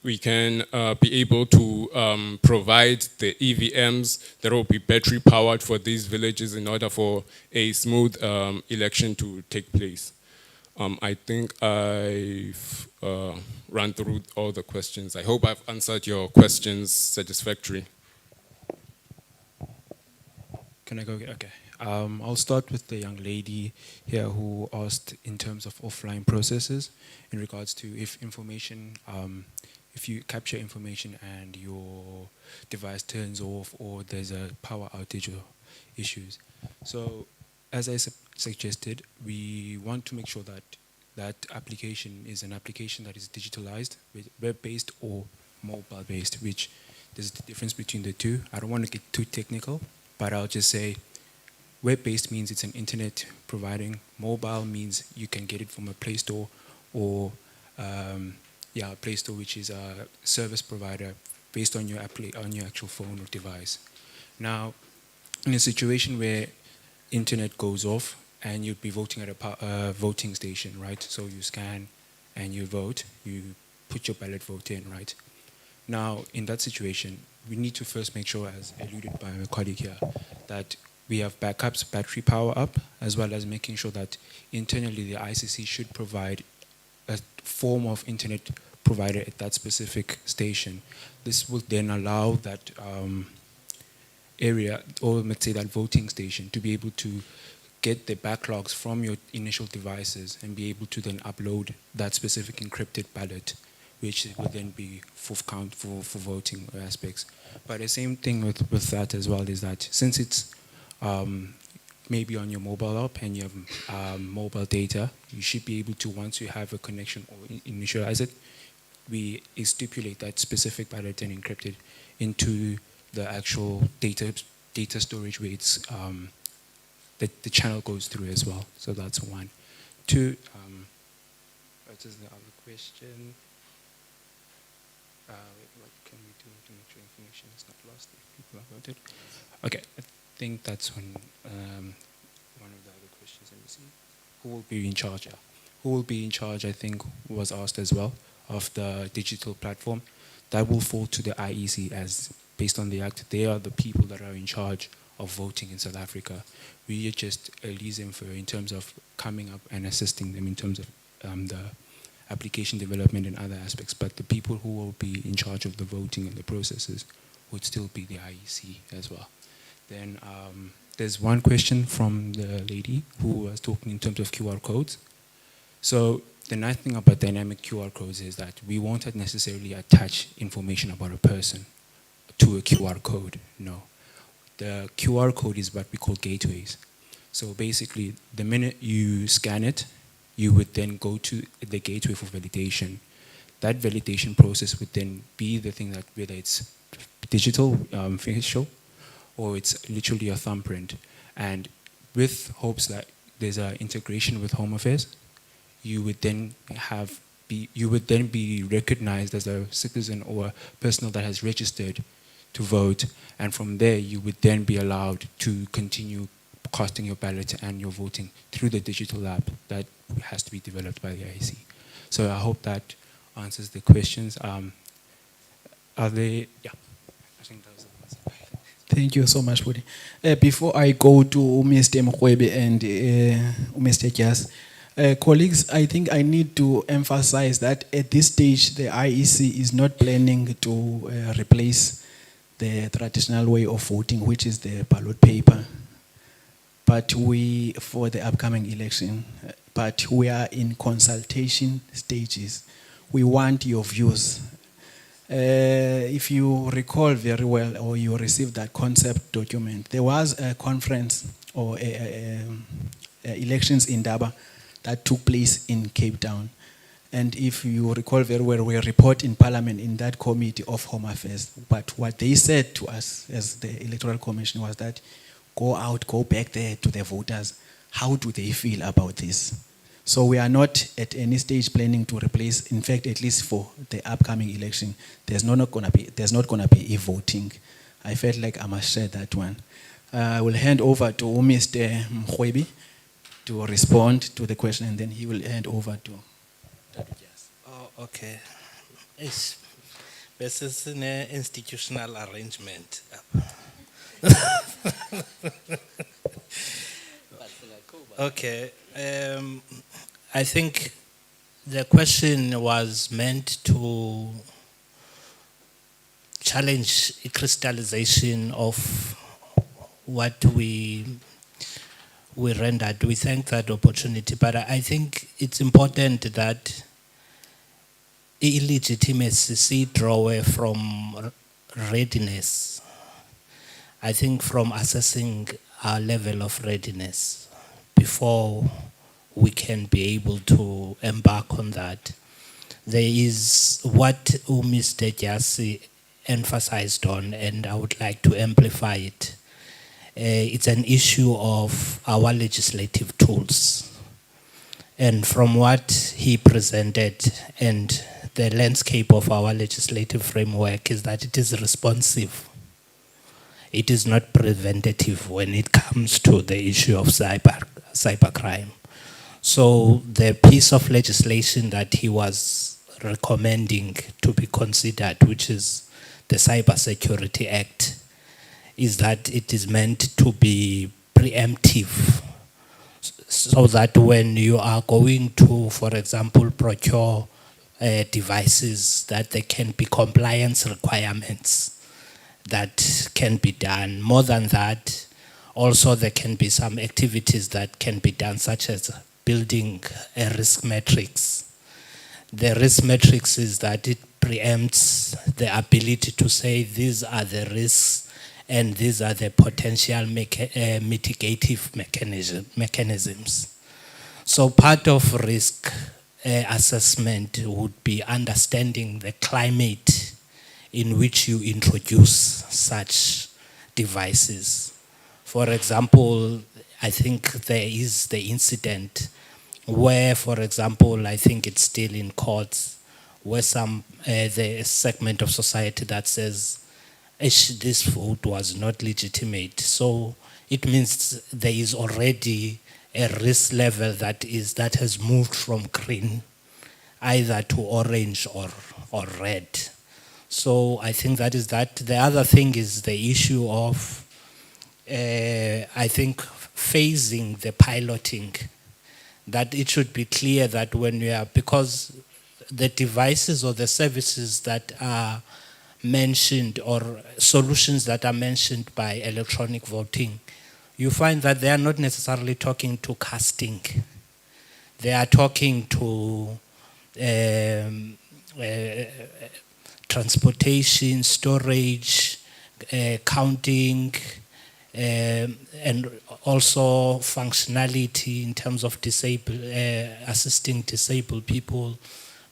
we can be able to provide the EVMs that will be battery powered for these villages in order for a smooth election to take place. I think I've run through all the questions. I hope I've answered your questions satisfactorily.
Can I go again? Okay. I'll start with the young lady here who asked in terms of offline processes in regards to if information, if you capture information and your device turns off or there's a power outage or issues. So as I suggested, we want to make sure that that application is an application that is digitalized, web-based or mobile-based, which there's the difference between the two. I don't want to get too technical, but I'll just say web-based means it's an internet providing. Mobile means you can get it from a Play Store or a Play Store, which is a service provider based on your actual phone or device. Now, in a situation where internet goes off and you'd be voting at a voting station, right? So you scan and you vote, you put your ballot vote in, right? Now, in that situation, we need to first make sure, as alluded by my colleague here, that we have backups, battery power up, as well as making sure that internally the ICC should provide a form of internet provider at that specific station. This will then allow that area, or let's say that voting station, to be able to get the backlogs from your initial devices and be able to then upload that specific encrypted ballot, which will then be for count for voting aspects. But the same thing with that as well is that since it's maybe on your mobile app and you have mobile data, you should be able to, once you have a connection or initialize it, we stipulate that specific ballot and encrypted into the actual data storage where it's the channel goes through as well. So that's one. Two, what is the other question? What can we do to make sure information is not lost if people have voted? Okay, I think that's one of the other questions. Let me see. Who will be in charge? Yeah. Who will be in charge, I think, was asked as well, of the digital platform. That will fall to the IEC, as based on the Act, they are the people that are in charge of voting in South Africa. We are just a liaison for in terms of coming up and assisting them in terms of the application development and other aspects, but the people who will be in charge of the voting and the processes would still be the IEC as well. Then there's one question from the lady who was talking in terms of QR codes. So the nice thing about dynamic QR codes is that we won't necessarily attach information about a person to a QR code, no. The QR code is what we call gateways. So basically, the minute you scan it, you would then go to the gateway for validation. That validation process would then be the thing that, whether it's digital, facial, or it's literally a thumbprint. And with hopes that there's an integration with Home Affairs, you would then be recognized as a citizen or a person that has registered to vote, and from there you would then be allowed to continue casting your ballot and your voting through the digital app that has to be developed by the IEC. So I hope that answers the questions. Are they? Yeah, I think that was the answer.
Thank you so much, Budi. Before I go to Mr. Mkhwebe and Mr. Jas, colleagues, I think I need to emphasize that at this stage, the IEC is not planning to replace the traditional way of voting, which is the ballot paper, but for the upcoming election. But we are in consultation stages. We want your views. If you recall very well, or you received that concept document, there was a conference or elections in Daba that took place in Cape Town. And if you recall very well, we report in Parliament in that committee of Home Affairs. But what they said to us as the Electoral Commission was that go back there to the voters. How do they feel about this? So we are not at any stage planning to replace. In fact, at least for the upcoming election, there's not going to be a voting. I felt like I must share that one. I will hand over to Mr. Mkhwebe to respond to the question, and then he will hand over to Dr. Jas.
Okay. Ish. This is an institutional arrangement. Okay. I think the question was meant to challenge a crystallization of what we rendered. We thank that opportunity, but I think it's important that illegitimacy draw from readiness. I think from assessing our level of readiness before we can be able to embark on that. There is what Mr. Jasi emphasized on, and I would like to amplify it. It's an issue of our legislative tools. And from what he presented and the landscape of our legislative framework is that it is responsive. It is not preventative when it comes to the issue of cybercrime. So the piece of legislation that he was recommending to be considered, which is the Cybersecurity Act, is that it is meant to be preemptive, so that when you are going to, for example, procure devices, that there can be compliance requirements that can be done. More than that, also there can be some activities that can be done, such as building a risk matrix. The risk matrix is that it preempts the ability to say these are the risks and these are the potential mitigative mechanisms. So part of risk assessment would be understanding the climate in which you introduce such devices. For example, I think there is the incident where, for example, I think it's still in courts, where the segment of society that says this vote was not legitimate. So it means there is already a risk level that has moved from green either to orange or red. So I think that is that. The other thing is the issue of, I think, phasing the piloting. That it should be clear that when we are, because the devices or the services that are mentioned or solutions that are mentioned by electronic voting, you find that they are not necessarily talking to casting. They are talking to transportation, storage, counting, and also functionality in terms of assisting disabled people,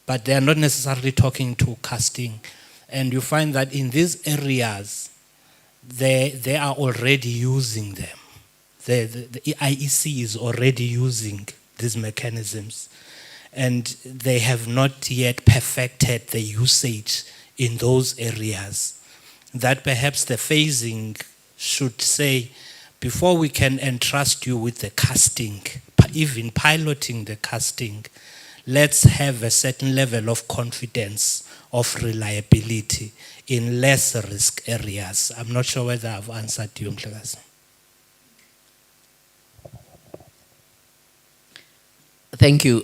but they are not necessarily talking to casting. And you find that in these areas, they are already using them. The IEC is already using these mechanisms, and they have not yet perfected the usage in those areas. That perhaps the phasing should say, before we can entrust you with the casting, even piloting the casting, let's have a certain level of confidence, of reliability in less risk areas. I'm not sure whether I've answered you, Mhlekazi.
Thank you.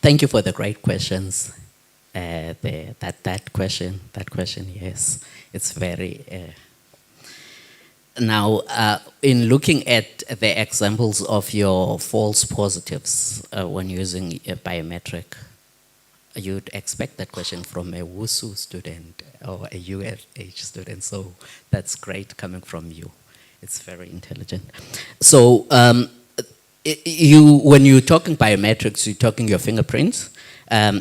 Thank you for the great questions. That question, yes, it's very. Now, in looking at the examples of your false positives when using a biometric, you'd expect that question from a WUSU student or a UFH student. So that's great coming from you. It's very intelligent. So when you're talking biometrics, you're talking your fingerprints,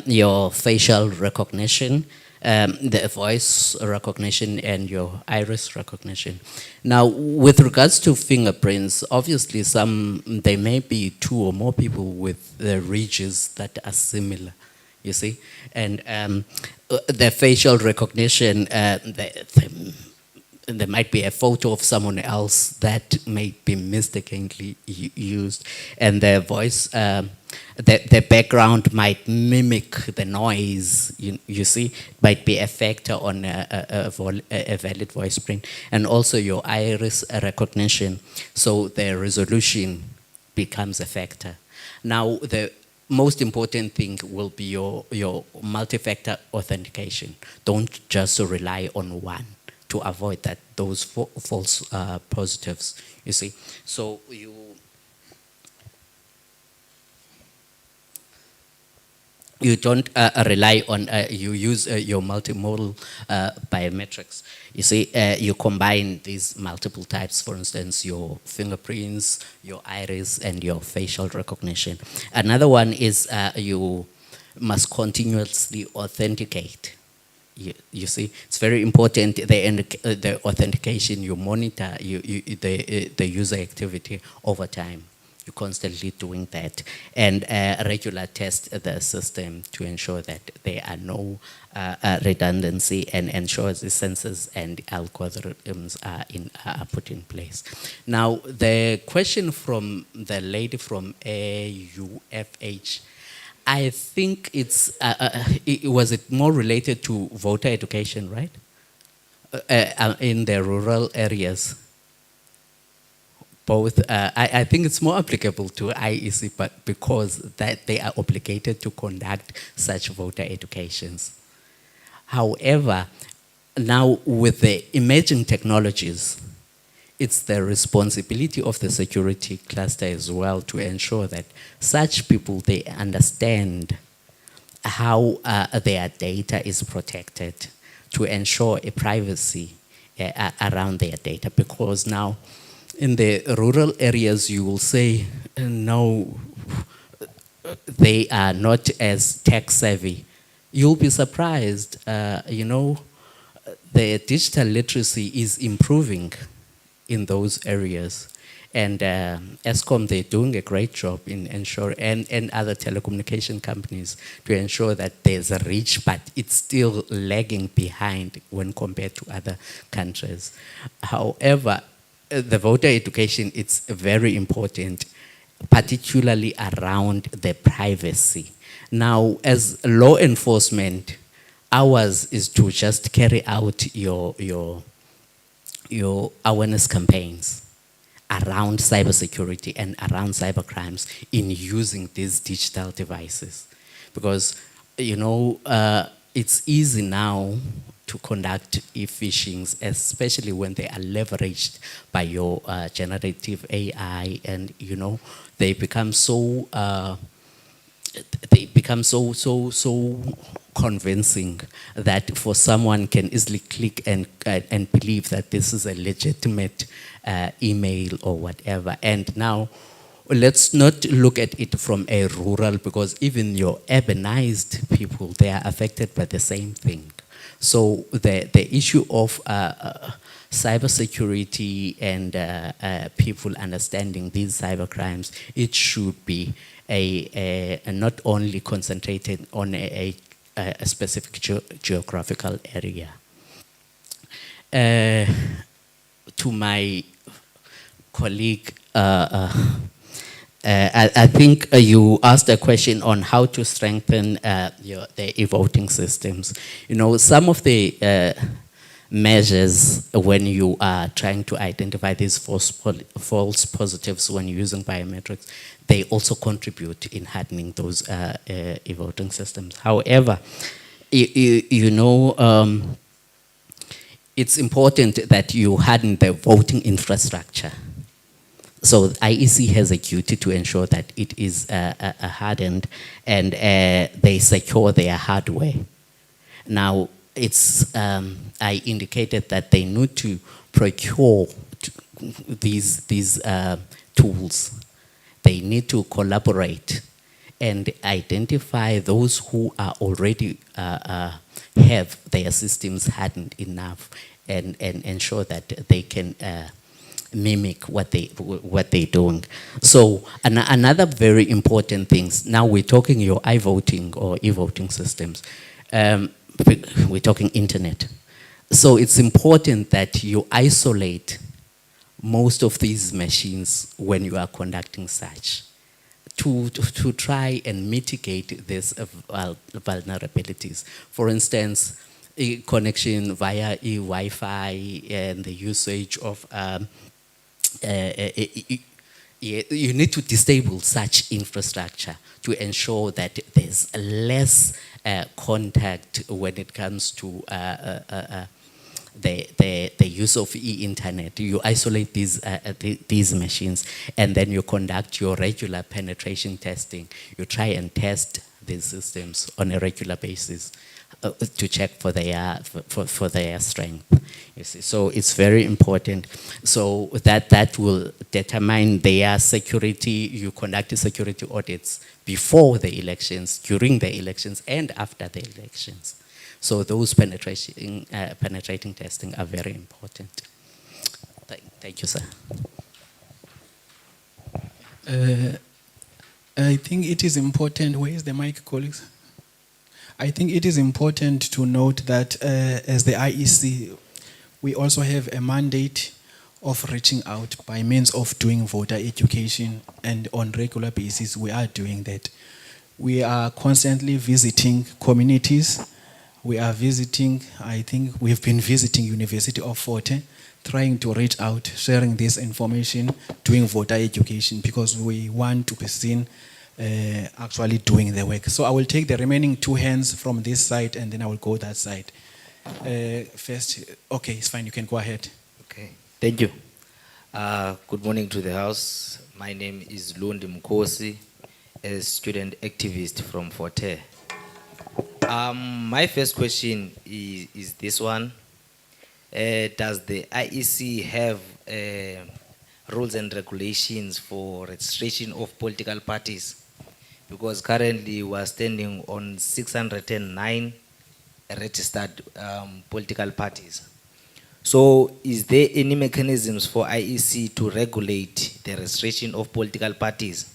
your facial recognition, the voice recognition, and your iris recognition. Now, with regards to fingerprints, obviously there may be two or more people with the ridges that are similar, you see? And the facial recognition, there might be a photo of someone else that may be mistakenly used, and the voice, the background might mimic the noise. You see, might be a factor on a valid voice print, and also your iris recognition. So the resolution becomes a factor. Now the most important thing will be your multi-factor authentication. Don't just rely on one to avoid that those false positives, you see. So you don't rely on, you use your multimodal biometrics. You see, you combine these multiple types, for instance, your fingerprints, your iris, and your facial recognition. Another one is you must continuously authenticate. You see, it's very important, the authentication, you monitor the user activity over time. You're constantly doing that, and regular test the system to ensure that there are no redundancy, and ensure the sensors and algorithms are put in place. Now, the question from the lady from AUFH, I think was it more related to voter education, right? In the rural areas. Both, I think it's more applicable to IEC, but because that they are obligated to conduct such voter educations. However, now with the emerging technologies, it's the responsibility of the security cluster as well to ensure that such people, they understand how their data is protected, to ensure a privacy around their data. Because now in the rural areas, you will say, no, they are not as tech savvy. You'll be surprised, you know, the digital literacy is improving in those areas. And ESCOM, they're doing a great job in ensuring, and other telecommunication companies, to ensure that there's a reach, but it's still lagging behind when compared to other countries. However, the voter education, it's very important, particularly around the privacy. Now, as law enforcement, ours is to just carry out your awareness campaigns around cybersecurity and around cybercrimes in using these digital devices. Because, you know, it's easy now to conduct e-phishings, especially when they are leveraged by your generative AI, and, you know, they become so convincing that for someone can easily click and believe that this is a legitimate email or whatever. And now, let's not look at it from a rural, because even your urbanized people, they are affected by the same thing. So the issue of cybersecurity and people understanding these cybercrimes, it should be a not only concentrated on a specific geographical area. To my colleague, I think you asked a question on how to strengthen the e-voting systems. You know, some of the measures when you are trying to identify these false positives when using biometrics, they also contribute in hardening those e-voting systems. However, you know, it's important that you harden the voting infrastructure. So IEC has a duty to ensure that it is hardened and they secure their hardware. Now, it's, I indicated that they need to procure these tools. They need to collaborate and identify those who are already have their systems hardened enough, and ensure that they can mimic what they're doing. So another very important thing, now we're talking your iVoting or e-voting systems, we're talking internet. So it's important that you isolate most of these machines when you are conducting such to try and mitigate these vulnerabilities. For instance, a connection via Wi-Fi and the usage of you need to disable such infrastructure to ensure that there's less contact when it comes to the use of e-internet. You isolate these machines, and then you conduct your regular penetration testing. You try and test these systems on a regular basis to check for their strength. You see, so it's very important. So that will determine their security. You conduct the security audits before the elections, during the elections, and after the elections. So those penetrating testing are very important. Thank you, sir.
I think it is important, where is the mic, colleagues? I think it is important to note that as the IEC, we also have a mandate of reaching out by means of doing voter education, and on regular basis we are doing that. We are constantly visiting communities. We are visiting, I think we've been visiting University of Fort Hare, trying to reach out, sharing this information, doing voter education, because we want to be seen actually doing the work. So I will take the remaining two hands from this side, and then I will go that side. First, okay, it's fine, you can go ahead.
Okay, thank you. Good morning to the House. My name is Lundi Mkosi, a student activist from Fort Hare. My first question is this one. Does the IEC have rules and regulations for registration of political parties? Because currently we are standing on 609 registered political parties. So is there any mechanisms for IEC to regulate the registration of political parties?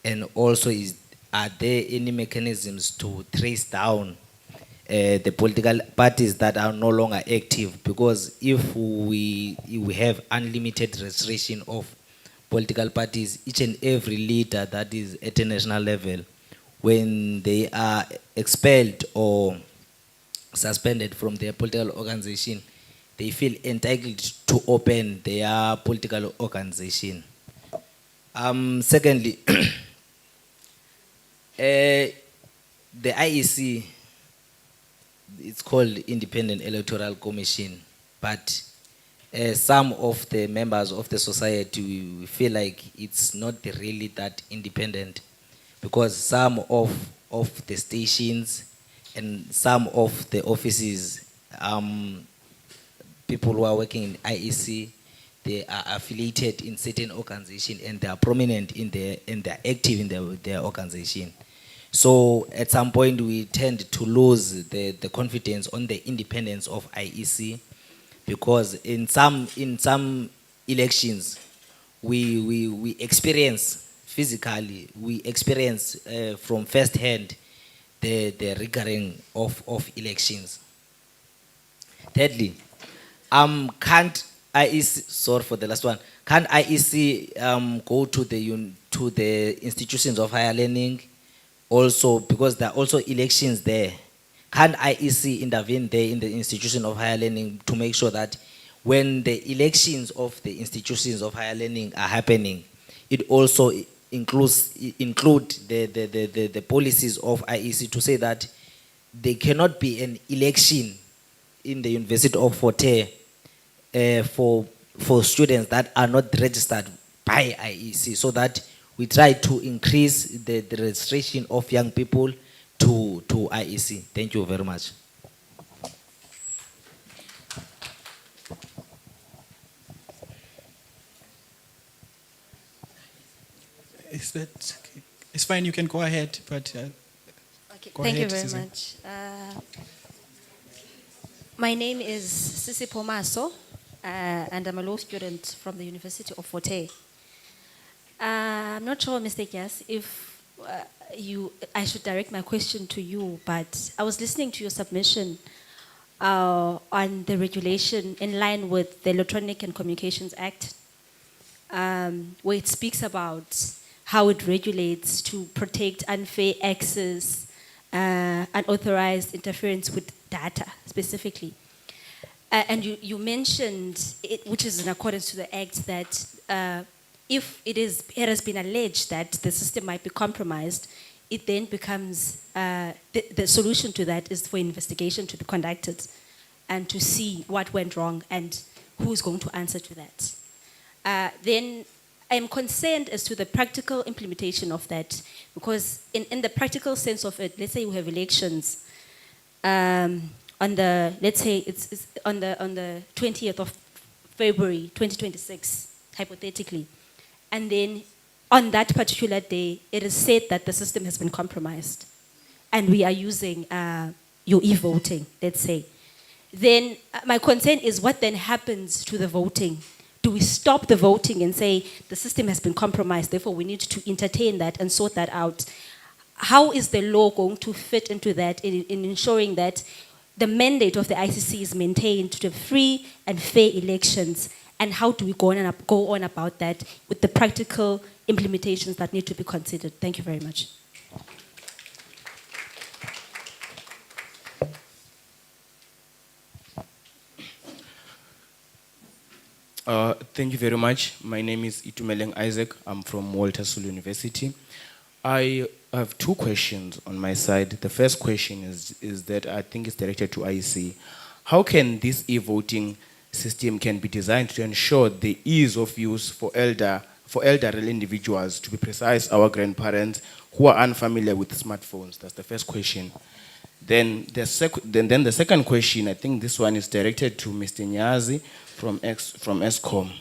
And also, are there any mechanisms to trace down the political parties that are no longer active? Because if we have unlimited registration of political parties, each and every leader that is at a national level, when they are expelled or suspended from their political organization, they feel entitled to open their political organization. Secondly, the IEC, it's called Independent Electoral Commission, but some of the members of the society feel like it's not really that independent, because some of the stations and some of the offices, people who are working in IEC, they are affiliated in certain organization and they are prominent in their and they are active in their organization. So at some point we tend to lose the confidence on the independence of IEC, because in some elections we experience physically, we experience from first hand the rigging of elections. Thirdly, can't IEC, sorry for the last one, can't IEC go to the institutions of higher learning also, because there are also elections there? Can IEC intervene there in the institution of higher learning to make sure that when the elections of the institutions of higher learning are happening, it also include the policies of IEC to say that there cannot be an election in the University of Fort Hare for students that are not registered by IEC, so that we try to increase the registration of young people to IEC. Thank you very much.
Is that okay? It's fine, you can go ahead, but
okay,
go
thank you
ahead,
very
Susan.
much. My name is Sisi Pomaso, and I'm a law student from the University of Fort Hare. I'm not sure, Mr. Gias, if I should direct my question to you, but I was listening to your submission on the regulation in line with the Electronic and Communications Act, where it speaks about how it regulates to protect unfair access, unauthorized interference with data specifically. And you mentioned, which is in accordance to the Act, that if it has been alleged that the system might be compromised, it then becomes, the solution to that is for investigation to be conducted and to see what went wrong and who's going to answer to that. Then I'm concerned as to the practical implementation of that, because in the practical sense of it, let's say we have elections on the, let's say it's on the 20th of February 2026, hypothetically, and then on that particular day, it is said that the system has been compromised and we are using your e-voting, let's say. Then my concern is what then happens to the voting. Do we stop the voting and say the system has been compromised, therefore we need to entertain that and sort that out? How is the law going to fit into that in ensuring that the mandate of the ICC is maintained to the free and fair elections? And how do we go on about that with the practical implementations that need to be considered? Thank you very much.
Thank you very much. My name is Itumeleng Isaac. I'm from Walter Sisulu University. I have two questions on my side. The first question is that I think it's directed to IEC. How can this e-voting system can be designed to ensure the ease of use for elderly individuals, to be precise, our grandparents who are unfamiliar with smartphones? That's the first question. Then the second question, I think this one is directed to Mr. Nyazi from Eskom.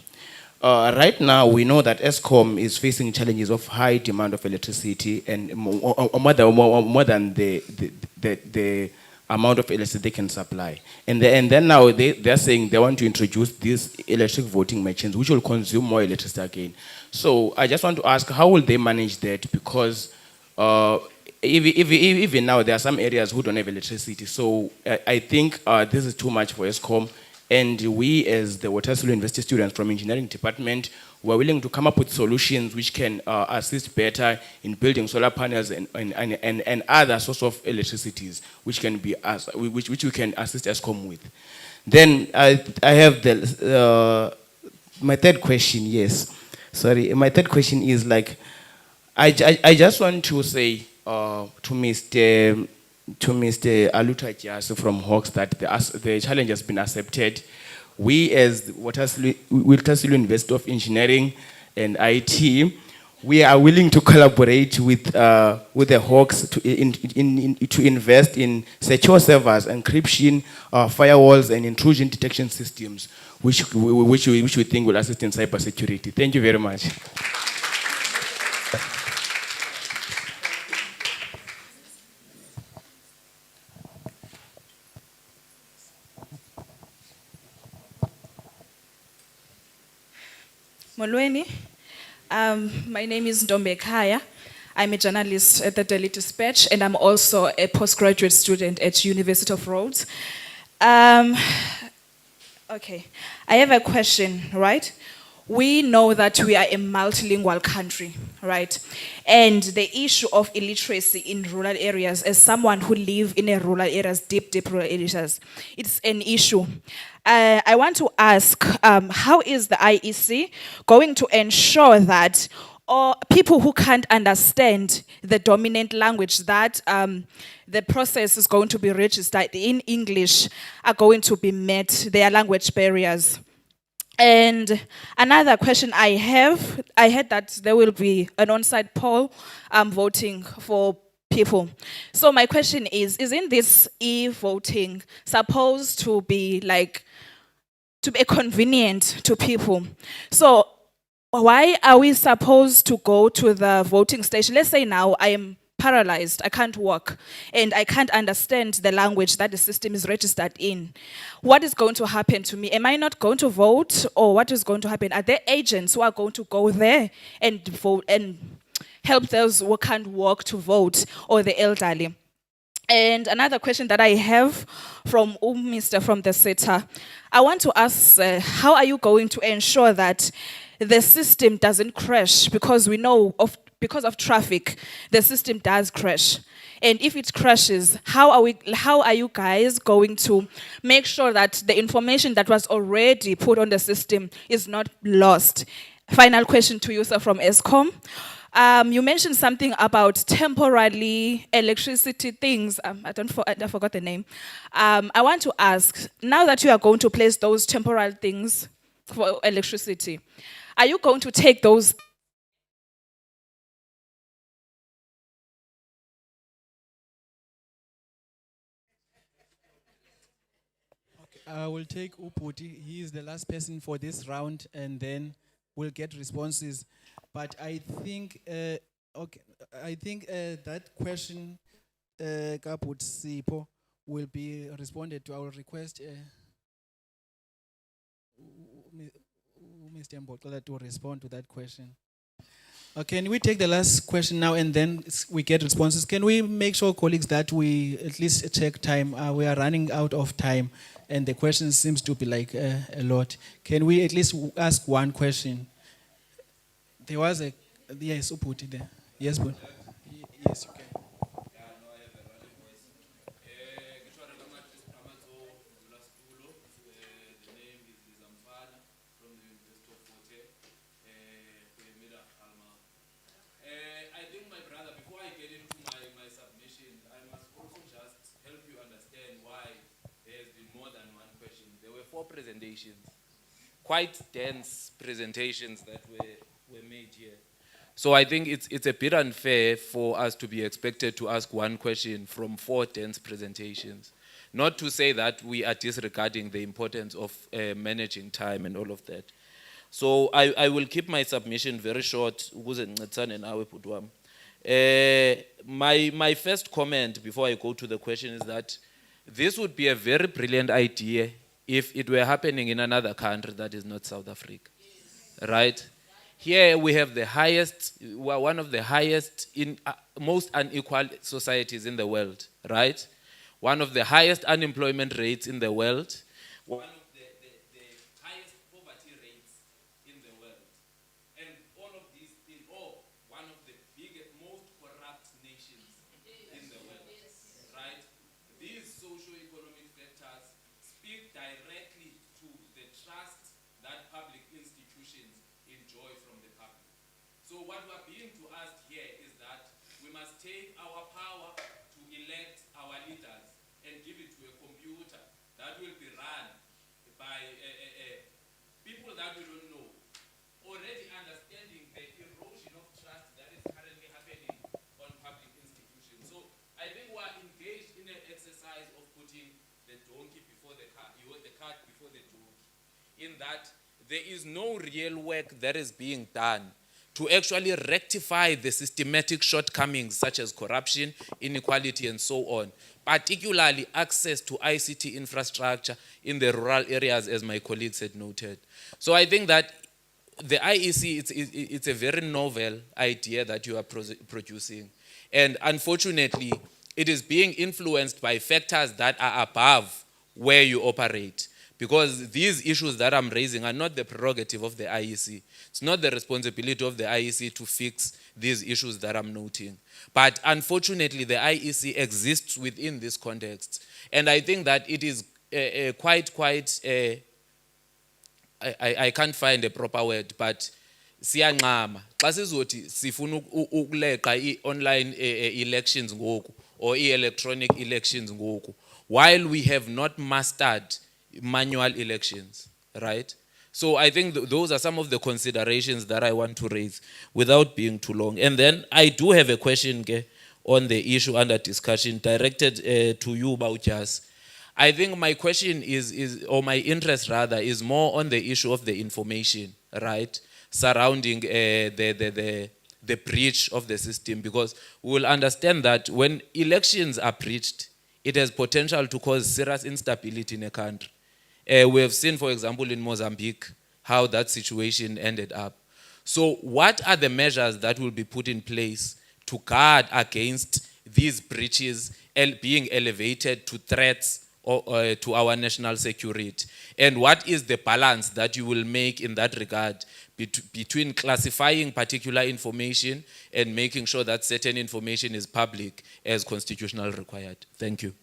Right now, we know that Eskom is facing challenges of high demand of electricity and more than the amount of electricity they can supply. And then now they're saying they want to introduce these electric voting machines, which will consume more electricity again. So I just want to ask, how will they manage that? Because even now, there are some areas who don't have electricity. So I think this is too much for Eskom. And we, as the Walter Sisulu University students from engineering department, we're willing to come up with solutions which can assist better in building solar panels and other sorts of electricities which can be which we can assist Eskom with. Then I have my third question. Yes, sorry. My third question is like, I just want to say to Mr. Aluta Kiasu from Hawks that the challenge has been accepted. We, as Walter Sisulu University of Engineering and IT, we are willing to collaborate with the Hawks to invest in secure servers, encryption, firewalls, and intrusion detection systems, which we think will assist in cybersecurity. Thank you very much.
Molweni. My name is Ndombe Kaya. I'm a journalist at the Daily Dispatch, and I'm also a postgraduate student at University of Rhodes. Okay, I have a question, right? We know that we are a multilingual country, right? And the issue of illiteracy in rural areas, as someone who lives in a rural areas, deep rural areas, it's an issue. I want to ask, how is the IEC going to ensure that people who can't understand the dominant language, that the process is going to be registered in English, are going to be met, their language barriers? And another question I have, I heard that there will be an on-site poll voting for people. So my question is, isn't this e-voting supposed to be like, to be convenient to people? So why are we supposed to go to the voting station? Let's say now I am paralyzed, I can't walk, and I can't understand the language that the system is registered in. What is going to happen to me? Am I not going to vote, or what is going to happen? Are there agents who are going to go there and vote and help those who can't walk to vote, or the elderly?
And another question that I have from Mr. from the SETA, I want to ask, how are you going to ensure that the system doesn't crash? Because we know because of traffic, the system does crash. And if it crashes, how are you guys going to make sure that the information that was already put on the system is not lost? Final question to you, sir, from ESCOM. You mentioned something about temporary electricity things. I forgot the name. I want to ask, now that you are going to place those temporary things for electricity, are you going to take those?
I will take Uputi. He is the last person for this round, and then we'll get responses. But I think, that question, Kaput Sipo, will be responded to. I will request Mr. Mbokola to respond to that question. Can we take the last question now and then we get responses? Can we make sure, colleagues, that we at least check time? We are running out of time and the question seems to be like a lot. Can we at least ask one question? There was a, yes, Uputi there. Yes, but yes, you can.
Presentations, quite dense presentations that were made here. So I think it's a bit unfair for us to be expected to ask one question from 4 dense presentations. Not to say that we are disregarding the importance of managing time and all of that. So I will keep my submission very short. My first comment before I go to the question is that this would be a very brilliant idea if it were happening in another country that is not South Africa, right? Here we have the highest, we're one of the highest, most unequal societies in the world, right? One of the highest unemployment rates in the world, one of the highest poverty rates in the world, and all of these things, one of the biggest, most corrupt nations in the world, right? These socio-economic factors speak directly to the trust that public institutions enjoy from the public. So what we're being to ask here is that we must take our power to elect our leaders and give it to a computer that will be run by people that we don't know, already understanding the erosion of trust that is currently happening on public institutions. So I think we're engaged in an exercise of putting the donkey before the cart, the cart before the donkey, in that there is no real work that is being done to actually rectify the systematic shortcomings such as corruption, inequality, and so on, particularly access to ICT infrastructure in the rural areas, as my colleagues had noted. So I think that the IEC, it's a very novel idea that you are producing. And unfortunately, it is being influenced by factors that are above where you operate. Because these issues that I'm raising are not the prerogative of the IEC. It's not the responsibility of the IEC to fix these issues that I'm noting. But unfortunately, the IEC exists within this context. And I think that it is I can't find a proper word, but siyanqama. Xa sizothi sifuna ukuleqa i-online elections ngoku or electronic elections ngoku, while we have not mastered manual elections, right? So I think those are some of the considerations that I want to raise without being too long. And then I do have a question on the issue under discussion directed to you, Baujas. I think my question or my interest rather, is more on the issue of the information, right? Surrounding the breach of the system, because we will understand that when elections are breached, it has potential to cause serious instability in a country. We have seen, for example, in Mozambique, how that situation ended up. So what are the measures that will be put in place to guard against these breaches being elevated to threats or to our national security? And what is the balance that you will make in that regard between classifying particular information and making sure that certain information is public as constitutional required? Thank you.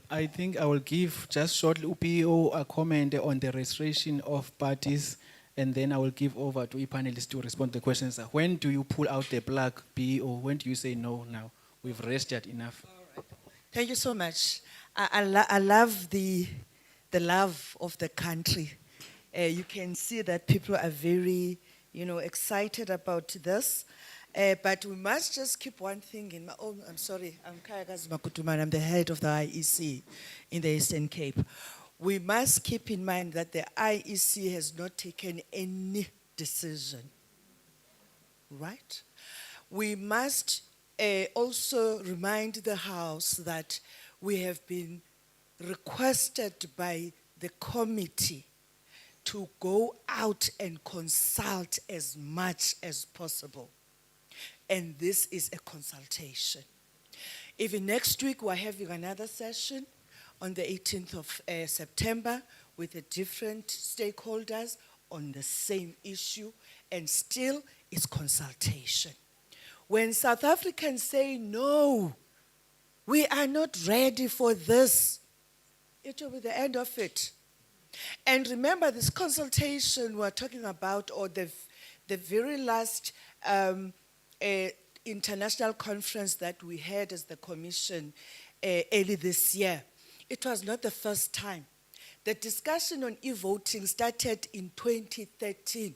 I think I will give just shortly UPO a comment on the registration of parties, and then I will give over to the panelists to respond to the questions. When do you pull out the plug, PO? When do you say no now? We've registered enough.
Thank you so much. I love the love of the country. You can see that people are very, excited about this. But we must just keep one thing in mind. Oh, I'm sorry. I'm Kayakazi Makutuman. I'm the head of the IEC in the Eastern Cape. We must keep in mind that the IEC has not taken any decision. Right? We must also remind the House that we have been requested by the committee to go out and consult as much as possible. And this is a consultation. Even next week, we're having another session on the 18th of September with the different stakeholders on the same issue, and still it's consultation. When South Africans say, no, we are not ready for this, it will be the end of it. And remember, this consultation we're talking about, or the very last international conference that we had as the Commission early this year, it was not the first time. The discussion on e-voting started in 2013.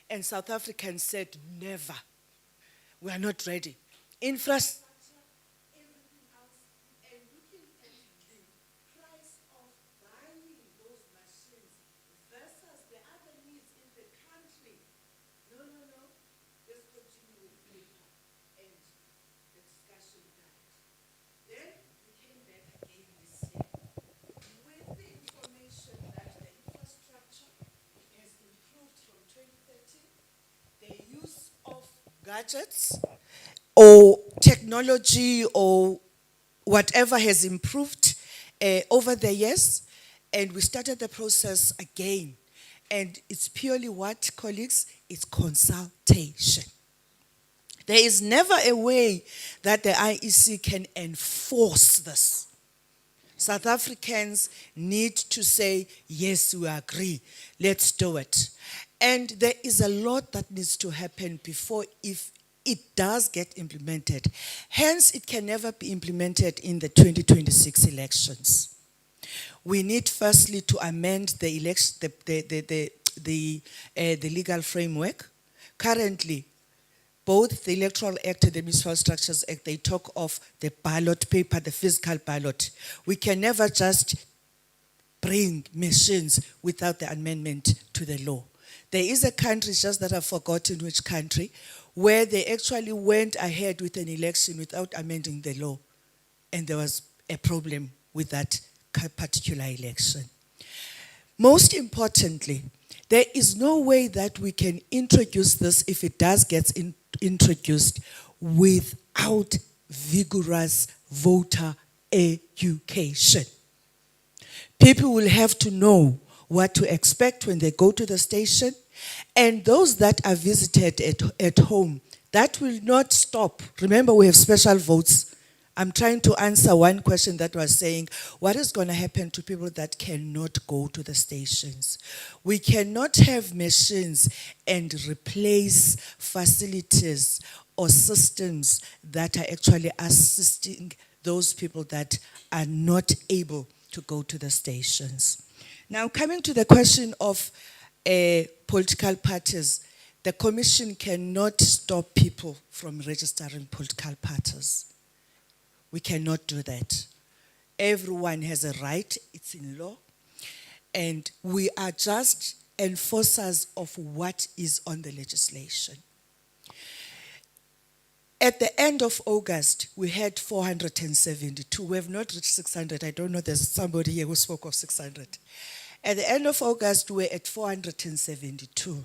And South Africans said, never. We are not ready. Infrastructure, everything else, and looking at the price of buying those machines versus the other needs in the country. No. Let's continue with paper. And the discussion died. Then we came back again this year with the information that the infrastructure has improved from 2013. The use of gadgets or technology or whatever has improved over the years, and we started the process again. And it's purely what, colleagues? It's consultation. There is never a way that the IEC can enforce this. South Africans need to say, yes, we agree, let's do it. And there is a lot that needs to happen before, if it does get implemented. Hence, it can never be implemented in the 2026 elections. We need firstly to amend the legal framework. Currently, both the Electoral Act and the Municipal Structures Act, they talk of the ballot paper, the physical ballot. We can never just bring machines without the amendment to the law. There is a country, just that I've forgotten which country, where they actually went ahead with an election without amending the law. And there was a problem with that particular election. Most importantly, there is no way that we can introduce this, if it does get introduced, without vigorous voter education. People will have to know what to expect when they go to the station, and those that are visited at home, that will not stop. Remember, we have special votes. I'm trying to answer one question that was saying, what is going to happen to people that cannot go to the stations? We cannot have machines and replace facilities or systems that are actually assisting those people that are not able to go to the stations. Now, coming to the question of political parties, the Commission cannot stop people from registering political parties. We cannot do that. Everyone has a right, it's in law, and we are just enforcers of what is on the legislation. At the end of August, we had 472. We have not reached 600. I don't know, there's somebody here who spoke of 600. At the end of August, we're at 472.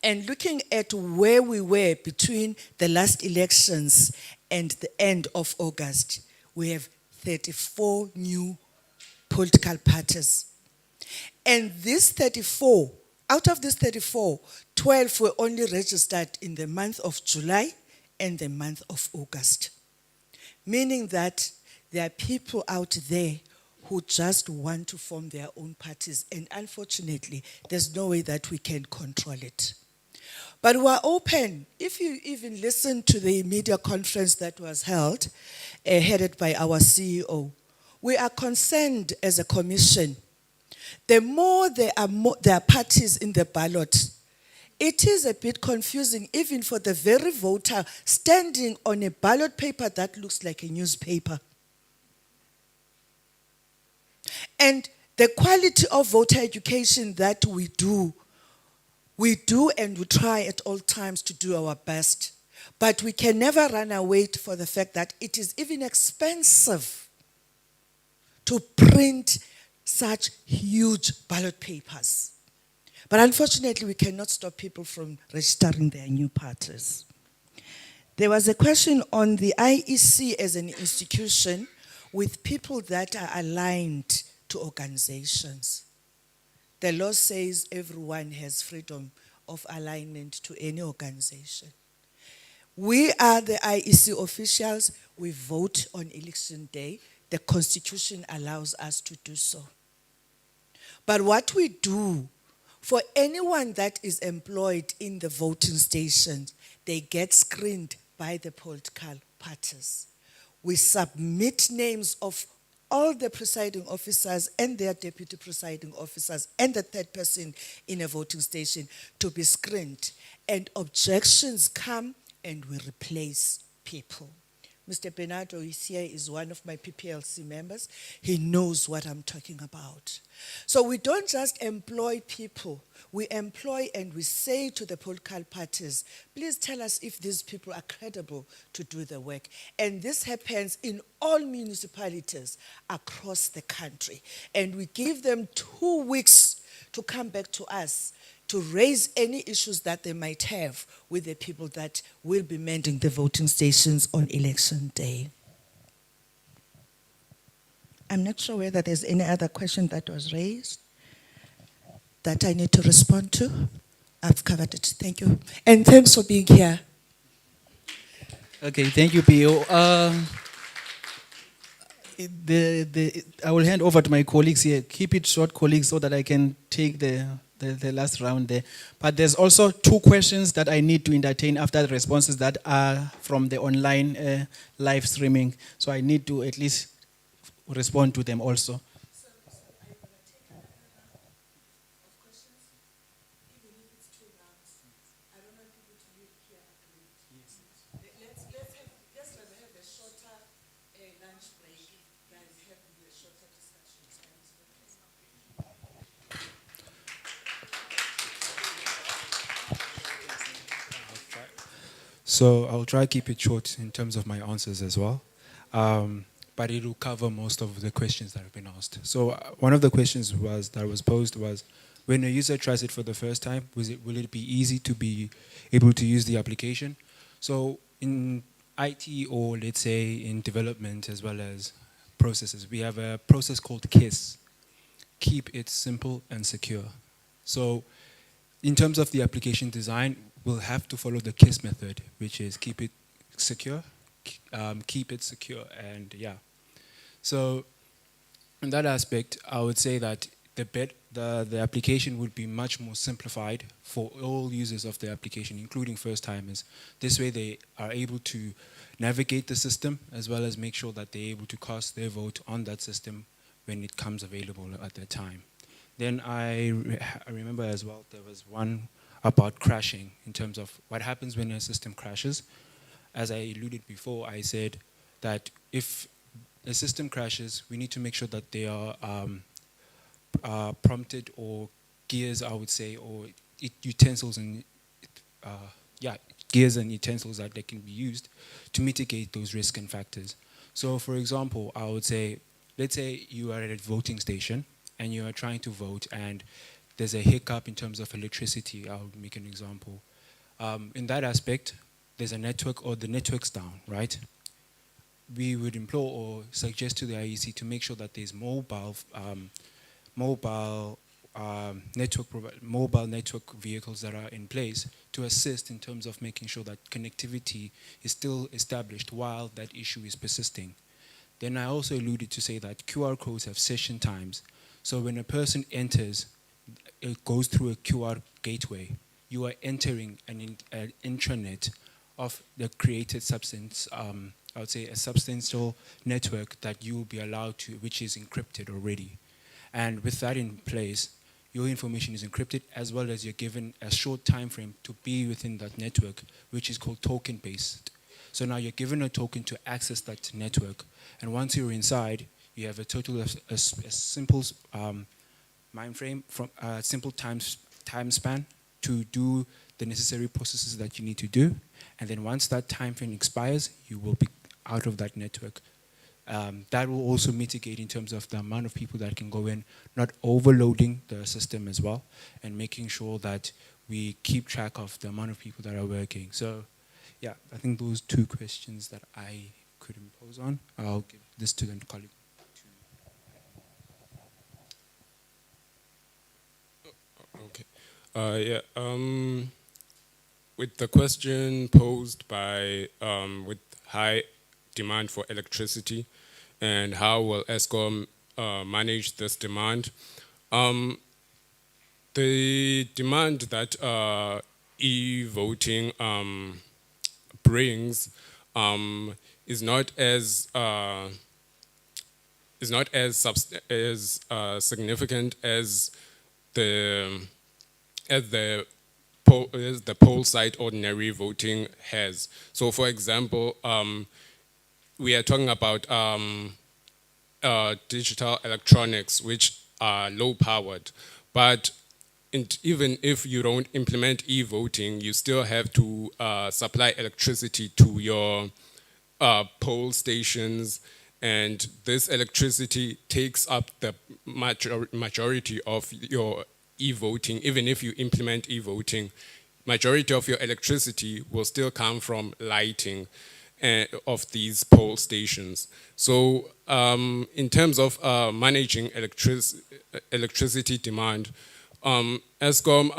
And looking at where we were between the last elections and the end of August, we have 34 new political parties. And these 34, out of these 34, 12 were only registered in the month of July and the month of August. Meaning that there are people out there who just want to form their own parties. And unfortunately, there's no way that we can control it. But we're open. If you even listen to the media conference that was held, headed by our CEO, we are concerned as a commission. The more there are parties in the ballot, it is a bit confusing even for the very voter standing on a ballot paper that looks like a newspaper. And the quality of voter education that we do and we try at all times to do our best. But we can never run away for the fact that it is even expensive to print such huge ballot papers. But unfortunately, we cannot stop people from registering their new parties. There was a question on the IEC as an institution with people that are aligned to organizations. The law says everyone has freedom of alignment to any organization. We are the IEC officials. We vote on election day. The Constitution allows us to do so. But what we do, for anyone that is employed in the voting stations, they get screened by the political parties. We submit names of all the presiding officers and their deputy presiding officers and the third person in a voting station to be screened. And objections come and we replace people. Mr. Bernardo is here, is one of my PPLC members. He knows what I'm talking about. So we don't just employ people. We employ and we say to the political parties, please tell us if these people are credible to do the work. And this happens in all municipalities across the country. And we give them 2 weeks to come back to us to raise any issues that they might have with the people that will be mending the voting stations on election day. I'm not sure whether there's any other question that was raised that I need to respond to. I've covered it. Thank you. And thanks for being here.
Okay, thank you, P.O. I will hand over to my colleagues here. Keep it short, colleagues, so that I can take the last round there. But there's also 2 questions that I need to entertain after the responses that are from the online live streaming. So I need to at least respond to them also.
So I'll try to keep it short in terms of my answers as well. But it will cover most of the questions that have been asked. So one of the questions that was posed was, when a user tries it for the first time, will it be easy to be able to use the application? So in IT, or let's say in development as well as processes, we have a process called KISS. Keep it simple and secure. So in terms of the application design, we'll have to follow the KISS method, which is keep it secure, and yeah. So in that aspect, I would say that the application would be much more simplified for all users of the application, including first-timers. This way they are able to navigate the system as well as make sure that they're able to cast their vote on that system when it comes available at that time. Then I remember as well there was one about crashing, in terms of what happens when a system crashes. As I alluded before, I said that if a system crashes, we need to make sure that they are prompted, or gears, I would say, or utensils and gears and utensils that they can be used to mitigate those risks and factors. So for example, I would say, let's say you are at a voting station and you are trying to vote, and there's a hiccup in terms of electricity. I'll make an example. In that aspect, there's a network or the network's down, right? We would implore or suggest to the IEC to make sure that there's mobile network vehicles that are in place to assist in terms of making sure that connectivity is still established while that issue is persisting. Then I also alluded to say that QR codes have session times. So when a person enters, it goes through a QR gateway. You are entering an intranet of the created substance, I would say a substantial network that you will be allowed to, which is encrypted already. And with that in place, your information is encrypted as well as you're given a short time frame to be within that network, which is called token-based. So now you're given a token to access that network. And once you're inside, you have a total of a simple mind frame, from a simple time span to do the necessary processes that you need to do. And then once that time frame expires, you will be out of that network. That will also mitigate in terms of the amount of people that can go in, not overloading the system as well, and making sure that we keep track of the amount of people that are working. So yeah, I think those two questions that I could impose on. I'll give this to the colleague.
Okay. With the question posed by with high demand for electricity and how will ESCOM manage this demand, the demand that e-voting brings is not as significant as the poll site ordinary voting has. So, for example, we are talking about digital electronics, which are low powered, but even if you don't implement e-voting, you still have to supply electricity to your poll stations, and this electricity takes up the majority of your e-voting. Even if you implement e-voting, majority of your electricity will still come from lighting of these poll stations. So in terms of managing electricity demand, ESCOM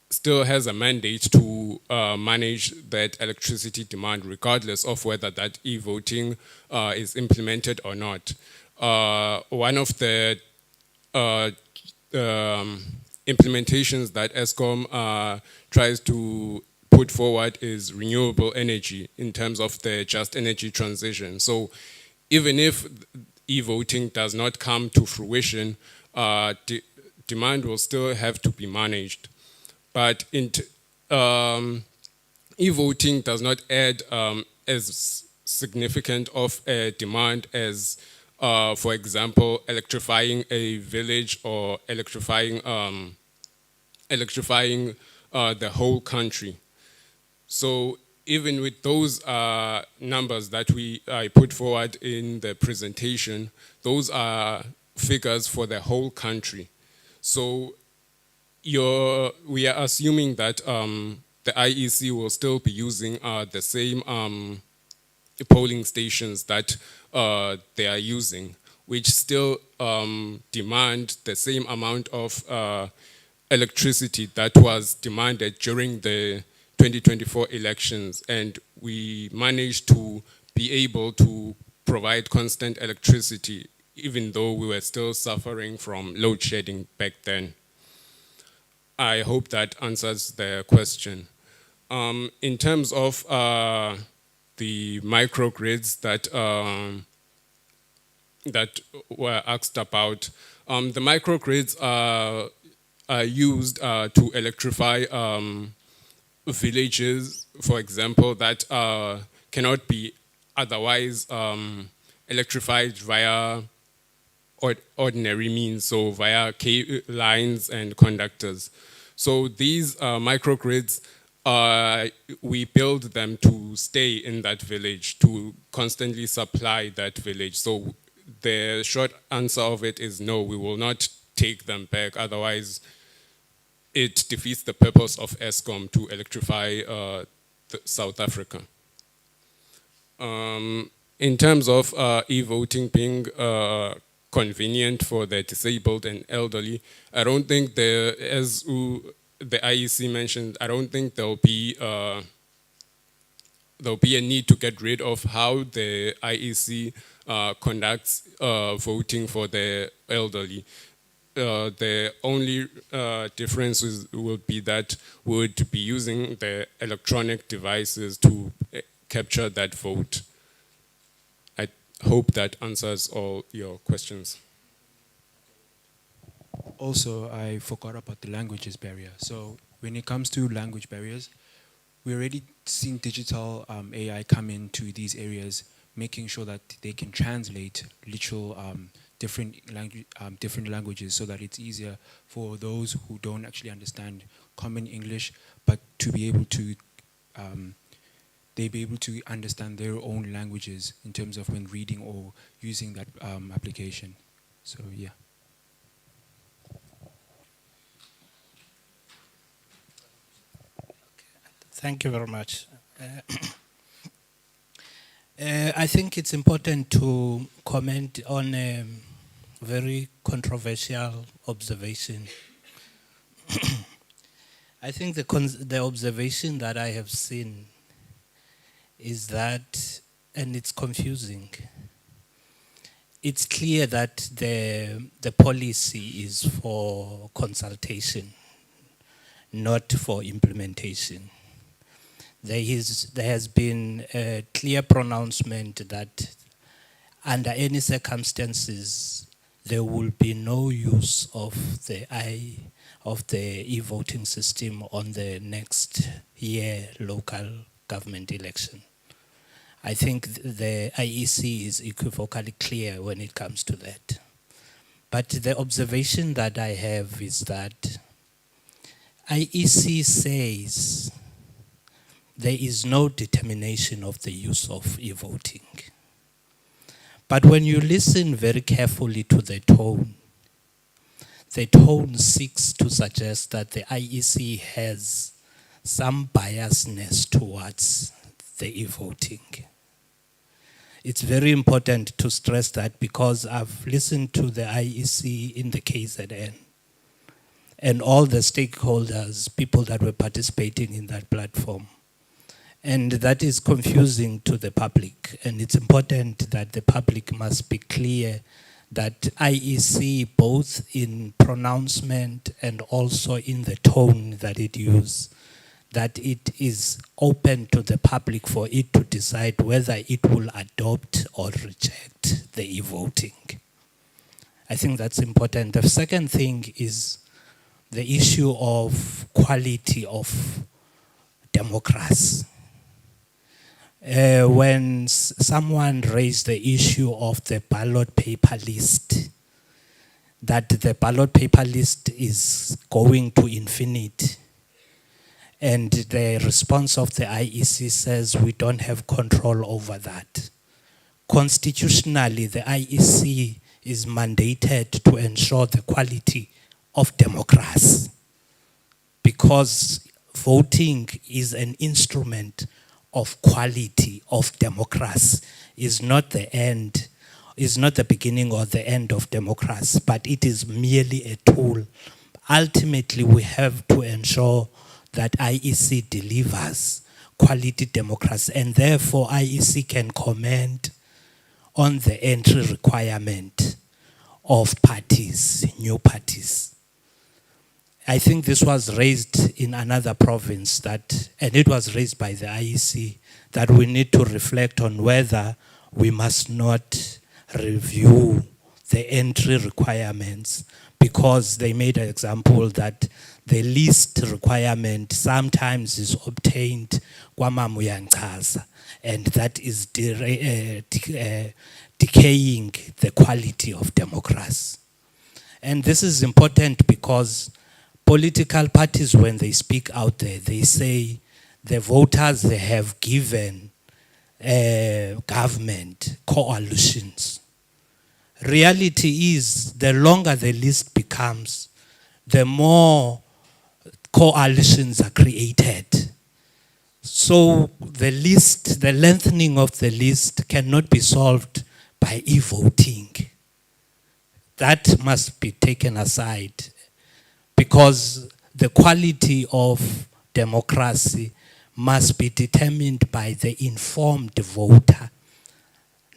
still has a mandate to manage that electricity demand regardless of whether that e-voting is implemented or not. One of the implementations that ESCOM tries to put forward is renewable energy in terms of the just energy transition. So even if e-voting does not come to fruition, demand will still have to be managed. But e-voting does not add as significant of a demand as, for example, electrifying a village or electrifying the whole country. So even with those numbers that I put forward in the presentation, those are figures for the whole country. So we are assuming that the IEC will still be using the same polling stations that they are using, which still demand the same amount of electricity that was demanded during the 2024 elections, and we managed to be able to provide constant electricity even though we were still suffering from load shedding back then. I hope that answers the question. In terms of the microgrids that were asked about, the microgrids are used to electrify villages, for example, that cannot be otherwise electrified via ordinary means, so via lines and conductors. So these microgrids, we build them to stay in that village, to constantly supply that village. So the short answer of it is no, we will not take them back. Otherwise, it defeats the purpose of ESCOM to electrify South Africa. In terms of e-voting being convenient for the disabled and elderly, I don't think as the IEC mentioned, I don't think there'll be a need to get rid of how the IEC conducts voting for the elderly. The only difference will be that would be using the electronic devices to capture that vote. I hope that answers all your questions.
Also, I forgot about the languages barrier. So when it comes to language barriers, we're already seeing digital AI come into these areas, making sure that they can translate literal different languages so that it's easier for those who don't actually understand common English, but to be able to understand their own languages in terms of when reading or using that application. So yeah.
Thank you very much. I think it's important to comment on a very controversial observation. I think the observation that I have seen is that, and it's confusing, it's clear that the policy is for consultation, not for implementation. There has been a clear pronouncement that under any circumstances there will be no use of the e-voting system on the next year local government election. I think the IEC is equivocally clear when it comes to that. But the observation that I have is that IEC says there is no determination of the use of e-voting. But when you listen very carefully to the tone seeks to suggest that the IEC has some biasness towards the e-voting. It's very important to stress that because I've listened to the IEC in the KZN and all the stakeholders, people that were participating in that platform. And that is confusing to the public. And it's important that the public must be clear that IEC, both in pronouncement and also in the tone that it uses, that it is open to the public for it to decide whether it will adopt or reject the e-voting. I think that's important. The second thing is the issue of quality of democracy. When someone raised the issue of the ballot paper list, that the ballot paper list is going to infinity, and the response of the IEC says we don't have control over that. Constitutionally, the IEC is mandated to ensure the quality of democracy because voting is an instrument of quality of democracy. Is not the end, is not the beginning or the end of democracy, but it is merely a tool. Ultimately, we have to ensure that IEC delivers quality democracy, and therefore IEC can comment on the entry requirement of parties, new parties. I think this was raised in another province and it was raised by the IEC, that we need to reflect on whether we must not review the entry requirements, because they made an example that the least requirement sometimes is obtained kwamamuyanchaza, and that is decaying the quality of democracy. And this is important because political parties, when they speak out there, they say the voters, they have given government coalitions reality is the longer the list becomes, the more coalitions are created. So the list, the lengthening of the list cannot be solved by e-voting. That must be taken aside, because the quality of democracy must be determined by the informed voter,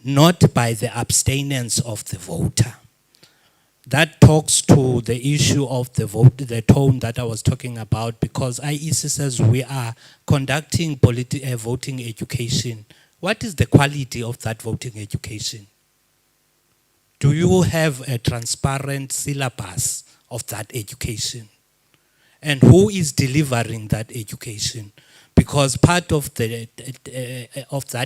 not by the abstinence of the voter. That talks to the issue of the vote, the tone that I was talking about, because IEC says we are conducting voting education. What is the quality of that voting education? Do you have a transparent syllabus of that education? And who is delivering that education? Because part of that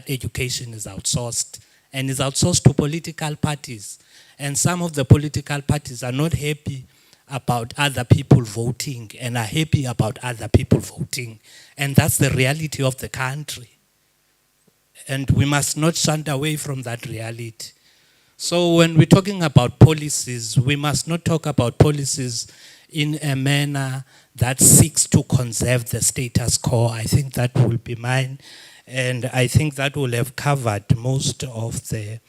education is outsourced, and is outsourced to political parties. And some of the political parties are not happy about other people voting and are happy about other people voting. And that's the reality of the country. And we must not shunt away from that reality. So when we're talking about policies, we must not talk about policies in a manner that seeks to conserve the status quo. I think that will be mine. And I think that will have covered most of the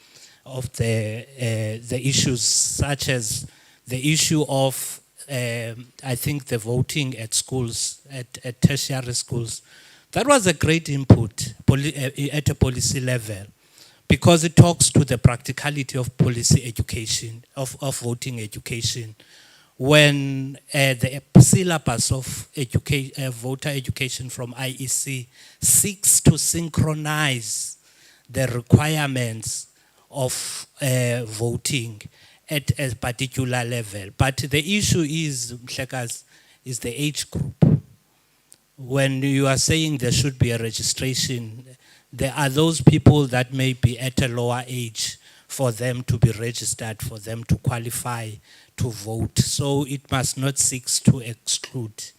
issues, such as the issue of, I think, the voting at schools, at tertiary schools. That was a great input at a policy level, because it talks to the practicality of policy education, of voting education. When the syllabus of voter education from IEC seeks to synchronize the requirements of voting at a particular level. But the issue is, Mhlekas, is the age group. When you are saying there should be a registration, there are those people that may be at a lower age for them to be registered, for them to qualify to vote. So it must not seek to exclude.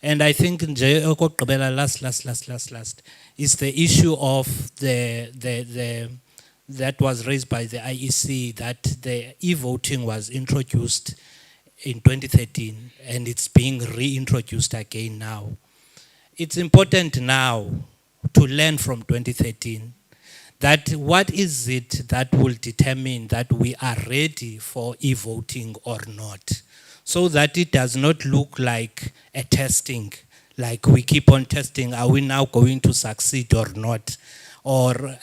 And I think last is the issue of that was raised by the IEC, that the e-voting was introduced in 2013 and it's being reintroduced again now. It's important now to learn from 2013 that what is it that will determine that we are ready for e-voting or not, so that it does not look like a testing, like we keep on testing, are we now going to succeed or not? Or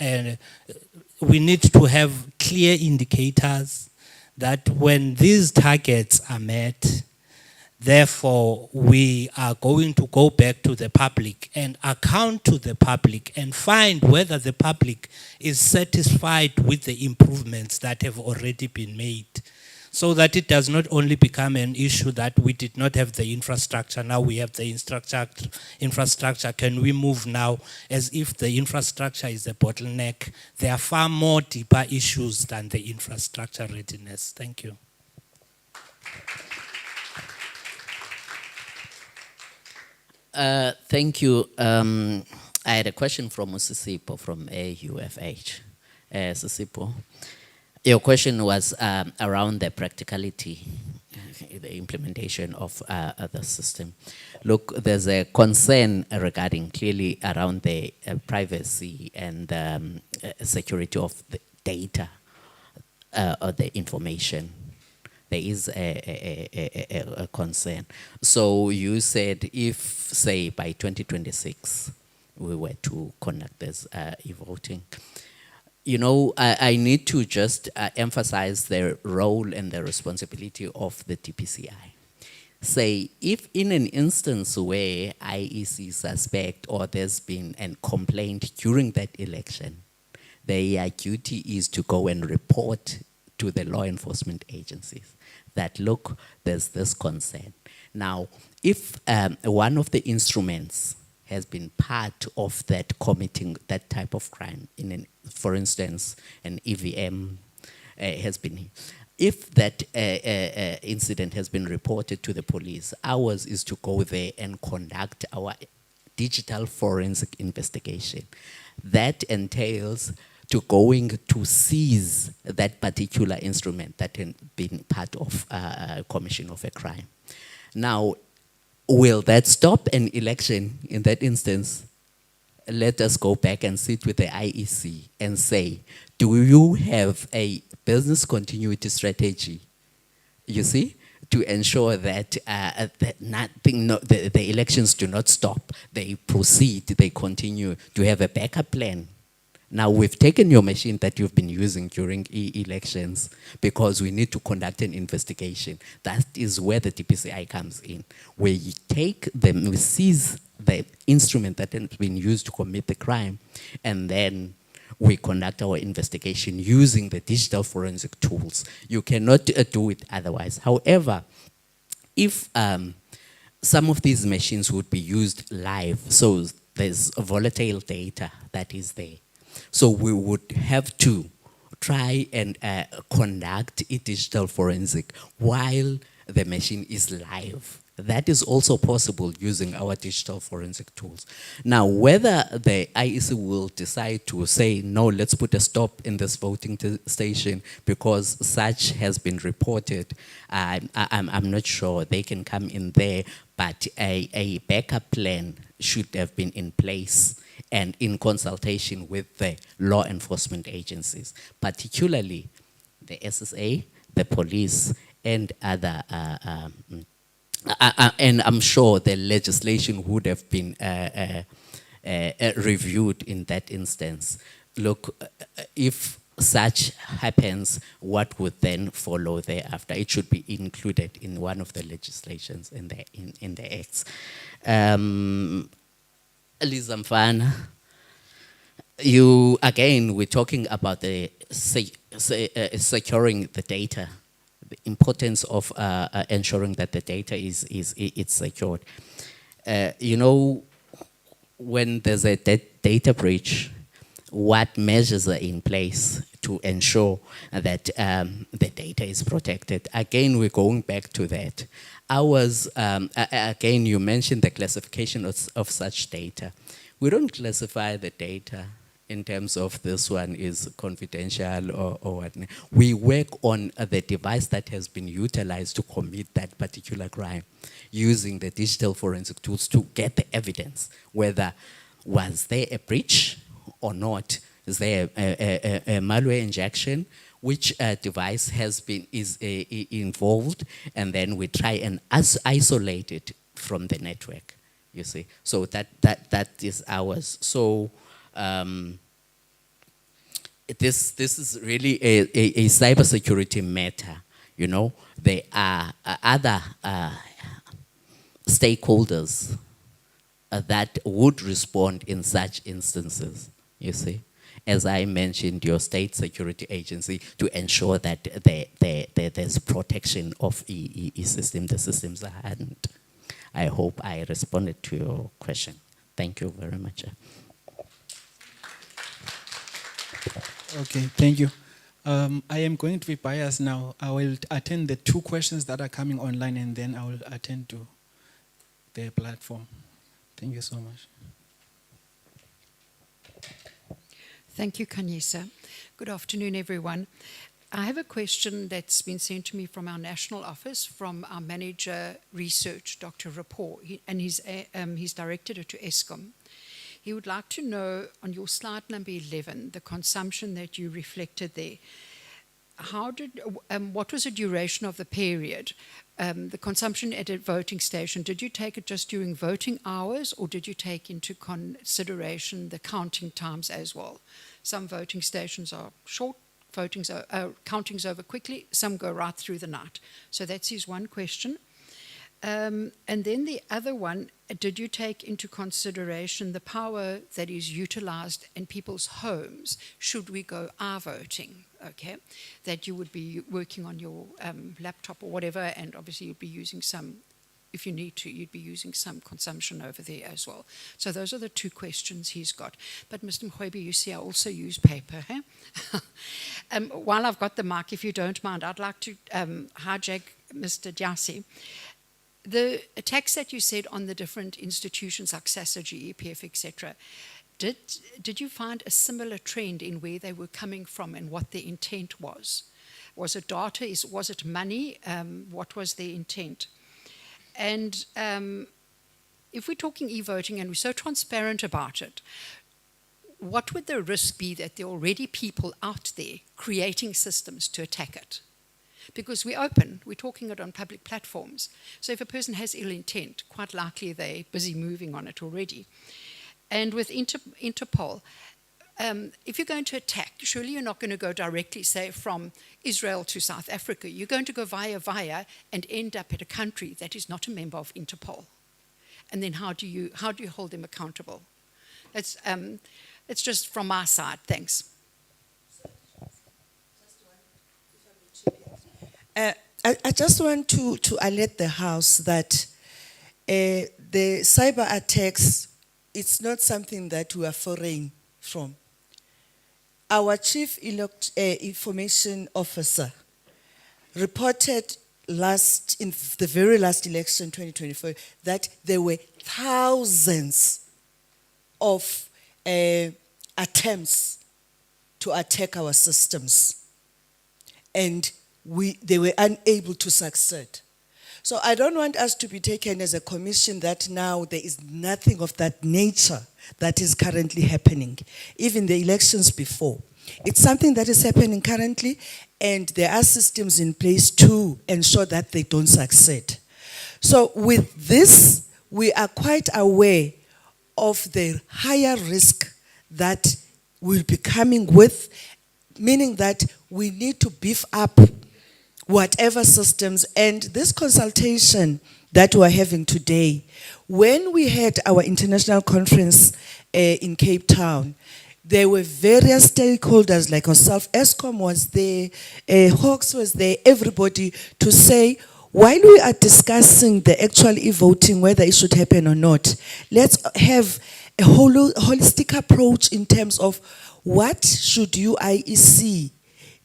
we need to have clear indicators that when these targets are met, therefore, we are going to go back to the public and account to the public and find whether the public is satisfied with the improvements that have already been made, so that it does not only become an issue that we did not have the infrastructure, now we have the infrastructure, can we move now, as if the infrastructure is a bottleneck. There are far more deeper issues than the infrastructure readiness. Thank you.
Thank you. I had a question from Sisipo from AUFH. Sisipo, your question was around the practicality, the implementation of the system. Look, there's a concern regarding clearly around the privacy and security of the data or the information. There is a concern. So you said if, say, by 2026, we were to conduct this e-voting, you know, I need to just emphasize the role and the responsibility of the DPCI. Say, if in an instance where IEC suspect or there's been a complaint during that election, their duty is to go and report to the law enforcement agencies that, look, there's this concern. Now, if one of the instruments has been part of that committing that type of crime, for instance, an EVM has been, if that incident has been reported to the police, ours is to go there and conduct our digital forensic investigation. That entails to going to seize that particular instrument that had been part of commission of a crime. Now, will that stop an election in that instance? Let us go back and sit with the IEC and say, do you have a business continuity strategy, you see, to ensure that, the elections do not stop, they proceed, they continue, to have a backup plan? Now, we've taken your machine that you've been using during elections because we need to conduct an investigation. That is where the DPCI comes in. We we seize the instrument that has been used to commit the crime, and then we conduct our investigation using the digital forensic tools. You cannot do it otherwise. However, if some of these machines would be used live, so there's volatile data that is there. So we would have to try and conduct a digital forensic while the machine is live. That is also possible using our digital forensic tools. Now, whether the IEC will decide to say, no, let's put a stop in this voting station because such has been reported, I'm not sure. They can come in there, but a backup plan should have been in place and in consultation with the law enforcement agencies, particularly the SSA, the police, and other and I'm sure the legislation would have been reviewed in that instance. Look, if such happens, what would then follow thereafter? It should be included in one of the legislations in the acts. Liza Mfana, we're talking about the securing the data, the importance of ensuring that the data is secured. You know, when there's a data breach, what measures are in place to ensure that the data is protected? Again, we're going back to that. Again, you mentioned the classification of such data. We don't classify the data in terms of this one is confidential or what. We work on the device that has been utilized to commit that particular crime, using the digital forensic tools to get the evidence, whether was there a breach or not. Is there a malware injection? Which device is involved? And then we try and isolate it from the network, you see. So that is ours. So this is really a cybersecurity matter, you know. There are other stakeholders that would respond in such instances, you see. As I mentioned, your state security agency, to ensure that there's protection of the systems are hardened. I hope I responded to your question. Thank you very much.
Okay, thank you. I am going to be biased now. I will attend the 2 questions that are coming online, and then I will attend to the platform. Thank you so much.
Thank you, Kanyisa. Good afternoon, everyone. I have a question that's been sent to me from our national office, from our manager research, Dr. Rapport, and he's directed it to Eskom. He would like to know, on your slide number 11, the consumption that you reflected there. What was the duration of the period? The consumption at a voting station, did you take it just during voting hours, or did you take into consideration the counting times as well? Some voting stations are short, counting's over quickly, some go right through the night. So that's his one question. And then the other one, did you take into consideration the power that is utilized in people's homes should we go voting? Okay, that you would be working on your laptop or whatever, and obviously you'd be using some, if you need to, you'd be using some consumption over there as well. So those are the 2 questions he's got. But Mr. Mkhwebi, you see I also use paper. While I've got the mic, if you don't mind, I'd like to hijack Mr. Dyasi. The attacks that you said on the different institutions like SASSA, GEPF, etc., did you find a similar trend in where they were coming from and what their intent was? Was it data? Was it money? What was their intent? And if we're talking e-voting and we're so transparent about it, what would the risk be that there are already people out there creating systems to attack it? Because we're open, we're talking it on public platforms. So if a person has ill intent, quite likely they're busy moving on it already. And with Interpol, if you're going to attack, surely you're not going to go directly, say, from Israel to South Africa. You're going to go via and end up at a country that is not a member of Interpol. And then how do you hold them accountable? It's just from my side. Thanks.
I just want to alert the House that the cyber attacks, it's not something that we are foreign from. Our Chief Information Officer reported in the very last election, 2024, that there were thousands of attempts to attack our systems. And they were unable to succeed. So I don't want us to be taken as a commission that now there is nothing of that nature that is currently happening. Even the elections before. It's something that is happening currently, and there are systems in place to ensure that they don't succeed. So with this, we are quite aware of the higher risk that we'll be coming with, meaning that we need to beef up whatever systems. And this consultation that we're having today, when we had our international conference in Cape Town, there were various stakeholders like yourself, ESCOM was there, Hawks was there, everybody to say, while we are discussing the actual e-voting, whether it should happen or not, let's have a holistic approach in terms of what should UIEC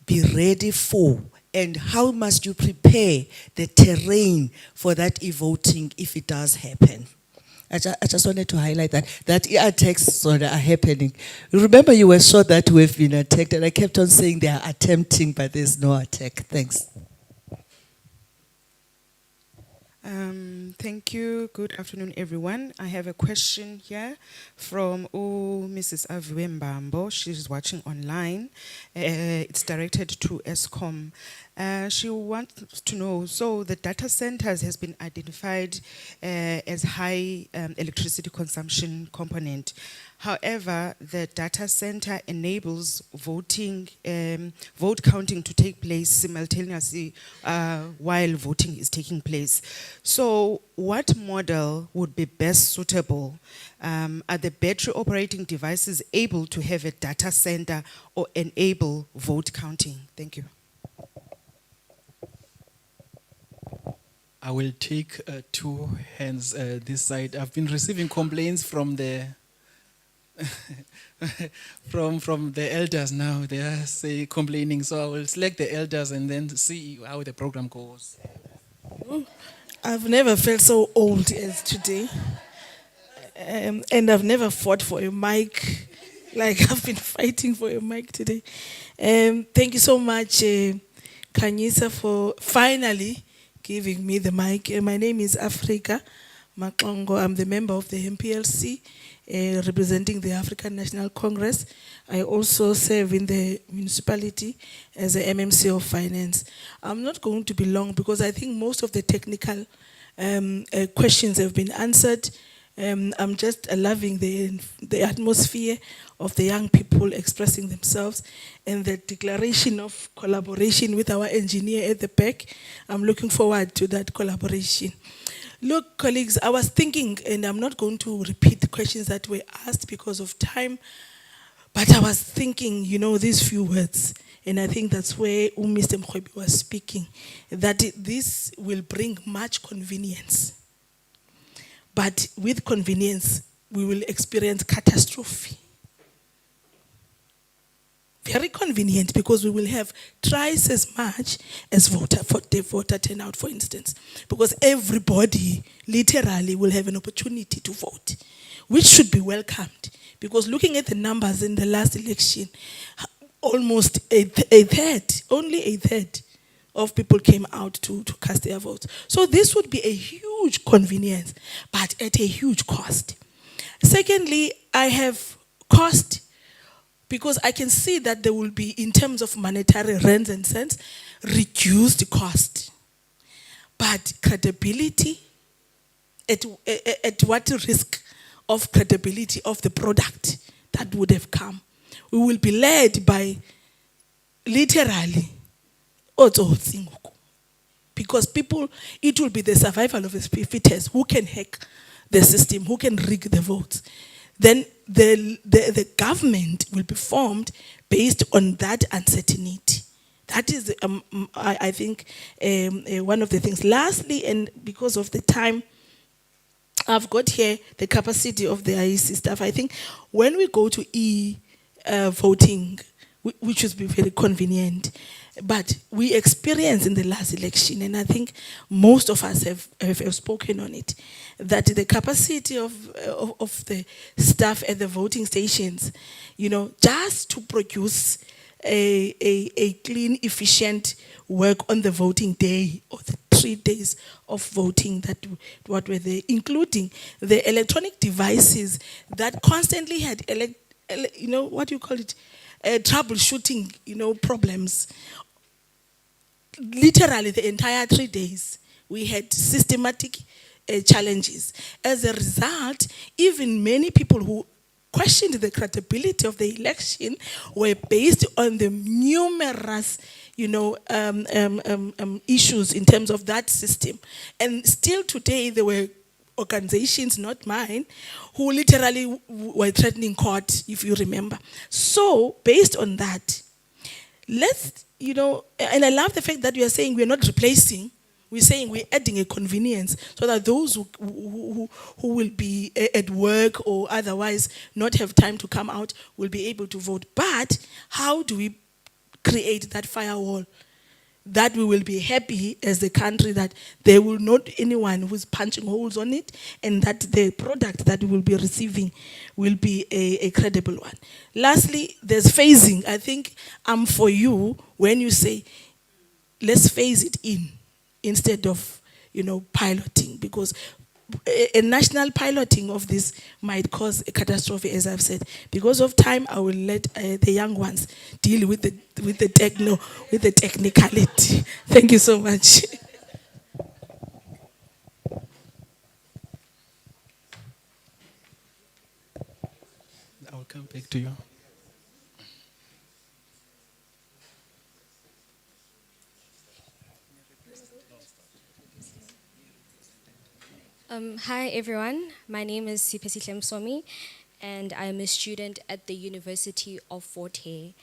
be ready for, and how must you prepare the terrain for that e-voting if it does happen. I just wanted to highlight that attacks are happening. Remember, you were sure that we've been attacked, and I kept on saying they are attempting, but there's no attack. Thanks.
Thank you. Good afternoon, everyone. I have a question here from Mrs. Aviwe Mbambo. She's watching online. It's directed to ESCOM. She wants to know, so the data centers has been identified as high electricity consumption component. However, the data center enables voting, vote counting to take place simultaneously while voting is taking place. So what model would be best suitable? Are the battery operating devices able to have a data center or enable vote counting? Thank you.
I will take two hands this side. I've been receiving complaints from the from the elders now. They are complaining, so I will select the elders and then see how the program goes.
I've never felt so old as today, and I've never fought for a mic like I've been fighting for a mic today. Thank you so much, Kanyisa, for finally giving me the mic. My name is Africa Makongo. I'm the member of the MPLC, representing the African National Congress. I also serve in the municipality as a MMC of Finance. I'm not going to be long because I think most of the technical questions have been answered. I'm just loving the atmosphere of the young people expressing themselves and the declaration of collaboration with our engineer at the back. I'm looking forward to that collaboration. Look, colleagues, I was thinking, and I'm not going to repeat the questions that were asked because of time, but I was thinking, you know, these few words, and I think that's where Mr. Mkhobi was speaking, that this will bring much convenience. But with convenience, we will experience catastrophe. Very convenient, because we will have twice as much as voter turnout, for instance, because everybody literally will have an opportunity to vote. which should be welcomed. Because looking at the numbers in the last election, almost a third, only a third of people came out to cast their votes. So this would be a huge convenience, but at a huge cost. Secondly, I have cost because I can see that there will be, in terms of monetary rands and cents, reduced cost. But credibility, at what risk of credibility of the product that would have come? We will be led by literally because people, it will be the survival of the fittest who can hack the system, who can rig the votes. Then the government will be formed based on that uncertainty. That is, I think, one of the things. Lastly, and because of the time, I've got here the capacity of the IEC staff. I think when we go to voting, which would be very convenient, but we experienced in the last election, and I think most of us have spoken on it, that the capacity of the staff at the voting stations, just to produce a clean, efficient work on the voting day or the 3 days of voting what were there, including the electronic devices that constantly had troubleshooting, problems. Literally the entire 3 days, we had systematic challenges. As a result, even many people who questioned the credibility of the election were based on the numerous, issues in terms of that system. And still today, there were organizations, not mine, who literally were threatening court, if you remember. So, based on that, and I love the fact that you are saying we're not replacing, we're saying we're adding a convenience so that those who will be at work or otherwise not have time to come out will be able to vote. But how do we create that firewall that we will be happy as a country that there will not anyone who's punching holes on it, and that the product that we will be receiving will be a credible one? Lastly, there's phasing. I think I'm for you when you say, let's phase it in instead of, piloting, because a national piloting of this might cause a catastrophe, as I've said. Because of time, I will let the young ones deal with the technicality. Thank you so much.
I'll come back to you.
Hi everyone, my name is Sipesihle Msomi and I am a student at the University of Fort Hare.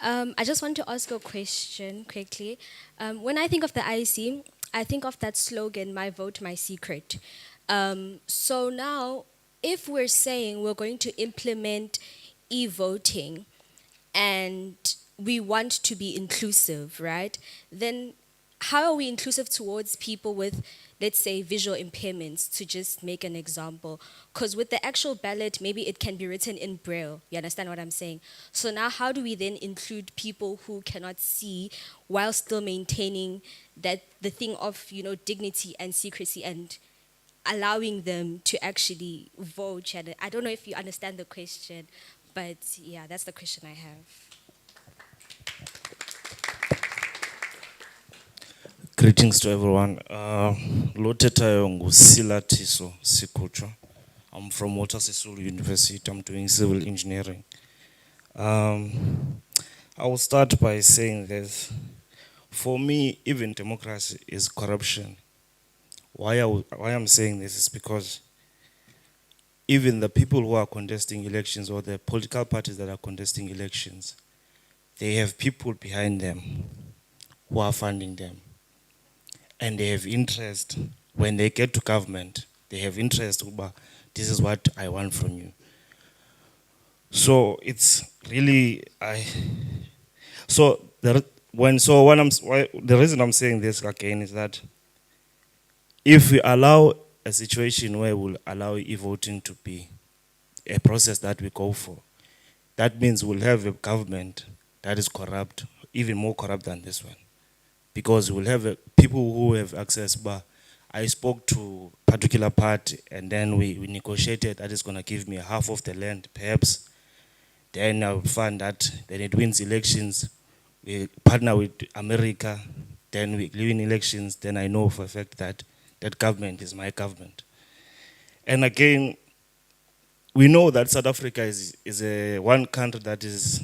I just want to ask a question quickly. When I think of the IEC, I think of that slogan, "My vote, my secret." So now, if we're saying we're going to implement e-voting and we want to be inclusive, right? Then how are we inclusive towards people with, let's say, visual impairments, to just make an example? Because with the actual ballot, maybe it can be written in Braille. You understand what I'm saying? So now how do we then include people who cannot see while still maintaining the thing of, dignity and secrecy and allowing them to actually vote? And I don't know if you understand the question, but yeah, that's the question I have.
Greetings to everyone. Lotetayo nguSilathiso Sikhutsho. I'm from Walter Sisulu University. I'm doing civil engineering. I will start by saying this. For me, even democracy is corruption. Why I'm saying this is because even the people who are contesting elections, or the political parties that are contesting elections, they have people behind them who are funding them. And they have interest. When they get to government, they have interest about, this is what I want from you. So it's really, the reason I'm saying this again is that if we allow a situation where we'll allow e-voting to be, a process that we go for. That means we'll have a government that is corrupt, even more corrupt than this one. Because we'll have people who have access, but I spoke to a particular party and then we negotiated that is gonna give me half of the land, perhaps. Then I'll find that, then it wins elections. We partner with America, then we win elections, then I know for a fact that that government is my government. And again, we know that South Africa is one country that is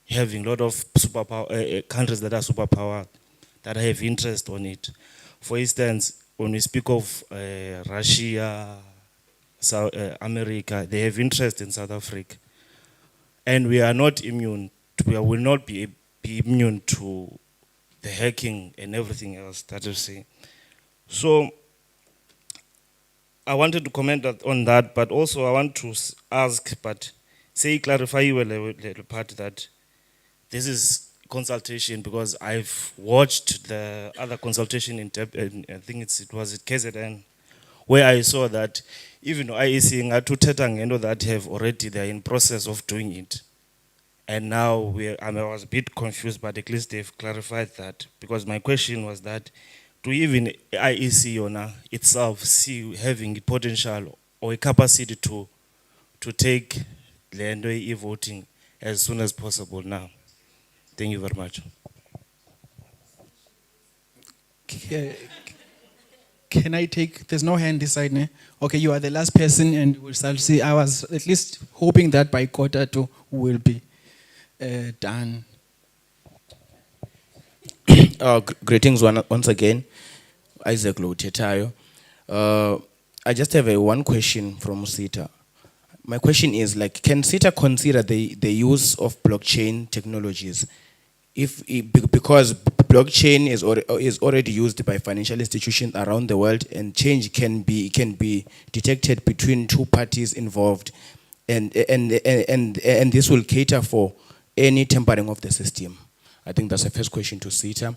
having a lot of superpower, countries that are superpower, that have interest on it. For instance, when we speak of Russia, South America, they have interest in South Africa. And we are not immune, we will not be immune to the hacking and everything else that you see. So I wanted to comment on that, but also I want to ask, but say clarify you a little part that this is consultation, because I've watched the other consultation in I think it was at KZN, where I saw that even IEC ngatu that have already, they're in process of doing it. And now I was a bit confused, but at least they've clarified that. Because my question was that, do even IEC itself see having potential or a capacity to take the e-voting as soon as possible now? Thank you very much.
Can I take, there's no hand this side, ne? Okay, you are the last person and we'll start see. I was at least hoping that by quarter two will be done.
Greetings once again, Isaac Lotetayo. I just have one question from SETA. My question is, like, can SETA consider the use of blockchain technologies because blockchain is already used by financial institutions around the world, and change can be detected between two parties involved, and this will cater for any tampering of the system? I think that's the first question to SETA.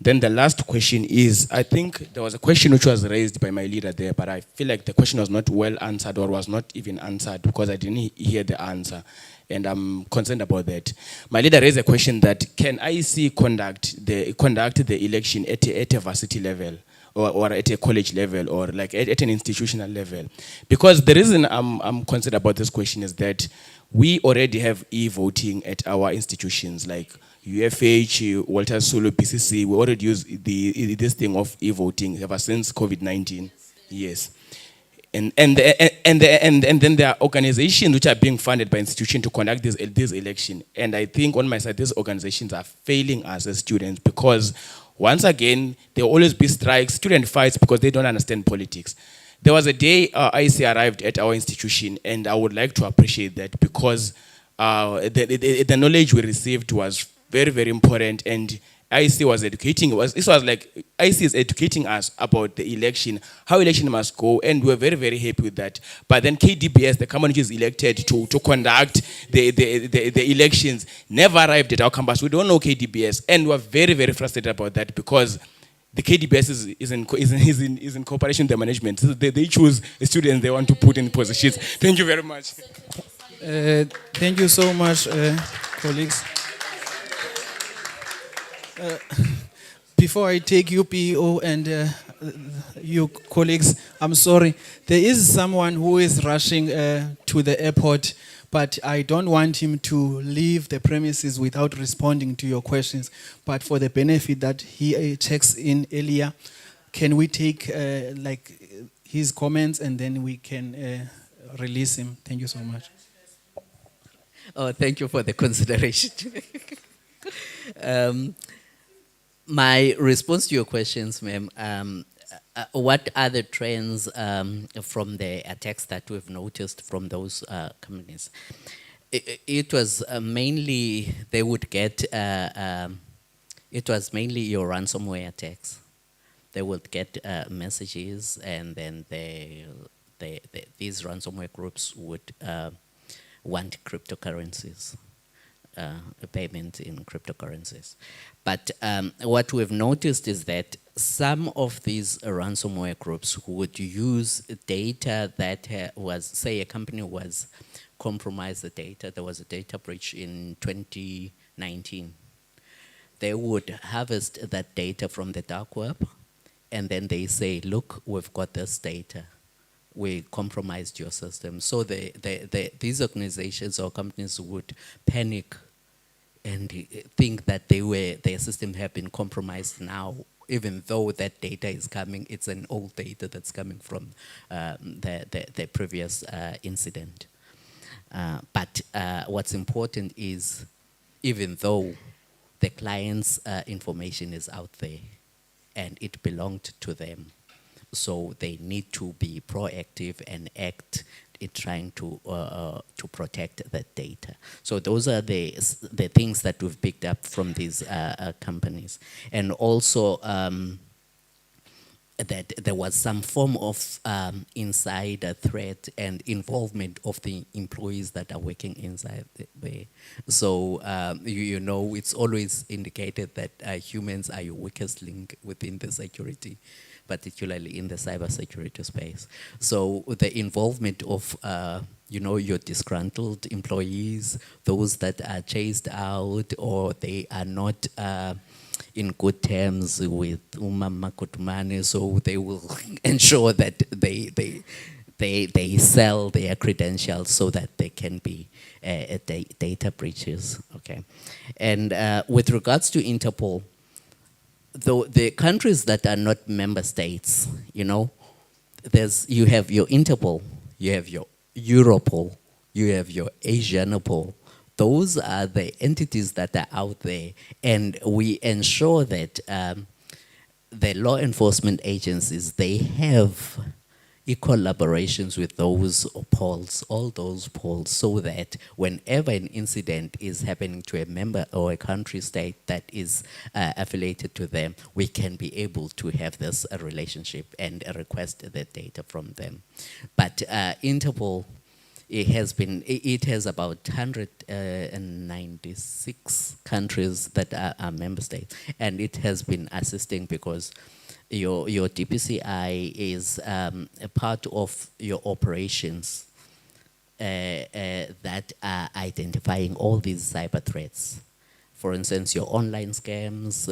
Then the last question is, I think there was a question which was raised by my leader there, but I feel like the question was not well answered or was not even answered because I didn't hear the answer, and I'm concerned about that. My leader raised a question that, can IEC conduct the election at a varsity level or at a college level or like at an institutional level? Because the reason I'm concerned about this question is that we already have e-voting at our institutions like UFH, Walter Sulu, BCC. We already use this thing of e-voting ever since COVID-19. Yes. And then there are organizations which are being funded by institutions to conduct this election. And I think on my side, these organizations are failing us as students because once again, there will always be strikes, student fights because they don't understand politics. There was a day IEC arrived at our institution, and I would like to appreciate that because the knowledge we received was very, very important, and IEC was educating us. This was like IEC is educating us about the election, how election must go, and we were very, very happy with that. But then KDBS, the community is elected to conduct the elections, never arrived at our campus. We don't know KDBS, and we're very, very frustrated about that because the KDBS is in cooperation with the management. So they choose the students they want to put in positions. Thank you very much.
Thank you so much, colleagues. Before I take you, PEO, and you colleagues, I'm sorry. There is someone who is rushing to the airport, but I don't want him to leave the premises without responding to your questions. But for the benefit that he checks in earlier, can we take like his comments and then we can release him? Thank you so much.
Oh, thank you for the consideration. My response to your questions, ma'am, what are the trends from the attacks that we've noticed from those companies? It was mainly, they would get, it was mainly your ransomware attacks. They would get messages, and then these ransomware groups would want cryptocurrencies. Payment in cryptocurrencies. But what we've noticed is that some of these ransomware groups would use data that was, say a company was compromise the data. There was a data breach in 2019. They would harvest that data from the dark web, and then they say, look, we've got this data. We compromised your system. So these organizations or companies would panic and think that their system had been compromised now, even though that data is coming, it's an old data that's coming from the previous incident. But what's important is, even though the client's information is out there and it belonged to them, so they need to be proactive and act in trying to protect that data. So those are the things that we've picked up from these companies. And also that there was some form of insider threat and involvement of the employees that are working inside there. So you know, it's always indicated that humans are your weakest link within the security, particularly in the cybersecurity space. So the involvement of you know, your disgruntled employees, those that are chased out or they are not in good terms with Umama Kutumane, so they will ensure that they sell their credentials so that they can be data breaches. Okay, and with regards to Interpol, though the countries that are not member states, you know, you have your Interpol, you have your Europol, you have your Asianopol. Those are the entities that are out there, and we ensure that the law enforcement agencies, they have equal collaborations with those pols, all those pols, so that whenever an incident is happening to a member or a country state that is affiliated to them, we can be able to have this relationship and request the data from them. But Interpol, it has about 196 countries that are member states, and it has been assisting because your DPCI is a part of your operations that are identifying all these cyber threats. For instance, your online scams,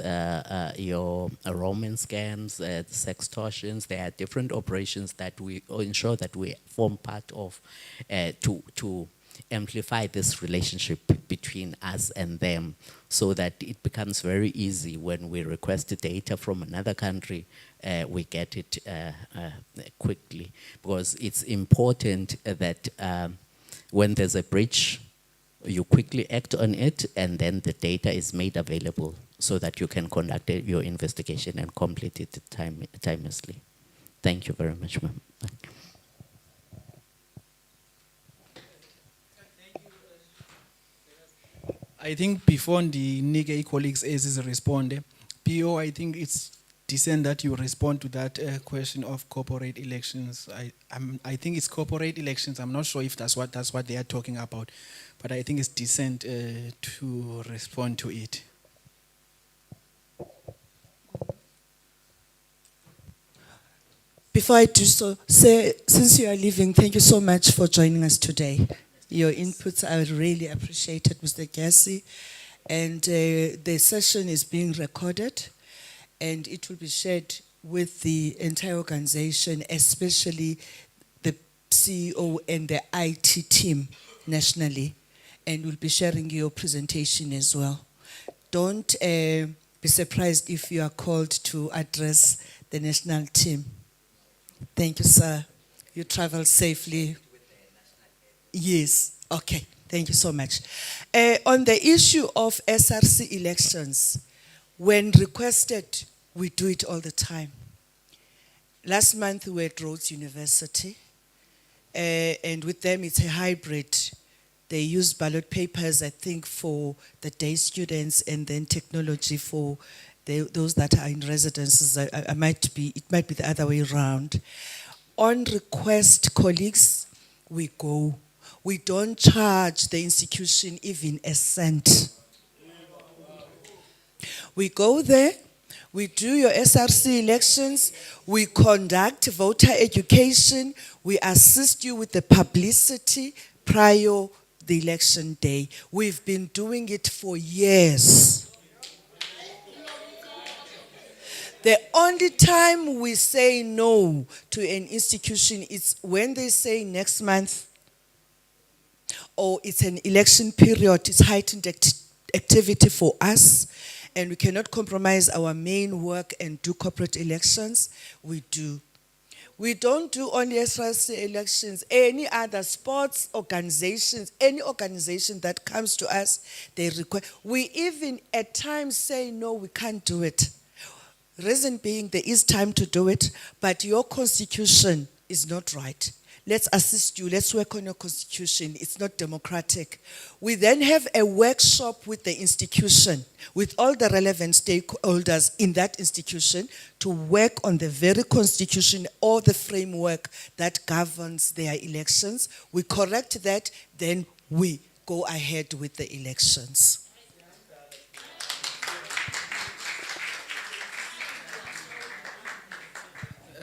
your romance scams, sextortions, there are different operations that we ensure that we form part of to amplify this relationship between us and them, so that it becomes very easy when we request data from another country, we get it quickly. Because it's important that when there's a breach, you quickly act on it, and then the data is made available so that you can conduct your investigation and complete it timelessly. Thank you very much, ma'am.
I think before the Nige colleagues is respond, PO, I think it's decent that you respond to that question of corporate elections. I think it's corporate elections. I'm not sure if that's what they are talking about, but I think it's decent to respond to it.
Before I do so, since you are leaving, thank you so much for joining us today. Your inputs are really appreciated, Mr. Gyasi. And the session is being recorded, and it will be shared with the entire organization, especially the CEO and the IT team nationally. And we'll be sharing your presentation as well. Don't be surprised if you are called to address the national team. Thank you, sir. You travel safely. Yes, okay, thank you so much. On the issue of SRC elections, when requested, we do it all the time. Last month we were at Rhodes University, and with them it's a hybrid. They use ballot papers, I think, for the day students, and then technology for those that are in residences. It might be the other way around. On request, colleagues, we go. We don't charge the institution even a cent. We go there, we do your SRC elections, we conduct voter education, we assist you with the publicity. prior the election day. We've been doing it for years. The only time we say no to an institution is when they say next month, or it's an election period, it's heightened activity for us, and we cannot compromise our main work and do corporate elections. We do. We don't do only SRC elections, any other sports organizations, any organization that comes to us, they request. We even at times say, no, we can't do it. Reason being, there is time to do it, but your constitution is not right. Let's assist you, let's work on your constitution. It's not democratic. We then have a workshop with the institution, with all the relevant stakeholders in that institution to work on the very constitution or the framework that governs their elections. We correct that, then we go ahead with the elections.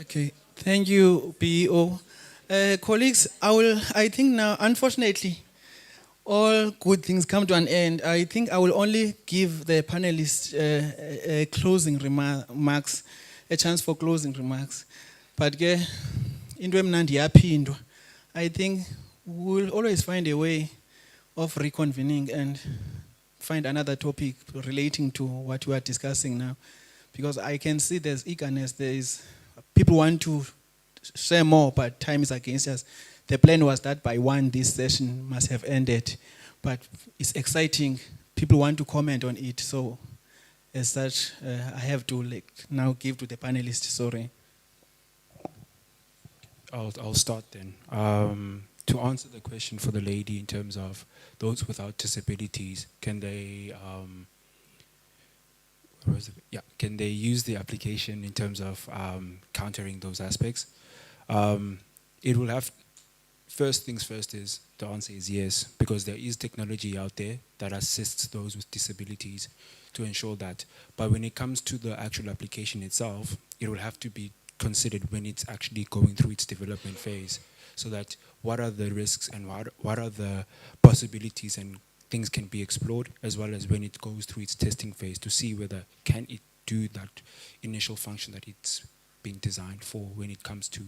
Okay, thank you, PEO. Colleagues, I think now, unfortunately, all good things come to an end. I think I will only give the panelists closing remarks, a chance for closing remarks. But into emnandi yaphindwa. I think we'll always find a way of reconvening and find another topic relating to what we are discussing now. Because I can see there's eagerness, people want to share more, but time is against us. The plan was that by 1 this session must have ended, but it's exciting. People want to comment on it, so as such, I have to now give to the panelists. Sorry.
I'll start then. To answer the question for the lady in terms of those without disabilities, can they? Can they use the application in terms of countering those aspects? It will have, first things first is, the answer is yes, because there is technology out there that assists those with disabilities to ensure that. But when it comes to the actual application itself, it will have to be considered when it's actually going through its development phase, so that what are the risks and what are the possibilities and things can be explored, as well as when it goes through its testing phase to see whether can it do that initial function that it's been designed for when it comes to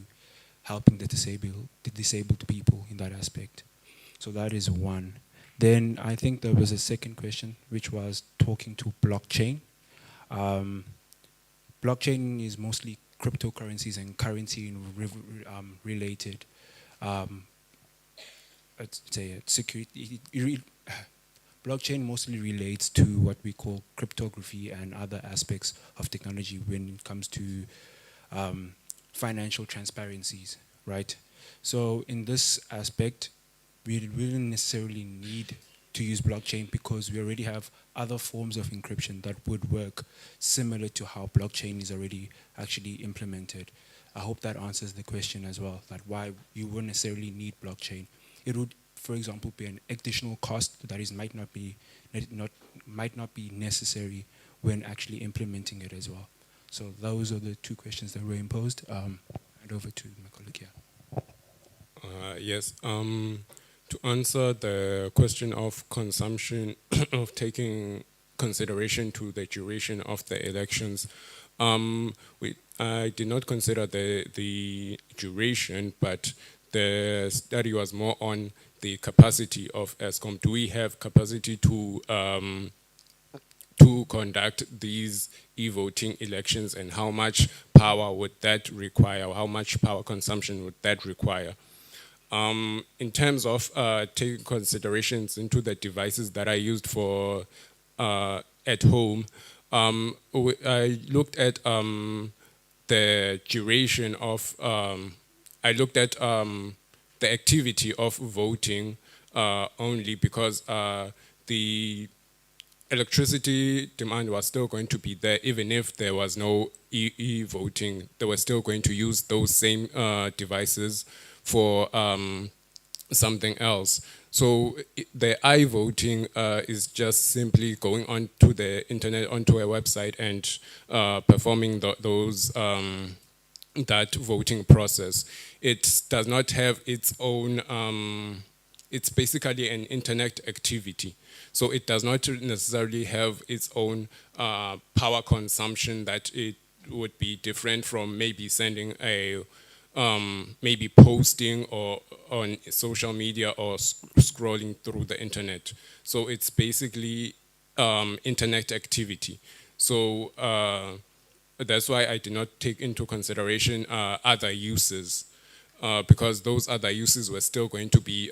helping the disabled people in that aspect. So that is one. Then I think there was a second question, which was talking to blockchain. Blockchain is mostly cryptocurrencies and currency related. Let's say security. Blockchain mostly relates to what we call cryptography and other aspects of technology when it comes to financial transparencies, right? So in this aspect, we wouldn't necessarily need to use blockchain because we already have other forms of encryption that would work similar to how blockchain is already actually implemented. I hope that answers the question as well, that why you wouldn't necessarily need blockchain. It would, for example, be an additional cost that might not be necessary when actually implementing it as well. So those are the two questions that were imposed. Hand over to my colleague here.
Yes. To answer the question of consumption, of taking consideration to the duration of the elections, I did not consider the duration, but the study was more on the capacity of ESCOM. Do we have capacity to conduct these e-voting elections, and how much power would that require? How much power consumption would that require? In terms of taking considerations into the devices that I used for at home, I looked at the duration of, I looked at the activity of voting only because the electricity demand was still going to be there. Even if there was no e-voting, they were still going to use those same devices for something else. So the i-voting is just simply going onto the internet, onto a website, and performing that voting process. It does not have its own it's basically an internet activity. So it does not necessarily have its own power consumption that it would be different from maybe sending a, maybe posting or on social media or scrolling through the internet. So it's basically internet activity. So that's why I did not take into consideration other uses, because those other uses were still going to be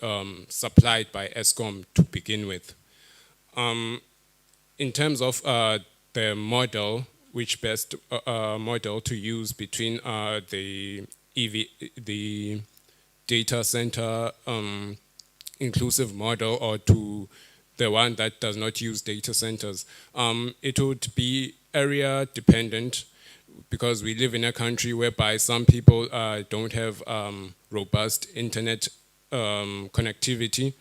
supplied by ESCOM to begin with. In terms of the model, which best model to use between the data center inclusive model or to the one that does not use data centers, it would be area dependent, because we live in a country whereby some people don't have robust internet connectivity.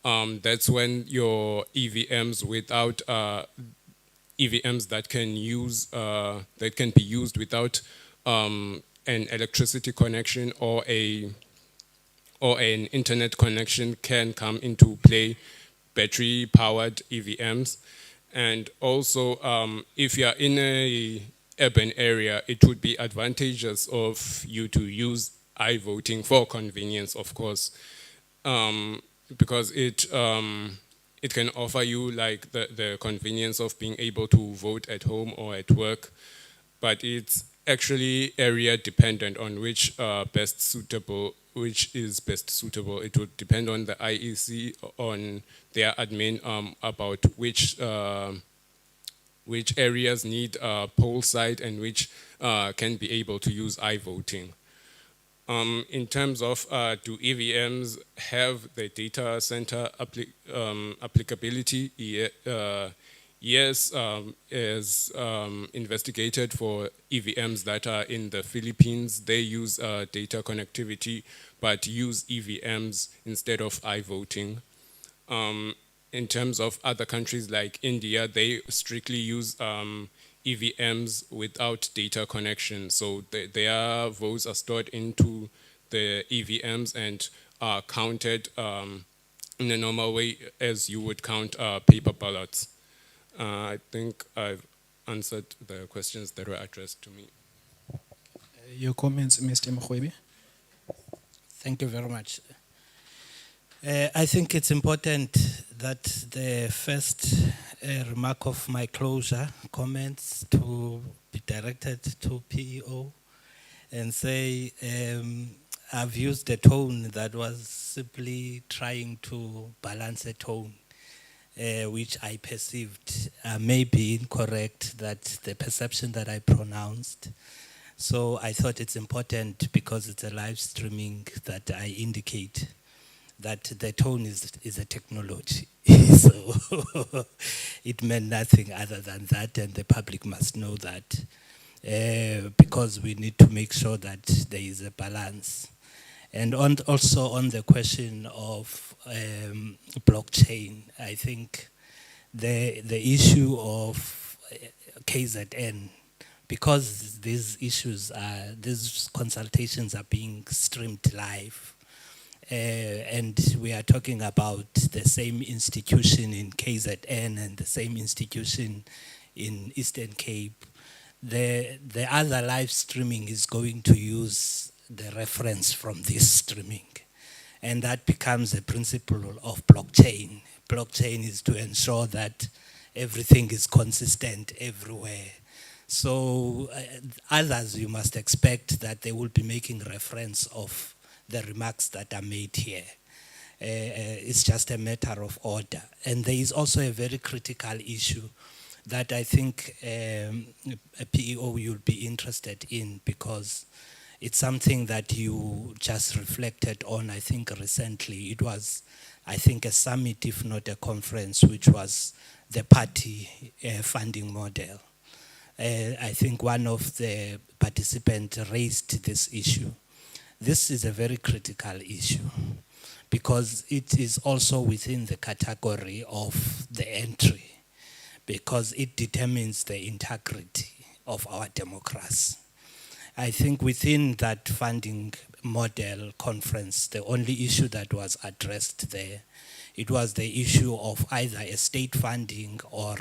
That's when your EVMs without EVMs that can be used without an electricity connection or an internet connection can come into play. Battery powered EVMs, and also if you are in a urban area, it would be advantageous of you to use iVoting for convenience, of course, because it can offer you like the convenience of being able to vote at home or at work, but it's actually area dependent on which is best suitable. It would depend on the IEC, on their admin, about which areas need a poll site and which can be able to use iVoting. In terms of do EVMs have the data center applicability? Yes, as investigated for EVMs that are in the Philippines, they use data connectivity, but use EVMs instead of iVoting. In terms of other countries like India, they strictly use EVMs without data connection. So their votes are stored into the EVMs and are counted in a normal way as you would count paper ballots. I think I've answered the questions that were addressed to me.
Your comments, Mr. Mkhwebe?
Thank you very much. I think it's important that the first remark of my closure comments to be directed to PEO and say I've used a tone that was simply trying to balance a tone, which I perceived may be incorrect, that the perception that I pronounced. So I thought it's important, because it's a live streaming, that I indicate that the tone is a technology. So it meant nothing other than that, and the public must know that, because we need to make sure that there is a balance. And also on the question of blockchain, I think the issue of KZN, because these consultations are being streamed live, and we are talking about the same institution in KZN and the same institution in Eastern Cape, the other live streaming is going to use the reference from this streaming. And that becomes a principle of blockchain. Blockchain is to ensure that everything is consistent everywhere. So others, you must expect that they will be making reference of the remarks that are made here. It's just a matter of order. And there is also a very critical issue that I think a PEO will be interested in, because it's something that you just reflected on, I think, recently. It was, I think, a summit, if not a conference, which was the party funding model. I think one of the participants raised this issue. This is a very critical issue, because it is also within the category of the entry, because it determines the integrity of our democracy. I think within that funding model conference, the only issue that was addressed there, it was the issue of either a state funding or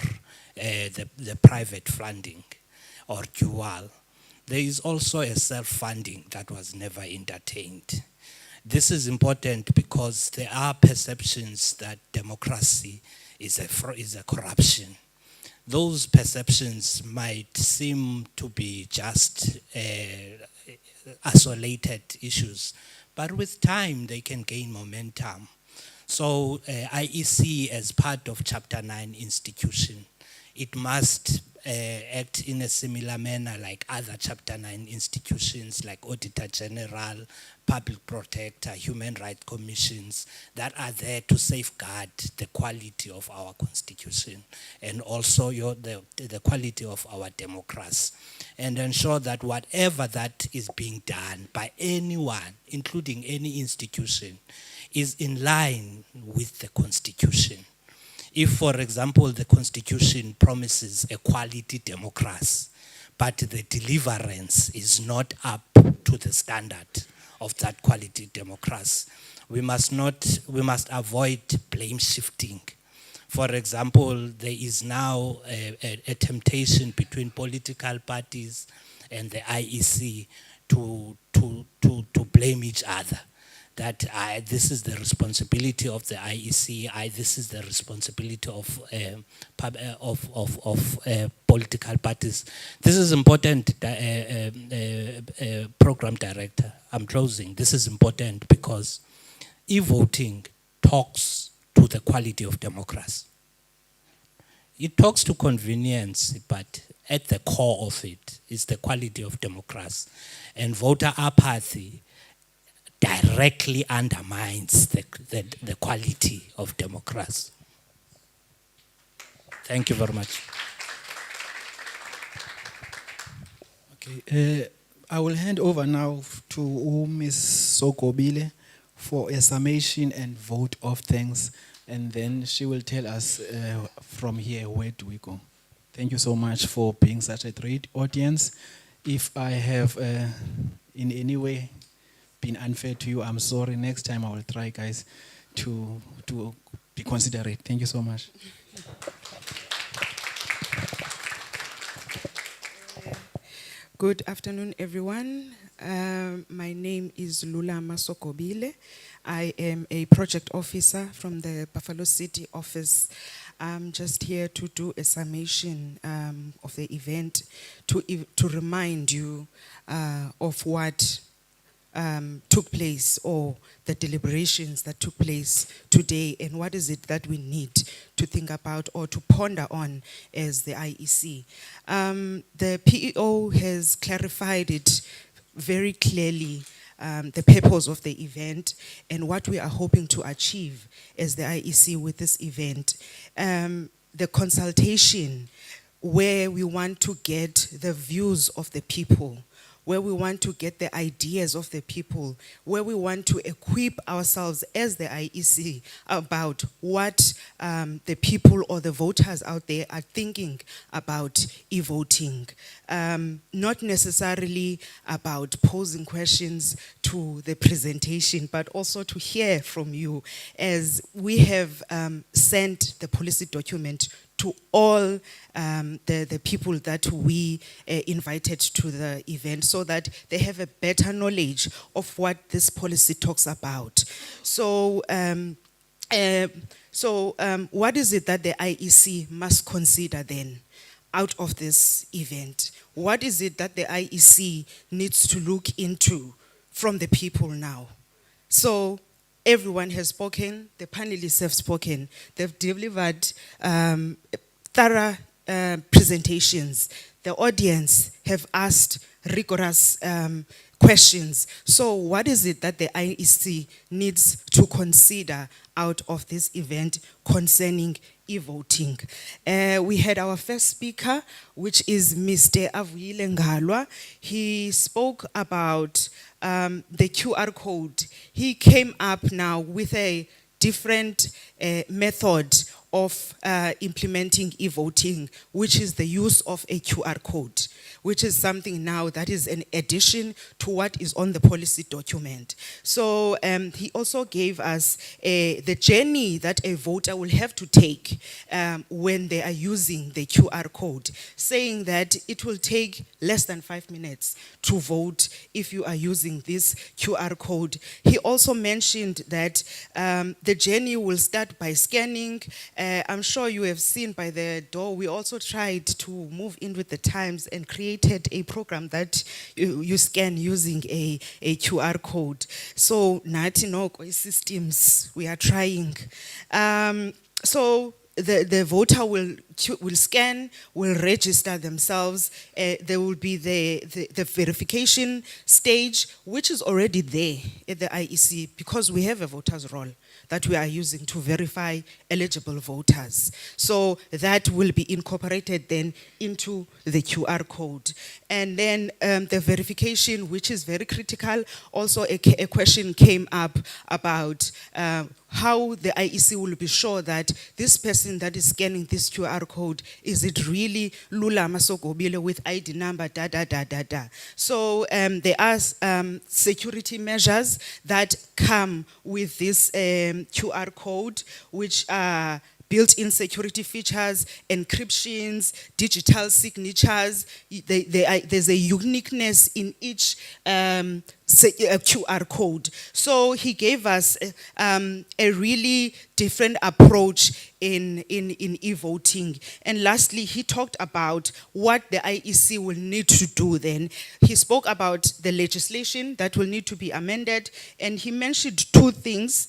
the private funding or dual. There is also a self-funding that was never entertained. This is important because there are perceptions that democracy is a corruption. Those perceptions might seem to be just isolated issues, but with time they can gain momentum. So IEC, as part of Chapter 9 institution, it must act in a similar manner like other Chapter 9 institutions like Auditor General, Public Protector, Human Rights Commissions that are there to safeguard the quality of our constitution and also the quality of our democracy, and ensure that whatever that is being done by anyone, including any institution, is in line with the constitution. If, for example, the constitution promises a quality democracy, but the deliverance is not up to the standard of that quality democracy, we must avoid blame shifting. For example, there is now a temptation between political parties and the IEC to blame each other. That this is the responsibility of the IEC, this is the responsibility of political parties. This is important, Program Director. I'm closing. This is important because e-voting talks to the quality of democracy. It talks to convenience, but at the core of it is the quality of democracy. And voter apathy directly undermines the quality of democracy. Thank you very much.
Okay, I will hand over now to Ms. Sokobile for a summation and vote of thanks, and then she will tell us from here where do we go. Thank you so much for being such a great audience. If I have in any way been unfair to you, I'm sorry. Next time I will try, guys, to be considerate. Thank you so much.
Good afternoon, everyone. My name is Lula Masokobile. I am a project officer from the Buffalo City office. I'm just here to do a summation of the event, to remind you of what took place, or the deliberations that took place today, and what is it that we need to think about or to ponder on as the IEC. The PEO has clarified it very clearly, the purpose of the event and what we are hoping to achieve as the IEC with this event. The consultation, where we want to get the views of the people, where we want to get the ideas of the people, where we want to equip ourselves as the IEC about what the people or the voters out there are thinking about e-voting. Not necessarily about posing questions to the presentation, but also to hear from you, as we have sent the policy document to all the people that we invited to the event, so that they have a better knowledge of what this policy talks about. So, what is it that the IEC must consider then out of this event? What is it that the IEC needs to look into from the people now? So, everyone has spoken, the panelists have spoken, they've delivered thorough presentations. The audience have asked rigorous questions. So what is it that the IEC needs to consider out of this event concerning e-voting? We had our first speaker, which is Mr. Avuyile Ngalwa. He spoke about the QR code. He came up now with a different method of implementing e-voting, which is the use of a QR code. which is something now that is an addition to what is on the policy document. So he also gave us the journey that a voter will have to take when they are using the QR code, saying that it will take less than 5 minutes to vote if you are using this QR code. He also mentioned that the journey will start by scanning. I'm sure you have seen by the door, we also tried to move in with the times and created a program that you scan using a QR code. So, nathi noko systems, we are trying. So the voter will scan, will register themselves. There will be the verification stage, which is already there at the IEC, because we have a voter's roll that we are using to verify eligible voters. So that will be incorporated then into the QR code. And then the verification, which is very critical, also a question came up about how the IEC will be sure that this person that is scanning this QR code, is it really Lula Masogobile with ID number, da, da, da, da, da. So there are security measures that come with this QR code, which are built-in security features, encryptions, digital signatures. There's a uniqueness in each QR code. So he gave us a really different approach in e-voting. And lastly, he talked about what the IEC will need to do then. He spoke about the legislation that will need to be amended, and he mentioned two things,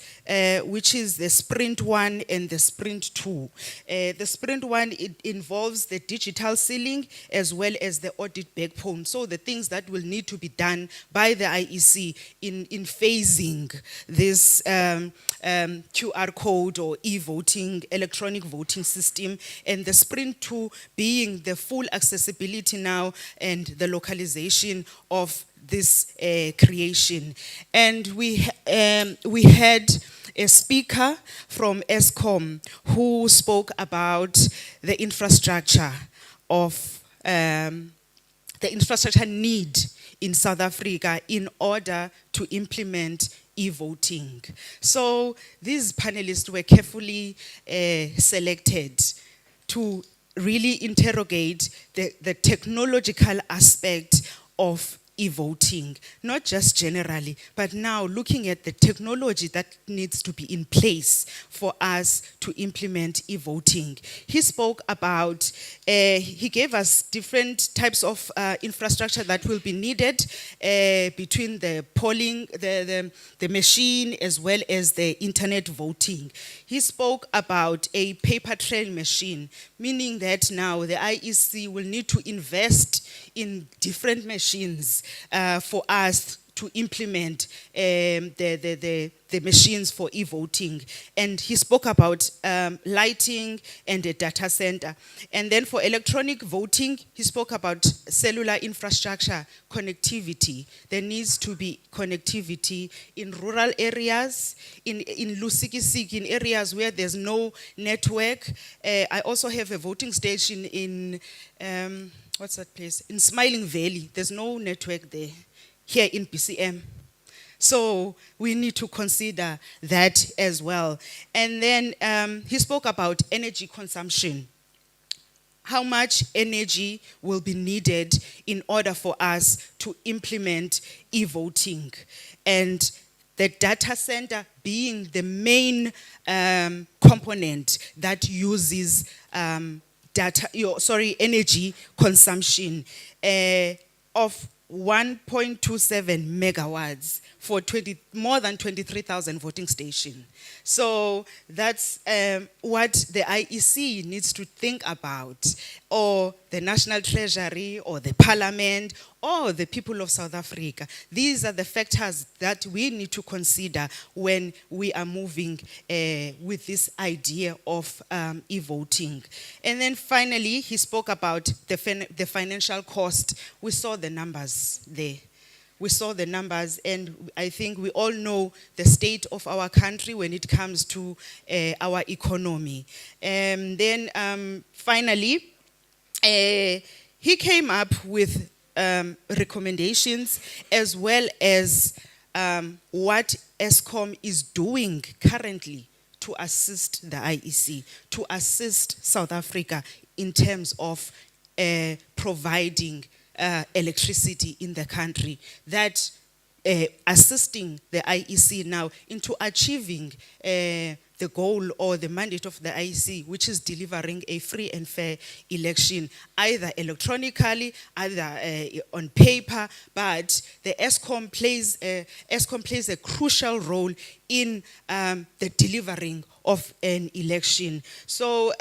which is the Sprint 1 and the Sprint 2. The Sprint 1, it involves the digital sealing as well as the audit backbone. So the things that will need to be done by the IEC in phasing this QR code or e-voting, electronic voting system, and the Sprint 2 being the full accessibility now and the localization of this creation. And we had a speaker from ESCOM who spoke about the infrastructure of the infrastructure need in South Africa in order to implement e-voting. So these panelists were carefully selected to really interrogate the technological aspect of e-voting, not just generally, but now looking at the technology that needs to be in place for us to implement e-voting. He spoke about, he gave us different types of infrastructure that will be needed between the polling, the machine, as well as the internet voting. He spoke about a paper trail machine, meaning that now the IEC will need to invest in different machines for us to implement the machines for e-voting. And he spoke about lighting and a data center. And then for electronic voting, he spoke about cellular infrastructure, connectivity. There needs to be connectivity in rural areas, in Lusikisiki, in areas where there's no network. I also have a voting station in, what's that place? In Smiling Valley. There's no network there. Here in PCM. So we need to consider that as well. And then he spoke about energy consumption. How much energy will be needed in order for us to implement e-voting? And the data center being the main component that uses energy consumption of 1.27 megawatts for more than 23,000 voting stations. So that's what the IEC needs to think about, or the National Treasury, or the Parliament, or the people of South Africa. These are the factors that we need to consider when we are moving with this idea of e-voting. And then finally, he spoke about the financial cost. We saw the numbers there. We saw the numbers, and I think we all know the state of our country when it comes to our economy. And then finally, he came up with recommendations as well as what ESCOM is doing currently to assist the IEC, to assist South Africa in terms of providing electricity in the country, that assisting the IEC now into achieving the goal or the mandate of the IEC, which is delivering a free and fair election, either electronically, either on paper, but the ESCOM plays a crucial role in the delivering of an election. So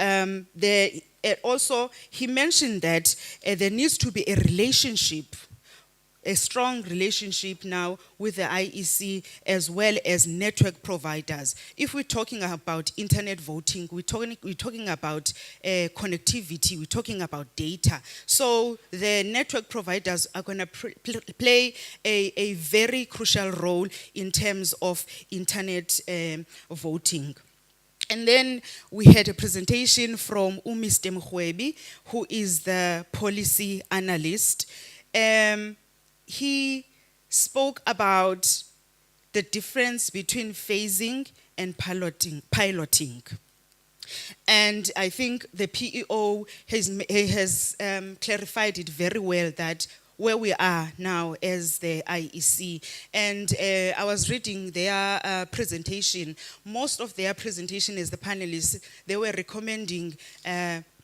also, he mentioned that there needs to be a relationship, a strong relationship now with the IEC as well as network providers. If we're talking about internet voting, we're talking about connectivity, we're talking about data. So the network providers are going to play a very crucial role in terms of internet voting. And then we had a presentation from Mr. Mkhwebi, who is the policy analyst. He spoke about the difference between phasing and piloting. And I think the PEO has clarified it very well, that where we are now as the IEC. And I was reading their presentation. Most of their presentation as the panelists, they were recommending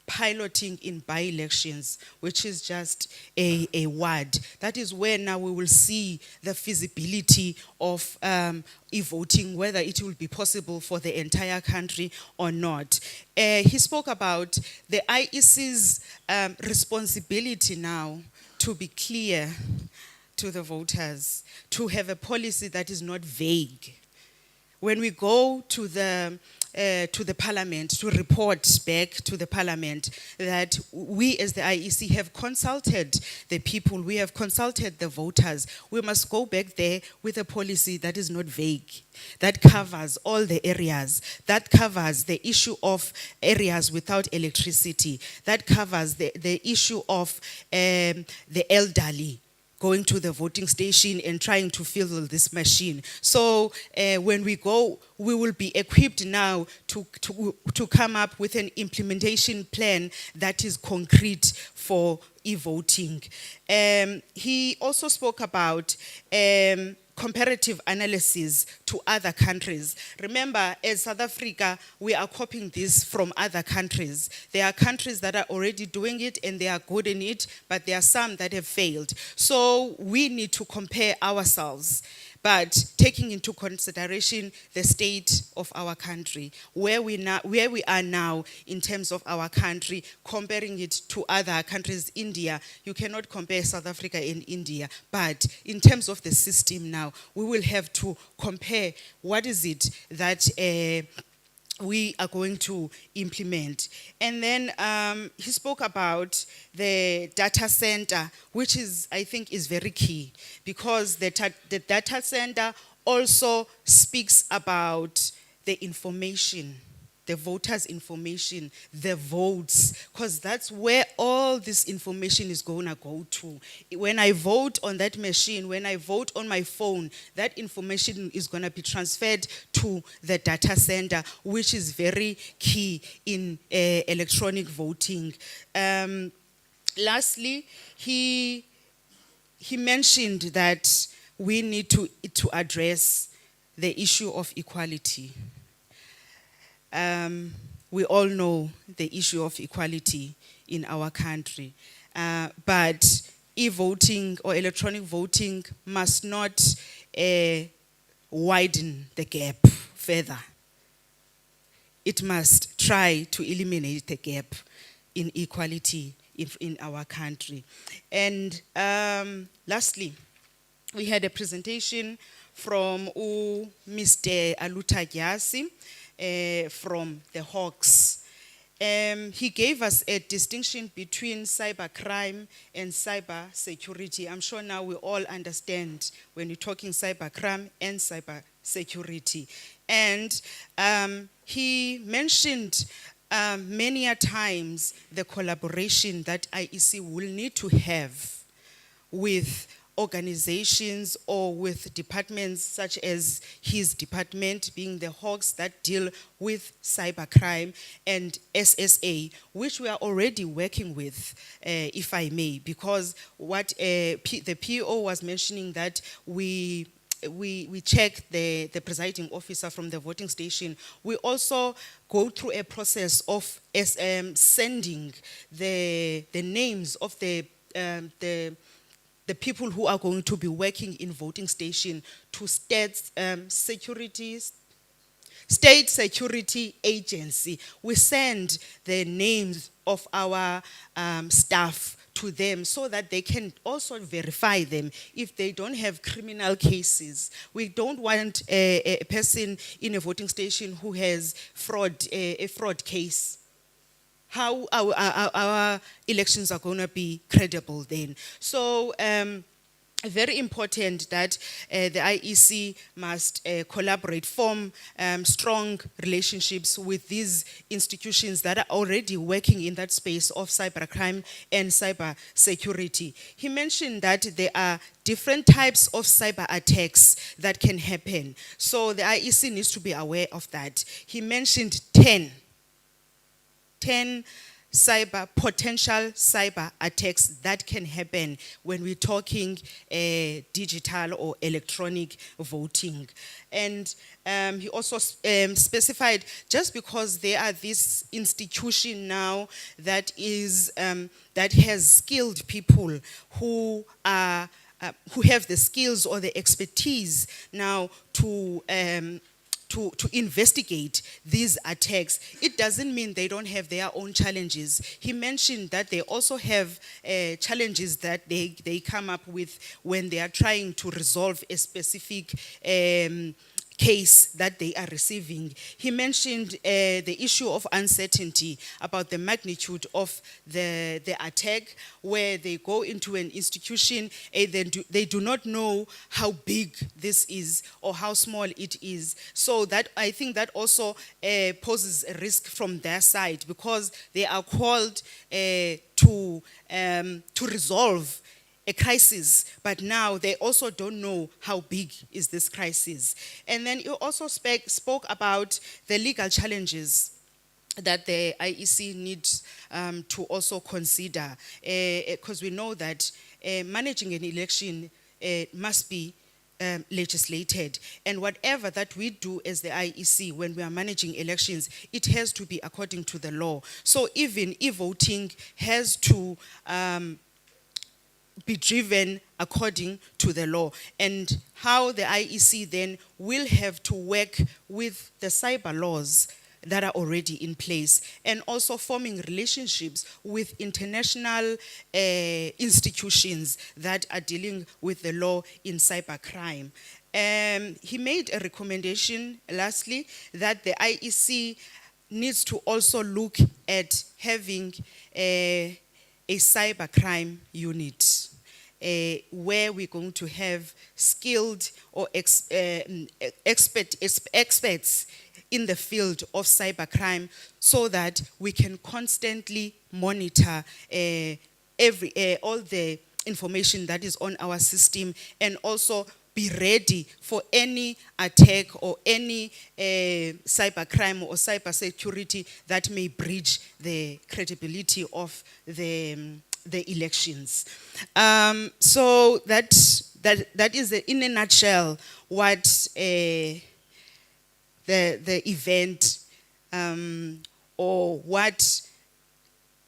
piloting in by-elections, which is just a word. That is where now we will see the feasibility of e-voting, whether it will be possible for the entire country or not. He spoke about the IEC's responsibility now to be clear to the voters, to have a policy that is not vague. When we go to the parliament, to report back to the parliament that we as the IEC have consulted the people, we have consulted the voters, we must go back there with a policy that is not vague, that covers all the areas, that covers the issue of areas without electricity, that covers the issue of the elderly going to the voting station and trying to fill this machine. So when we go, we will be equipped now to come up with an implementation plan that is concrete for e-voting. He also spoke about comparative analysis to other countries. Remember, as South Africa, we are copying this from other countries. There are countries that are already doing it and they are good in it, but there are some that have failed. So we need to compare ourselves, but taking into consideration the state of our country, where we are now in terms of our country, comparing it to other countries. India, you cannot compare South Africa and India, but in terms of the system now, we will have to compare what is it that we are going to implement. And then he spoke about the data center, which is, I think, is very key, because the data center also speaks about the information, the voters' information, the votes, because that's where all this information is going to go to. When I vote on that machine, when I vote on my phone, that information is going to be transferred to the data center, which is very key in electronic voting. Lastly, he mentioned that we need to address the issue of equality. We all know the issue of equality in our country, but e-voting or electronic voting must not widen the gap further. It must try to eliminate the gap in equality in our country. And lastly, we had a presentation from Mr. Aluta Gyasi, from the Hawks. He gave us a distinction between cybercrime and cyber security. I'm sure now we all understand when you're talking cybercrime and cyber security. And he mentioned many a times the collaboration that IEC will need to have with organizations or with departments such as his department, being the Hawks that deal with cybercrime, and SSA, which we are already working with, if I may, because what the PO was mentioning, that we check the presiding officer from the voting station. We also go through a process of sending the names of the people who are going to be working in voting station to state security agency. We send the names of our staff to them so that they can also verify them if they don't have criminal cases. We don't want a person in a voting station who has a fraud case. How our elections are going to be credible then. So very important that the IEC must collaborate, form strong relationships with these institutions that are already working in that space of cybercrime and cyber security. He mentioned that there are different types of cyber attacks that can happen. So the IEC needs to be aware of that. He mentioned 10 potential cyber attacks that can happen when we're talking digital or electronic voting. And he also specified, just because there are this institution now that has skilled people who have the skills or the expertise now to investigate these attacks, it doesn't mean they don't have their own challenges. He mentioned that they also have challenges that they come up with when they are trying to resolve a specific case that they are receiving. He mentioned the issue of uncertainty about the magnitude of the attack, where they go into an institution and they do not know how big this is or how small it is. So that, I think that also poses a risk from their side, because they are called to resolve a crisis, but now they also don't know how big is this crisis. And then you also spoke about the legal challenges that the IEC needs to also consider, because we know that managing an election must be legislated, and whatever that we do as the IEC when we are managing elections, it has to be according to the law. So even e-voting has to be driven according to the law, and how the IEC then will have to work with the cyber laws that are already in place, and also forming relationships with international institutions that are dealing with the law in cybercrime. He made a recommendation, lastly, that the IEC needs to also look at having a cybercrime unit, where we're going to have skilled or experts in the field of cybercrime, so that we can constantly monitor all the information that is on our system, and also be ready for any attack or any cybercrime or cybersecurity that may breach the credibility of the elections. So that is, in a nutshell, what the event or what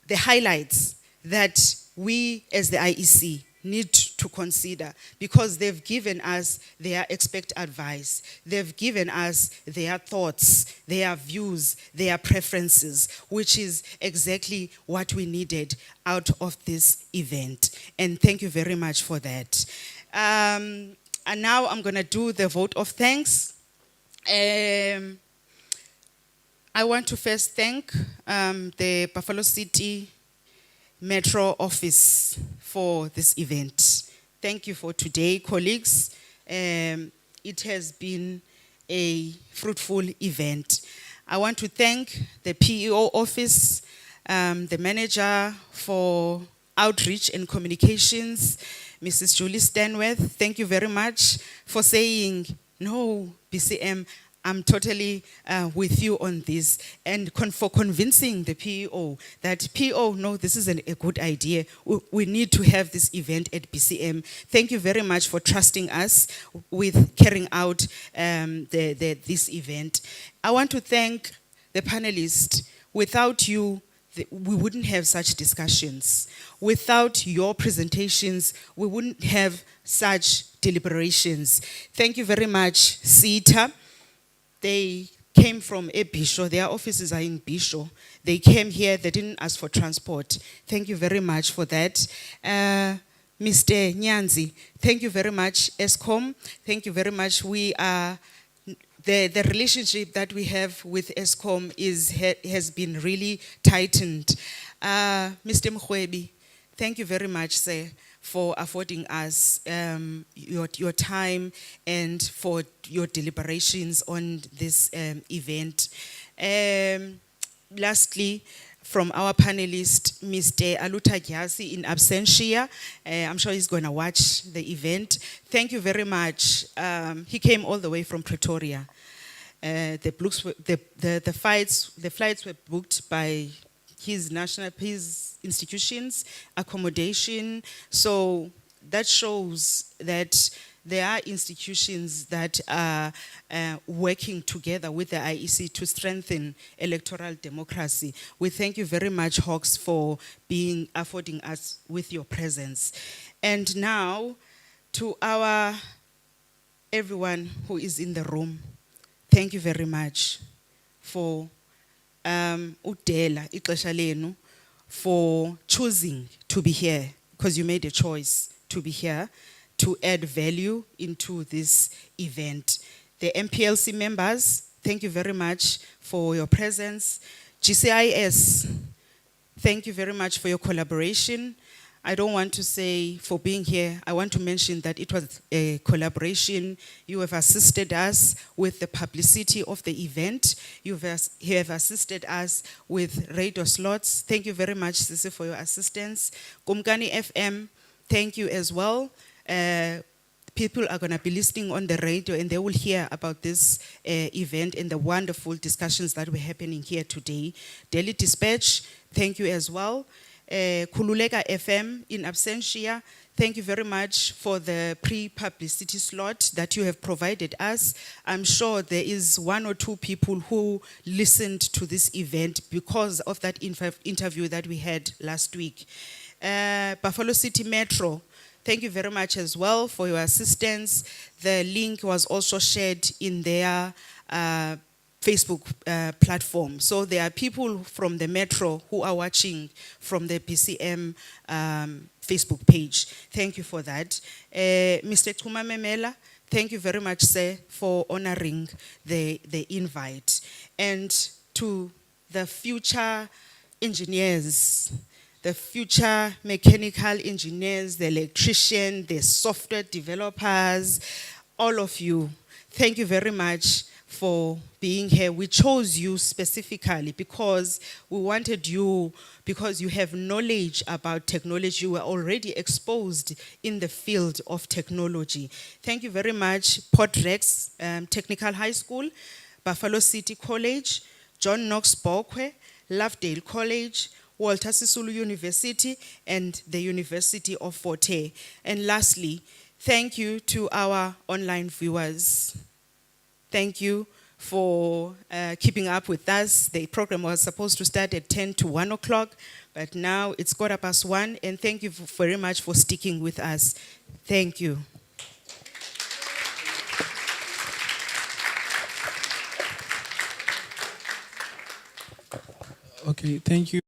the highlights that we as the IEC need to consider, because they've given us their expert advice, they've given us their thoughts, their views, their preferences, which is exactly what we needed out of this event. And thank you very much for that. And now I'm going to do the vote of thanks. I want to first thank the Buffalo City Metro Office for this event. Thank you for today, colleagues. It has been a fruitful event. I want to thank the PEO office, the manager for outreach and communications, Mrs. Julie Stanworth. Thank you very much for saying, no, BCM, I'm totally with you on this, and for convincing the PEO that PEO, no, this is a good idea. We need to have this event at BCM. Thank you very much for trusting us with carrying out this event. I want to thank the panelists. Without you, we wouldn't have such discussions. Without your presentations, we wouldn't have such deliberations. Thank you very much, CETA. They came from Bisho. Their offices are in Bisho. They came here. They didn't ask for transport. Thank you very much for that. Mr. Nyanzi, thank you very much. ESCOM, thank you very much. We are the relationship that we have with ESCOM has been really tightened. Mr. Mkhwebi, thank you very much, sir, for affording us your time and for your deliberations on this event. Lastly, from our panelist, Mr. Aluta Gyasi in absentia. I'm sure he's going to watch the event. Thank you very much. He came all the way from Pretoria. The flights were booked by his institutions, accommodation. So that shows that there are institutions that are working together with the IEC to strengthen electoral democracy. We thank you very much, Hawks, for affording us with your presence. And now, to everyone who is in the room, thank you very much for udela ixesha lenu, for choosing to be here, because you made a choice to be here to add value into this event. The MPLC members, thank you very much for your presence. GCIS, thank you very much for your collaboration. I don't want to say for being here. I want to mention that it was a collaboration. You have assisted us with the publicity of the event. You have assisted us with radio slots. Thank you very much, Sisi, for your assistance. Kumkani FM, thank you as well. People are going to be listening on the radio and they will hear about this event and the wonderful discussions that were happening here today. Daily Dispatch, thank you as well. Kululeka FM in absentia, thank you very much for the pre-publicity slot that you have provided us. I'm sure there is 1 or 2 people who listened to this event because of that interview that we had last week. Buffalo City Metro, thank you very much as well for your assistance. The link was also shared in their Facebook platform. So there are people from the Metro who are watching from the PCM Facebook page. Thank you for that. Mr. Chuma Memela, thank you very much, sir, for honoring the invite. And to the future engineers, the future mechanical engineers, the electricians, the software developers, all of you, thank you very much for being here. We chose you specifically because we wanted you, because you have knowledge about technology. You were already exposed in the field of technology. Thank you very much, Port Rex Technical High School, Buffalo City College, John Knox Bokwe, Lovedale College, Walter Sisulu University, and the University of Fort Hare. And lastly, thank you to our online viewers. Thank you for keeping up with us. The program was supposed to start at 10 to 1 o'clock, but now it's 1:15, and thank you very much for sticking with us. Thank you.
Okay, thank you.